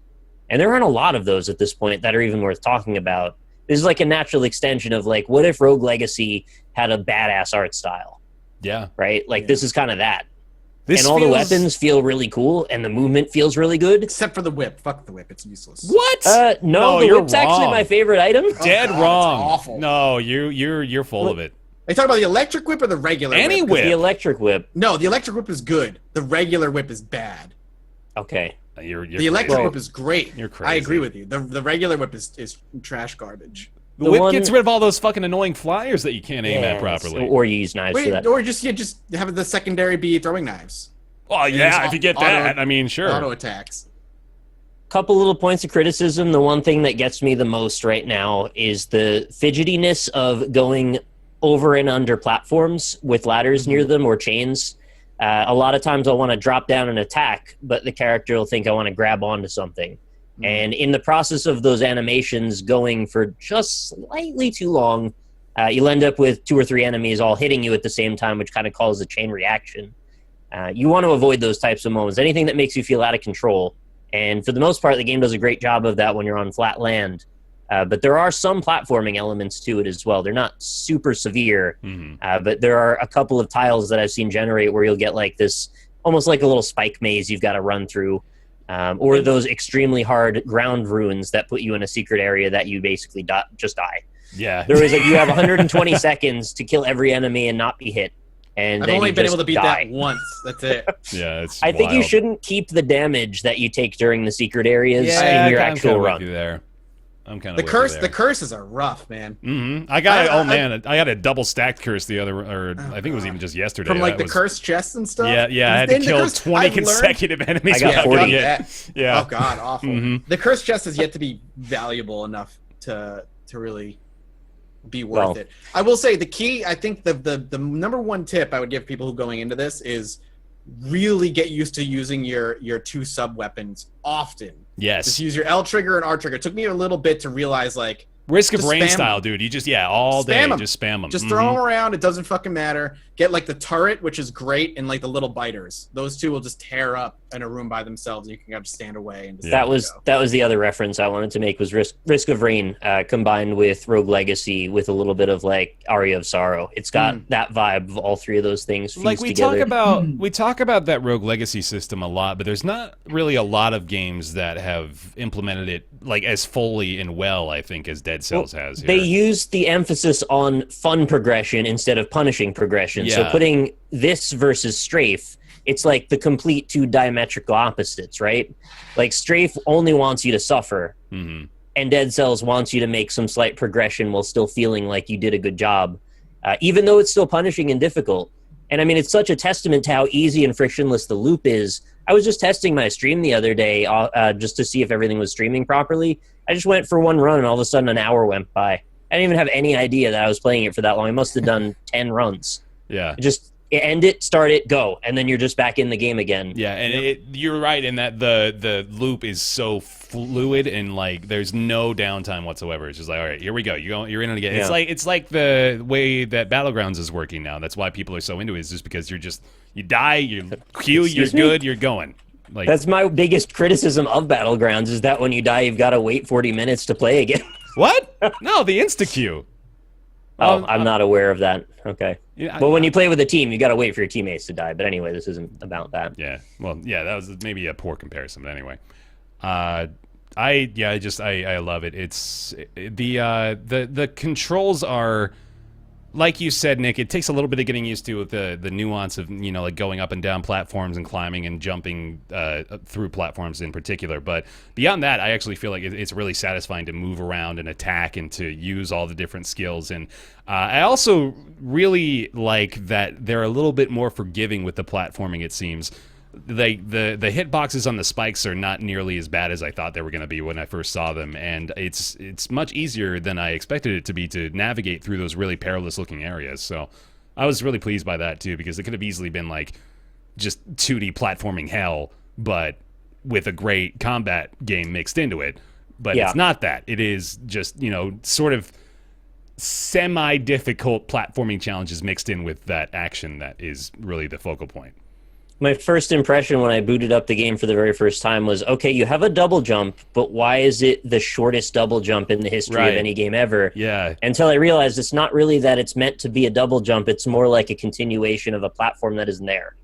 And there aren't a lot of those at this point that are even worth talking about. This is like a natural extension of, like, what if Rogue Legacy had a badass art style? Yeah. Right? Like, this is kind of that. This and all feels... the weapons feel really cool, and the movement feels really good. Except for the whip. Fuck the whip. It's useless. What? No, the you're whip's actually wrong. my favorite item. Dead God, it's wrong. awful. No, you're full of it. Are you talking about the electric whip or the regular Any whip? whip. The electric whip. No, the electric whip is good. The regular whip is bad. Okay. You're The electric crazy. whip is great. You're crazy. I agree with you. The regular whip is trash garbage. The The whip one- gets rid of all those fucking annoying flyers that you can't aim at Yes, properly. Or you use knives for Wait, that. or just have the secondary be throwing knives. Oh yeah, just if you get auto- that, I mean, sure. Auto attacks. Couple little points of criticism. The one thing that gets me the most right now is the fidgetiness of going over and under platforms with ladders near them or chains. A lot of times I'll want to drop down and attack, but the character will think I want to grab onto something. And in the process of those animations going for just slightly too long, you'll end up with 2 or 3 enemies all hitting you at the same time, which kind of causes a chain reaction. You want to avoid those types of moments, anything that makes you feel out of control. And for the most part, the game does a great job of that when you're on flat land. But there are some platforming elements to it as well. They're not super severe, but there are a couple of tiles that I've seen generate where you'll get like this, almost like a little spike maze you've got to run through. Or those extremely hard ground ruins that put you in a secret area that you basically just die. Yeah. There is like you have 120 seconds to kill every enemy and not be hit. And I've then only you been just able to beat die. that once. That's it. Yeah, it's I think you wild. shouldn't keep the damage that you take during the secret areas Yeah, in your I'm actual kinda with run. you there. I'm kind of The curses are rough, man. I got I I got a double stacked curse the other, or I think it was even just yesterday. From like That the was- cursed chests and stuff. Yeah, I had to And the kill curse- 20 I've learned- consecutive enemies. I got without 40. getting it. Yeah. Oh god, awful. The cursed chest has yet to be valuable enough to really be worth Well- it. I will say the key. I think the number one tip I would give people who going into this is really get used to using your 2 sub weapons often. Yes. Just use your L trigger and R trigger. It took me a little bit to realize like Risk of just rain spam style, dude. You just all day Spam 'em. just spam them. just throw them around. It doesn't fucking matter. Get like the turret, which is great, and like the little biters. Those 2 will just tear up in a room by themselves. And you can just stand away and just That let was it go. that was the other reference I wanted to make was Risk of Rain combined with Rogue Legacy with a little bit of like Aria of Sorrow. It's got that vibe of all 3 of those things fused Like we together. talk about that Rogue Legacy system a lot, but there's not really a lot of games that have implemented it like as fully and well, I think, as Dead Cells has here. They used the emphasis on fun progression instead of punishing progression. So Yeah. putting this versus Strafe, it's like the complete 2 diametrical opposites, right? Like Strafe only wants you to suffer, and Dead Cells wants you to make some slight progression while still feeling like you did a good job, even though it's still punishing and difficult. And I mean, it's such a testament to how easy and frictionless the loop is. I was just testing my stream the other day just to see if everything was streaming properly. I just went for one run, and all of a sudden an hour went by. I didn't even have any idea that I was playing it for that long. I must have done 10 runs. Yeah. Just end it, start it, go, and then you're just back in the game again. Yeah, and you're right in that the loop is so fluid and like there's no downtime whatsoever. It's just like, all right, here we go. You're in it again. Yeah. It's like the way that Battlegrounds is working now. That's why people are so into it. Is just because you die, you queue, you're Excuse me? good, you're going. Like That's my biggest criticism of Battlegrounds is that when you die, you've got to wait 40 minutes to play again. what? No, the insta queue. I'm not aware of that. Okay. Yeah, But when you play with a team, you got to wait for your teammates to die. But anyway, this isn't about that. Yeah. Well, yeah, that was maybe a poor comparison, but anyway. I love it. It's the controls are like you said, Nick, it takes a little bit of getting used to with the nuance of, you know, like going up and down platforms and climbing and jumping through platforms in particular. But beyond that, I actually feel like it's really satisfying to move around and attack and to use all the different skills. And I also really like that they're a little bit more forgiving with the platforming, it seems. The hitboxes on the spikes are not nearly as bad as I thought they were going to be when I first saw them, and it's much easier than I expected it to be to navigate through those really perilous looking areas. So I was really pleased by that too, because it could have easily been like just 2D platforming hell, but with a great combat game mixed into it. But it's not that. It is just, you know, sort of semi-difficult platforming challenges mixed in with that action that is really the focal point. My first impression when I booted up the game for the very first time was, okay, you have a double jump, but why is it the shortest double jump in the history of any game ever? Yeah. Until I realized it's not really that it's meant to be a double jump. It's more like a continuation of a platform that isn't there.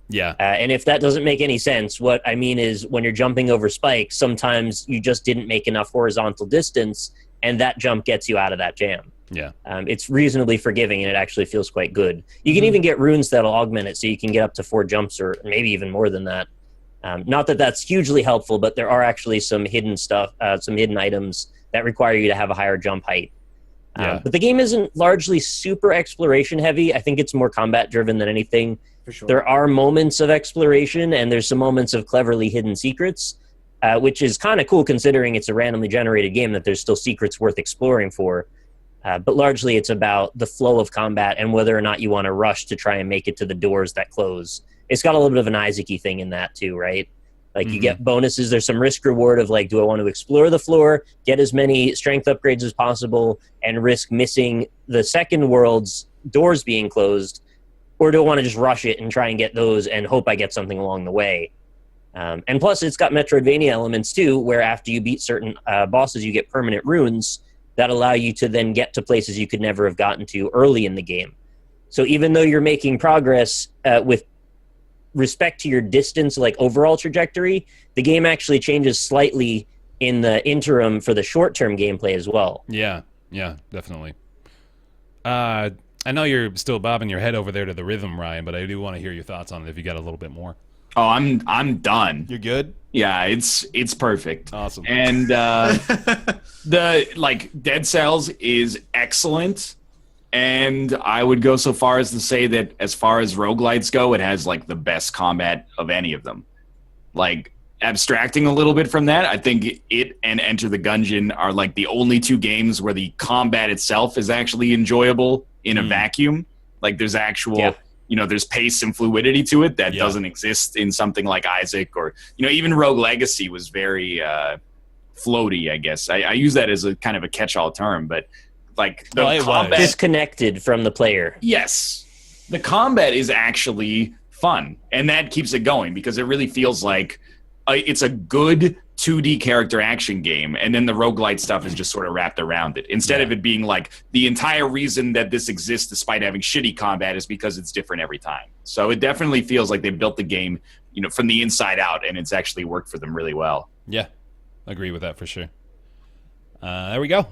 Yeah. And if that doesn't make any sense, what I mean is when you're jumping over spikes, sometimes you just didn't make enough horizontal distance, and that jump gets you out of that jam. Yeah. It's reasonably forgiving, and it actually feels quite good. You can even get runes that'll augment it, so you can get up to 4 jumps or maybe even more than that. Not that that's hugely helpful, but there are actually some hidden stuff, some hidden items that require you to have a higher jump height. But the game isn't largely super exploration heavy. I think it's more combat driven than anything. For sure. There are moments of exploration, and there's some moments of cleverly hidden secrets, which is kind of cool considering it's a randomly generated game, that there's still secrets worth exploring for. But largely it's about the flow of combat and whether or not you want to rush to try and make it to the doors that close. It's got a little bit of an Isaac-y thing in that too, right? Like you get bonuses. There's some risk reward of like, do I want to explore the floor, get as many strength upgrades as possible, and risk missing the second world's doors being closed? Or do I want to just rush it and try and get those and hope I get something along the way? And plus it's got Metroidvania elements too, where after you beat certain bosses, you get permanent runes that allow you to then get to places you could never have gotten to early in the game. So even though you're making progress with respect to your distance, like overall trajectory, the game actually changes slightly in the interim for the short-term gameplay as well. Yeah, definitely. I know you're still bobbing your head over there to the rhythm, Ryan, but I do want to hear your thoughts on it if you got a little bit more. Oh, I'm done. You're good? Yeah, it's perfect. Awesome. And the Dead Cells is excellent, and I would go so far as to say that as far as roguelites go, it has like the best combat of any of them. Like, abstracting a little bit from that, I think it and Enter the Gungeon are like the only 2 games where the combat itself is actually enjoyable in a vacuum. Like there's actual you know, there's pace and fluidity to it that doesn't exist in something like Isaac, or, you know, even Rogue Legacy was very floaty, I guess. I use that as a kind of a catch-all term, but like the combat... disconnected from the player. Yes. The combat is actually fun, and that keeps it going because it really feels like it's a good 2D character action game, and then the roguelite stuff is just sort of wrapped around it. Instead of it being like the entire reason that this exists despite having shitty combat is because it's different every time. So it definitely feels like they built the game, you know, from the inside out, and it's actually worked for them really well. Yeah, agree with that for sure. There we go.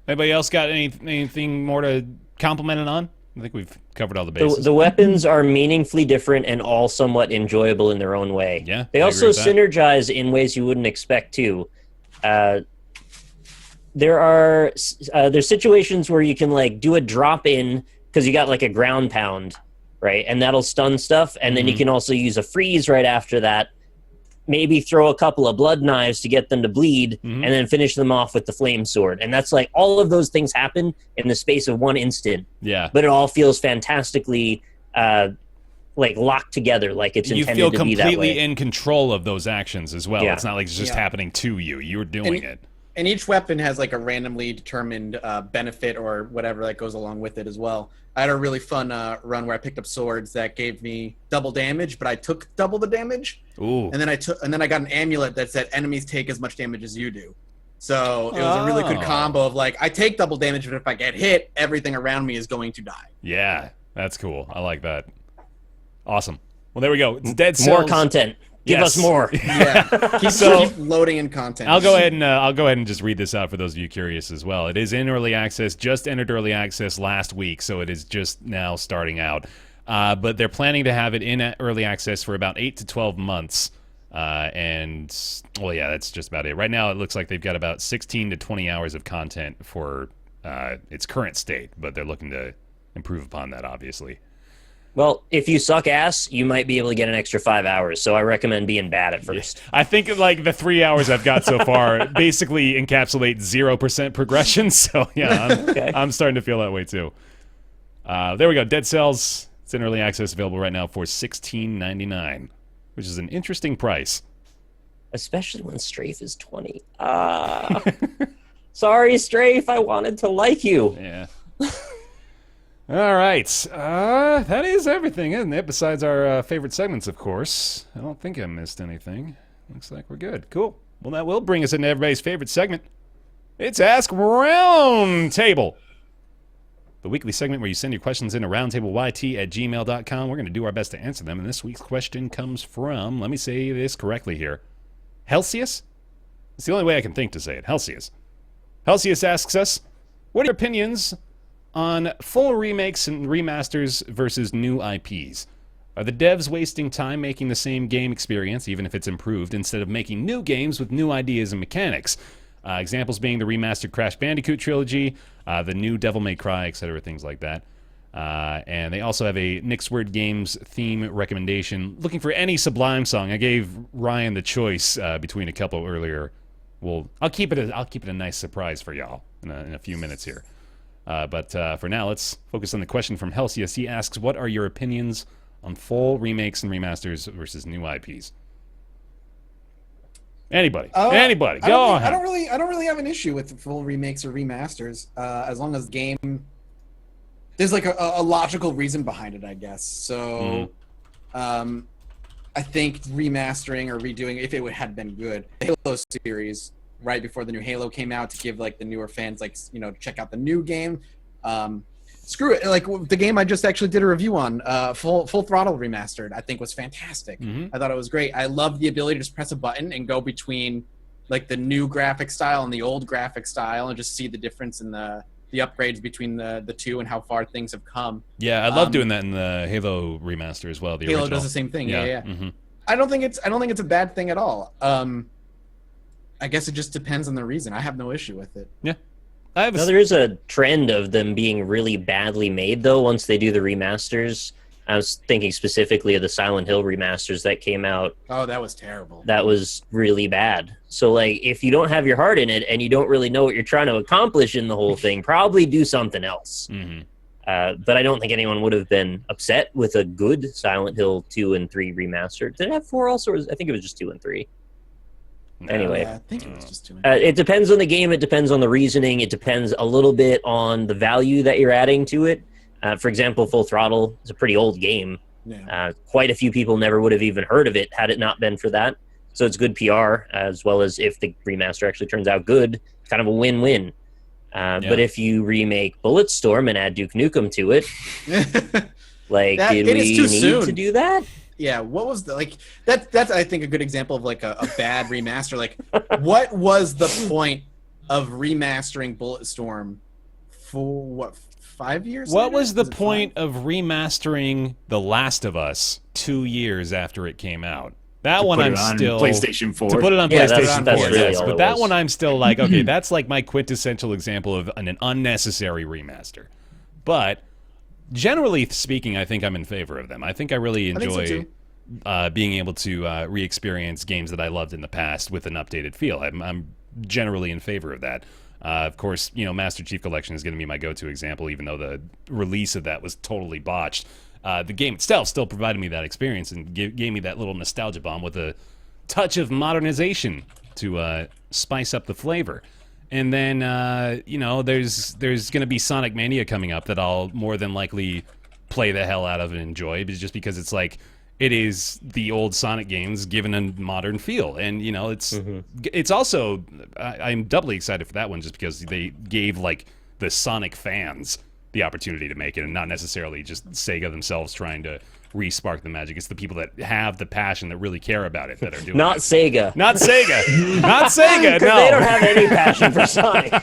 Anybody else got anything more to compliment it on? I think we've covered all the bases. The weapons are meaningfully different and all somewhat enjoyable in their own way. Yeah, they also synergize in ways you wouldn't expect to. There's situations where you can like do a drop in because you got like a ground pound, right? And that'll stun stuff, and then you can also use a freeze right after that. Maybe throw a couple of blood knives to get them to bleed, and then finish them off with the flame sword. And that's like all of those things happen in the space of 1 instant. Yeah. But it all feels fantastically like locked together, like it's intended to be that way. You feel completely in control of those actions as well. Yeah. It's not like it's just happening to you. You're doing it. And each weapon has like a randomly determined benefit or whatever that goes along with it as well. I had a really fun run where I picked up swords that gave me double damage, but I took double the damage. Ooh. And then I got an amulet that said enemies take as much damage as you do. So it was a really good combo of like, I take double damage, but if I get hit, everything around me is going to die. Yeah, that's cool. I like that. Awesome. Well, there we go. It's Dead Cells. More content. Give us more. Yeah, keep loading in content. I'll go ahead and just read this out for those of you curious as well. It is in early access. Just entered early access last week, so it is just now starting out. But they're planning to have it in early access for about 8 to 12 months. And well, yeah, that's just about it. Right now, it looks like they've got about 16 to 20 hours of content for its current state, but they're looking to improve upon that, obviously. Well, if you suck ass, you might be able to get an extra 5 hours, so I recommend being bad at first. Yeah. I think like the 3 hours I've got so far basically encapsulate 0% progression, so yeah, I'm starting to feel that way too. There we go, Dead Cells. It's in early access, available right now for $16.99, which is an interesting price. Especially when Strafe is 20. Sorry, Strafe, I wanted to like you. Yeah. All right. That is everything, isn't it? Besides our favorite segments, of course. I don't think I missed anything. Looks like we're good. Cool. Well, that will bring us into everybody's favorite segment. It's Ask Roundtable, the weekly segment where you send your questions in to roundtableyt@gmail.com. We're going to do our best to answer them. And this week's question comes from, let me say this correctly here, Helcius? It's the only way I can think to say it. Helcius. Helcius asks us, what are your opinions on full remakes and remasters versus new IPs? Are the devs wasting time making the same game experience, even if it's improved, instead of making new games with new ideas and mechanics? Examples being the remastered Crash Bandicoot trilogy, the new Devil May Cry, etc., things like that. And they also have a Nixword Games theme recommendation, looking for any Sublime song. I gave Ryan the choice between a couple earlier. Well, I'll keep it a nice surprise for y'all in a few minutes here. But for now, let's focus on the question from Helcius. He asks, what are your opinions on full remakes and remasters versus new IPs? Anybody, go on. I don't really have an issue with the full remakes or remasters, as long as the game, there's like a logical reason behind it, I guess. So, I think remastering or redoing, if it had been good, the Halo series right before the new Halo came out, to give like the newer fans, like, check out the new game. Screw it. Like the game I just actually did a review on, Full Throttle Remastered, I think was fantastic. I thought it was great. I love the ability to just press a button and go between like the new graphic style and the old graphic style, and just see the difference in the upgrades between the two and how far things have come. Yeah, I love doing that in the Halo remaster as well. The Halo original does the same thing. Yeah. Mm-hmm. I don't think it's a bad thing at all. I guess it just depends on the reason. I have no issue with it. Yeah. There is a trend of them being really badly made, though, once they do the remasters. I was thinking specifically of the Silent Hill remasters that came out. Oh, that was terrible. That was really bad. So, like, if you don't have your heart in it and you don't really know what you're trying to accomplish in the whole thing, probably do something else. But I don't think anyone would have been upset with a good Silent Hill 2 and 3 remaster. Did it have 4 also? I think it was just 2 and 3. Anyway, I think it was just 2 and 3. It depends on the game. It depends on the reasoning. It depends a little bit on the value that you're adding to it. For example, Full Throttle is a pretty old game. Yeah. Quite a few people never would have even heard of it had it not been for that. So it's good PR, as well as if the remaster actually turns out good, it's kind of a win-win. But if you remake Bulletstorm and add Duke Nukem to it, like, did we need to do that? Yeah, what was the, like, that's I think a good example of like a bad remaster. Like, what was the point of remastering Bulletstorm for what, 5 years? What was the point of remastering The Last of Us 2 years after it came out? That one I'm still PlayStation 4. To put it on PlayStation 4, really yes. But that was. one I'm still like, okay, that's like my quintessential example of an unnecessary remaster. But generally speaking, I think I'm in favor of them. I think I really enjoy being able to re-experience games that I loved in the past with an updated feel. I'm generally in favor of that. Of course, Master Chief Collection is going to be my go-to example, even though the release of that was totally botched. The game itself still provided me that experience and gave me that little nostalgia bomb with a touch of modernization to spice up the flavor. And then, there's going to be Sonic Mania coming up that I'll more than likely play the hell out of and enjoy, just because it's like, it is the old Sonic games given a modern feel. And, it's also, I'm doubly excited for that one just because they gave, like, the Sonic fans the opportunity to make it and not necessarily just Sega themselves trying to re-spark the magic. It's the people that have the passion, that really care about it, that are doing Not it. Sega. Not Sega. Not Sega. No, They don't have any passion for Sonic.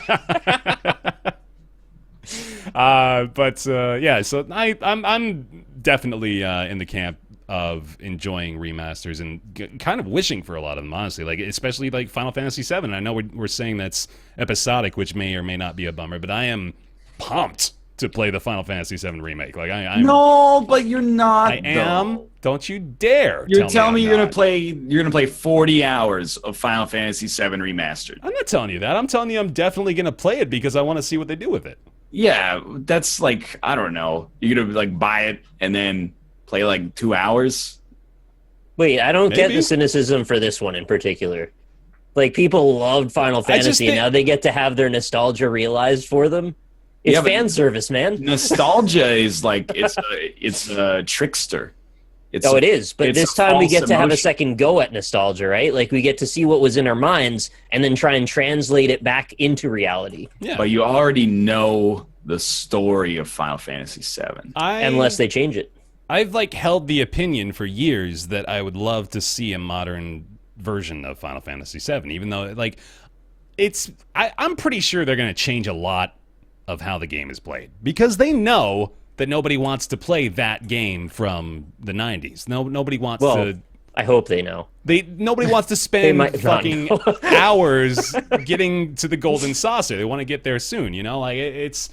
Yeah. So I'm definitely in the camp of enjoying remasters and kind of wishing for a lot of them, honestly. Like especially like Final Fantasy VII. I know we're saying that's episodic, which may or may not be a bummer, but I am pumped to play the Final Fantasy VII remake. Like I'm No, but you're not. I am. Though. Don't you dare. You're telling me I'm you're not. gonna play 40 hours of Final Fantasy VII remastered. I'm not telling you that. I'm telling you I'm definitely gonna play it because I want to see what they do with it. Yeah, that's like, I don't know. You're gonna like buy it and then play like 2 hours. Wait, I don't get Maybe. the cynicism for this one in particular. Like, people loved Final Fantasy, and now they get to have their nostalgia realized for them. It's Yeah, but fan service, man. Nostalgia is like it's a trickster. It is. But it's this a time we false get to have a emotion. second go at nostalgia, right? Like, we get to see what was in our minds and then try and translate it back into reality. Yeah. But you already know the story of Final Fantasy VII. Unless they change it. I've like held the opinion for years that I would love to see a modern version of Final Fantasy VII, even though like I'm pretty sure they're going to change a lot of how the game is played because they know that nobody wants to play that game from the 90s. Nobody wants to. I hope they know. Nobody wants to spend might not fucking know. hours getting to the golden saucer. They want to get there soon. You know, like it's.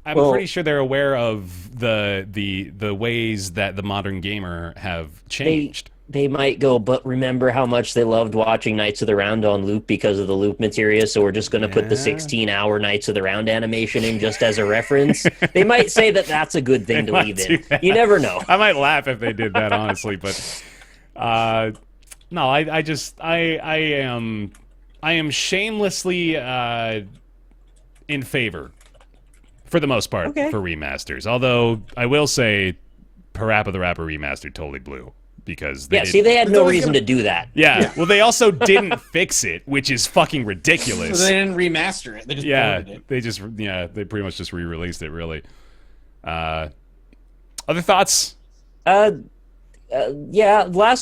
I'm pretty sure they're aware of the ways that the modern gamer have changed. They might go, but remember how much they loved watching Knights of the Round on loop because of the loop materia, so we're just going to put the 16-hour Knights of the Round animation in just as a reference. They might say that that's a good thing to leave in. You never know. I might laugh if they did that, honestly, but no, I am shamelessly in favor, for the most part, for remasters. Although I will say, Parappa the Rapper remastered totally blew. Because they had no reason to do that. Yeah, well, they also didn't fix it, which is fucking ridiculous. So they didn't remaster it. They just ported it. They pretty much just re-released it, really. Other thoughts? Last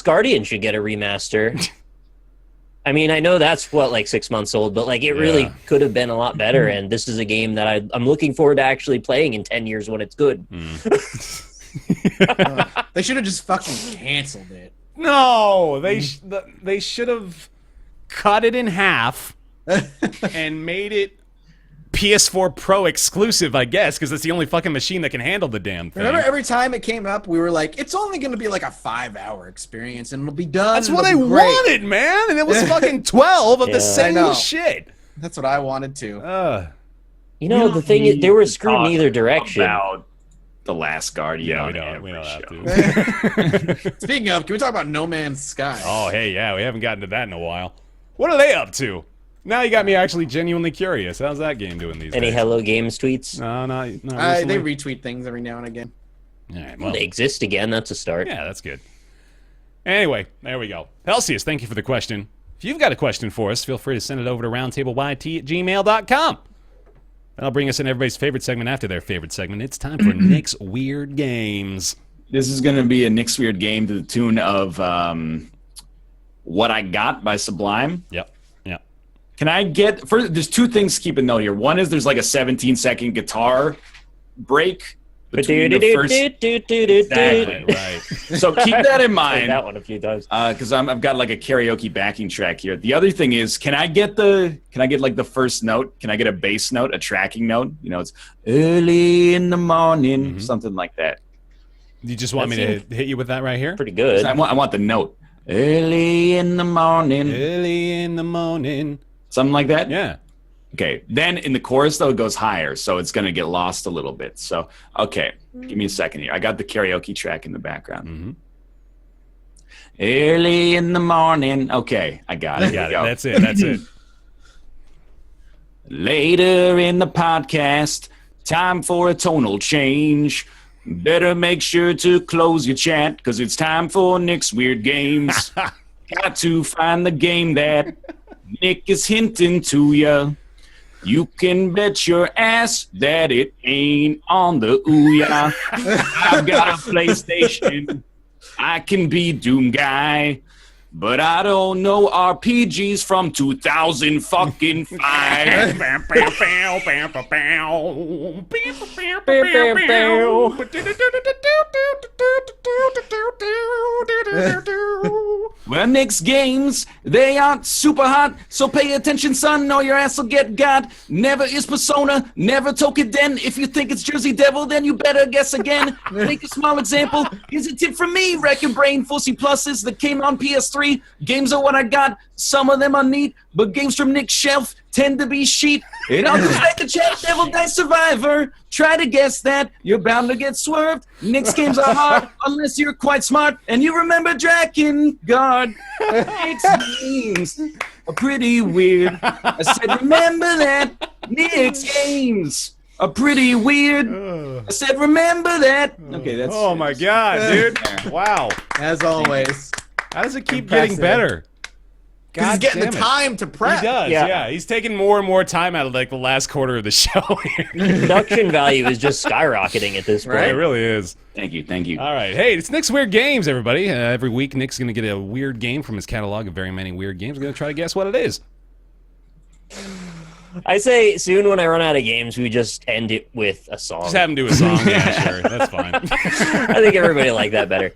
Guardian should get a remaster. I mean, I know that's, like 6 months old, but like it really could have been a lot better, and this is a game that I'm looking forward to actually playing in 10 years when it's good. They should have just fucking canceled it. No, they should have cut it in half and made it PS4 Pro exclusive, I guess, because it's the only fucking machine that can handle the damn thing. Remember, every time it came up, we were like, "It's only going to be like a 5-hour experience, and it'll be done." That's what I wanted, man, and it was fucking 12 of the same shit. That's what I wanted too. The thing is, they were screwed in either direction. About the Last Guardian. Yeah, we don't have to. Speaking of, can we talk about No Man's Sky? Oh, hey, yeah, we haven't gotten to that in a while. What are they up to? Now you got me actually genuinely curious. How's that game doing these days? Any Hello Games tweets? No, not they retweet things every now and again. All right, well, they exist again. That's a start. Yeah, that's good. Anyway, there we go. Helcius, thank you for the question. If you've got a question for us, feel free to send it over to roundtableyt@gmail.com. That'll bring us in everybody's favorite segment after their favorite segment. It's time for Nick's Weird Games. This is going to be a Nick's Weird Game to the tune of What I Got by Sublime. Yep. Can I get... There's two things to keep a note here. One is there's like a 17-second guitar break between the first... Exactly, right. So keep that in mind. That one a few times. Because I've got like a karaoke backing track here. The other thing is, can I get like the first note? Can I get a bass note, a tracking note? You know, it's early in the morning, something like that. You just want me to hit you with that right here? Pretty good. I want the note. Early in the morning. Early in the morning. Something like that? Yeah. Okay. Then in the chorus, though, it goes higher, so it's going to get lost a little bit. So, okay. Give me a second here. I got the karaoke track in the background. Mm-hmm. Early in the morning. Okay, I got it. Got it. That's it. Later in the podcast, time for a tonal change. Better make sure to close your chat, because it's time for Nick's Weird Games. Got to find the game that Nick is hinting to you. You can bet your ass that it ain't on the Ouya. I've got a PlayStation I can be Doom Guy, but I don't know RPGs from 2005. Well, Nick's games, they aren't super hot, so pay attention, son, or your ass will get got. Never is Persona, never Tokiden. If you think it's Jersey Devil, then you better guess again. Take a small example. Here's a tip from me. Rack your brain for C pluses that came on PS3. Games are what I got. Some of them are neat, but games from Nick's shelf tend to be sheet. It all goes back to Chat Devil Dice Survivor. Try to guess that. You're bound to get swerved. Nick's games are hard unless you're quite smart and you remember Drakengard. Nick's games are pretty weird. I said remember that. Nick's games are pretty weird. I said remember that. Okay, that's... Oh my god, dude. Wow. As always. How does it keep Impressive. getting better? Because he's getting damn the it. time to prep. He does, yeah. He's taking more and more time out of like the last quarter of the show here. Production value is just skyrocketing at this point. It really is. Thank you, thank you. All right. Hey, it's Nick's Weird Games, everybody. Every week, Nick's going to get a weird game from his catalog of very many weird games. We're going to try to guess what it is. I say soon when I run out of games, we just end it with a song. Just have him do a song. Yeah, sure. That's fine. I think everybody liked that better.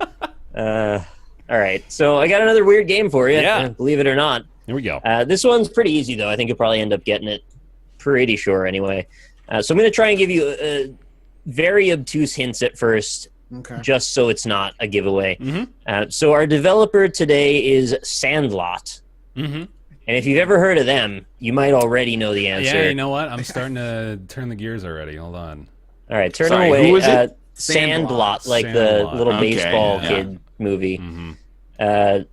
All right, so I got another weird game for you, believe it or not. Here we go. This one's pretty easy, though. I think you'll probably end up getting it. Pretty sure, anyway. So I'm going to try and give you very obtuse hints at first, just so it's not a giveaway. So our developer today is Sandlot. And if you've ever heard of them, you might already know the answer. Yeah, you know what? I'm starting to turn the gears already. Hold on. All right, turn them away. Who is it? Sandlot, like Sandlot. the little baseball kid movie. We're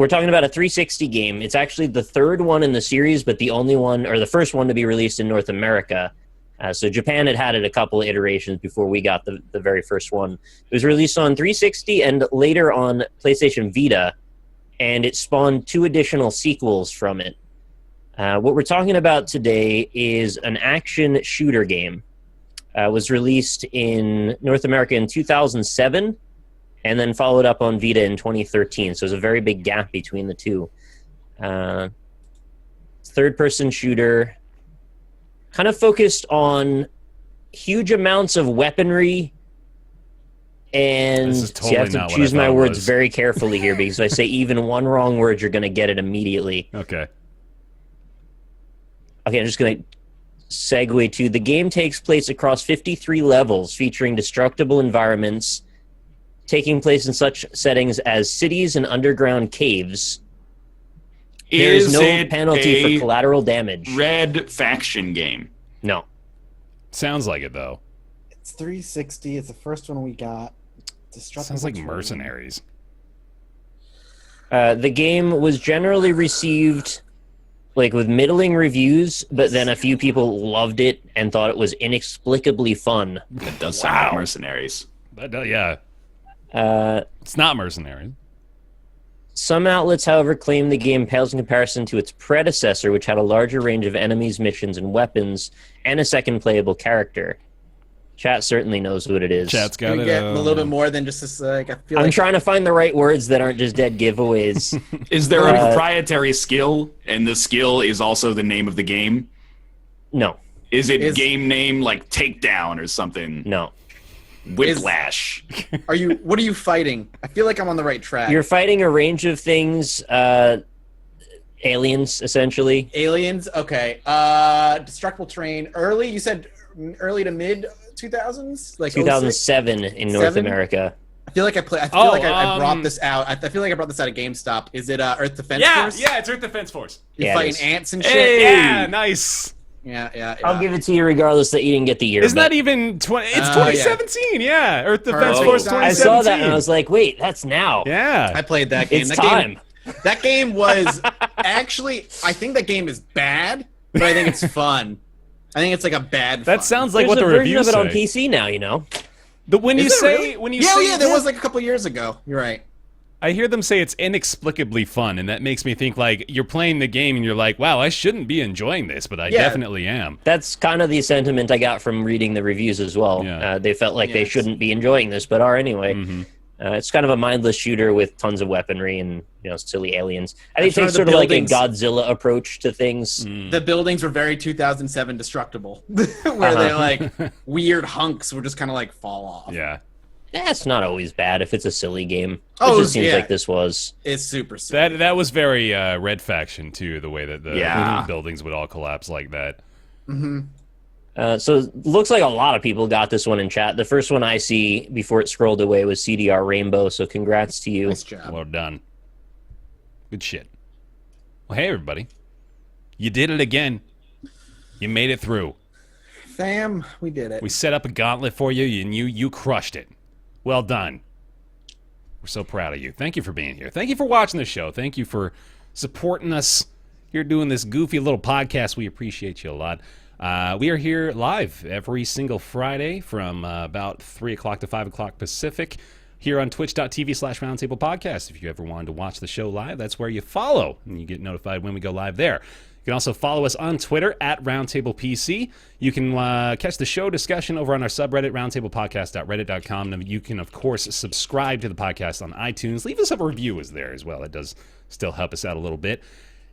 talking about a 360 game. It's actually the third one in the series, but the only one, or the first one to be released in North America. So Japan had it a couple of iterations before we got the very first one. It was released on 360 and later on PlayStation Vita, and it spawned 2 additional sequels from it. What we're talking about today is an action shooter game. Was released in North America in 2007 and then followed up on Vita in 2013. So there's a very big gap between the two. Third-person shooter, kind of focused on huge amounts of weaponry, and totally you have to not what choose I my thought it words was. very carefully here because if I say even one wrong word, you're going to get it immediately. Okay. Okay, I'm just going to segue to the game takes place across 53 levels featuring destructible environments taking place in such settings as cities and underground caves. There is no penalty for collateral damage. Red Faction game? No. Sounds like it, though. It's 360. It's the first one we got. Sounds like Mercenaries. The game was generally received with middling reviews, but then a few people loved it and thought it was inexplicably fun. That does sound like Mercenaries. Yeah. It's not Mercenaries. Some outlets, however, claim the game pales in comparison to its predecessor, which had a larger range of enemies, missions, and weapons, and a second playable character. Chat certainly knows what it is. Chat's got Can we it. get a little bit more than just this? I feel I'm like trying to find the right words that aren't just dead giveaways. Is there a proprietary skill, and the skill is also the name of the game? No. Is it game name like Takedown or something? No. Whiplash. What are you fighting? I feel like I'm on the right track. You're fighting a range of things, aliens, essentially. Aliens? Okay. Destructible terrain. You said early to mid 2000s? Like 2007 in North America. I feel like I brought this out. I feel like I brought this out of GameStop. Is it Earth Defense Force? Yeah, it's Earth Defense Force. You're fighting ants and shit? Hey! Yeah, nice. Yeah. I'll give it to you regardless that you didn't get the year. It's not even 20. It's 2017. Yeah, Earth Defense Force 2017. I saw that and I was like, wait, that's now. Yeah. I played that game. It's time. That game was actually. I think that game is bad, but I think it's fun. I think it's like a bad. That fun. sounds like There's what the a version reviews of it on say. PC now, you know. When you say, there was like a couple years ago. You're right. I hear them say it's inexplicably fun, and that makes me think like you're playing the game and you're like, wow, I shouldn't be enjoying this, but I definitely am. That's kind of the sentiment I got from reading the reviews as well. Yeah. They felt like they shouldn't be enjoying this, but are anyway. It's kind of a mindless shooter with tons of weaponry and silly aliens. I think it takes the sort of like a buildings. Godzilla approach to things. The buildings were very 2007 Destructible, where they like weird hunks would just kind of like fall off. Yeah. That's not always bad if it's a silly game. Oh, It just seems yeah. like this was. It's super silly. That was very Red Faction too, the way that the Yeah. buildings would all collapse like that. So it looks like a lot of people got this one in chat. The first one I see before it scrolled away was CDR Rainbow, so congrats to you. Nice job. Well done. Good shit. Well, hey everybody. You did it again. You made it through. Fam, we did it. We set up a gauntlet for you and you crushed it. Well done. We're so proud of you. Thank you for being here. Thank you for watching the show. Thank you for supporting us here doing this goofy little podcast. We appreciate you a lot. We are here live every single Friday from about 3 o'clock to 5 o'clock Pacific here on twitch.tv/Roundtable Podcast. If you ever wanted to watch the show live, that's where you follow, and you get notified when we go live there. You can also follow us on Twitter at RoundtablePC. You can catch the show discussion over on our subreddit, roundtablepodcast.reddit.com. And you can, of course, subscribe to the podcast on iTunes. Leave us a review as there as well. It does still help us out a little bit.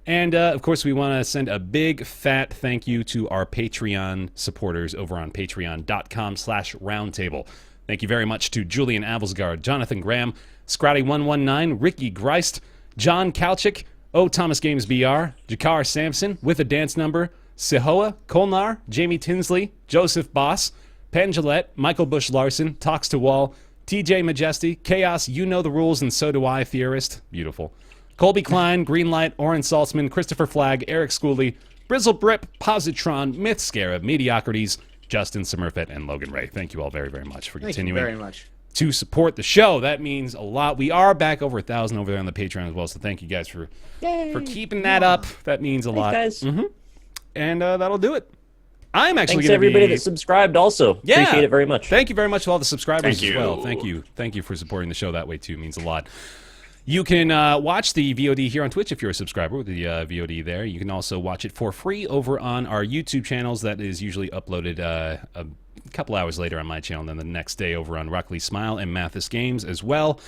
And, of course, we want to send a big, fat thank you to our Patreon supporters over on patreon.com/roundtable. Thank you very much to Julian Avelsgaard, Jonathan Graham, Scratty119, Ricky Greist, John Kalchik, O. Thomas Games BR, Jakar Sampson, With a Dance Number, Sihoa, Kolnar, Jamie Tinsley, Joseph Boss, Penn Gillette, Michael Bush Larson, Talks to Wall, TJ Majesty, Chaos, You Know the Rules and So Do I, Theorist, beautiful. Colby Klein, Greenlight, Oren Saltzman, Christopher Flagg, Eric Schooley, Brizzle Brip, Positron, Myth Scarab, Mediocrities, Justin Smurfett, and Logan Ray. Thank you all very, very much for continuing Thank you very much. to support the show. That means a lot. We are back over 1,000 over there on the Patreon as well, so thank you guys for keeping that up. That means a lot. Thanks, guys. And that'll do it. I'm actually Thanks going to to everybody be... that subscribed also. Yeah. Appreciate it very much. Thank you very much to all the subscribers Thank as well. you. Thank you. Thank you for supporting the show that way, too. It means a lot. You can watch the VOD here on Twitch if you're a subscriber with the VOD there. You can also watch it for free over on our YouTube channels. That is usually uploaded a couple hours later on my channel, and then the next day over on Rockley Smile and Mathis Games as well.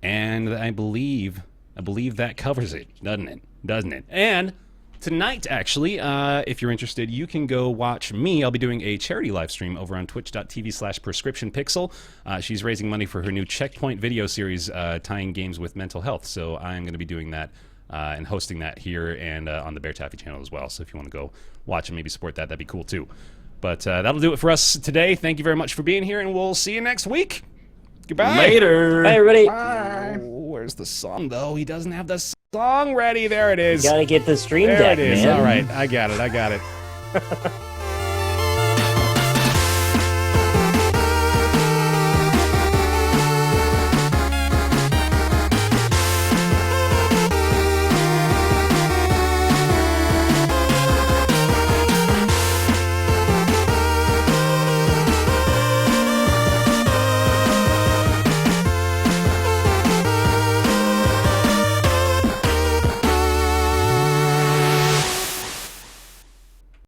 And I believe that covers it, doesn't it? And tonight, actually, if you're interested, you can go watch me. I'll be doing a charity live stream over on twitch.tv/prescriptionpixel. She's raising money for her new Checkpoint video series tying games with mental health. So I'm going to be doing that and hosting that here and on the BaerTaffy channel as well. So if you want to go watch and maybe support that, that'd be cool too. But that'll do it for us today. Thank you very much for being here, and we'll see you next week. Goodbye. Later. Bye, everybody. Bye. Oh, where's the song, though? He doesn't have the song ready. There it is. Gotta get the stream There deck, it is. man. All right. I got it.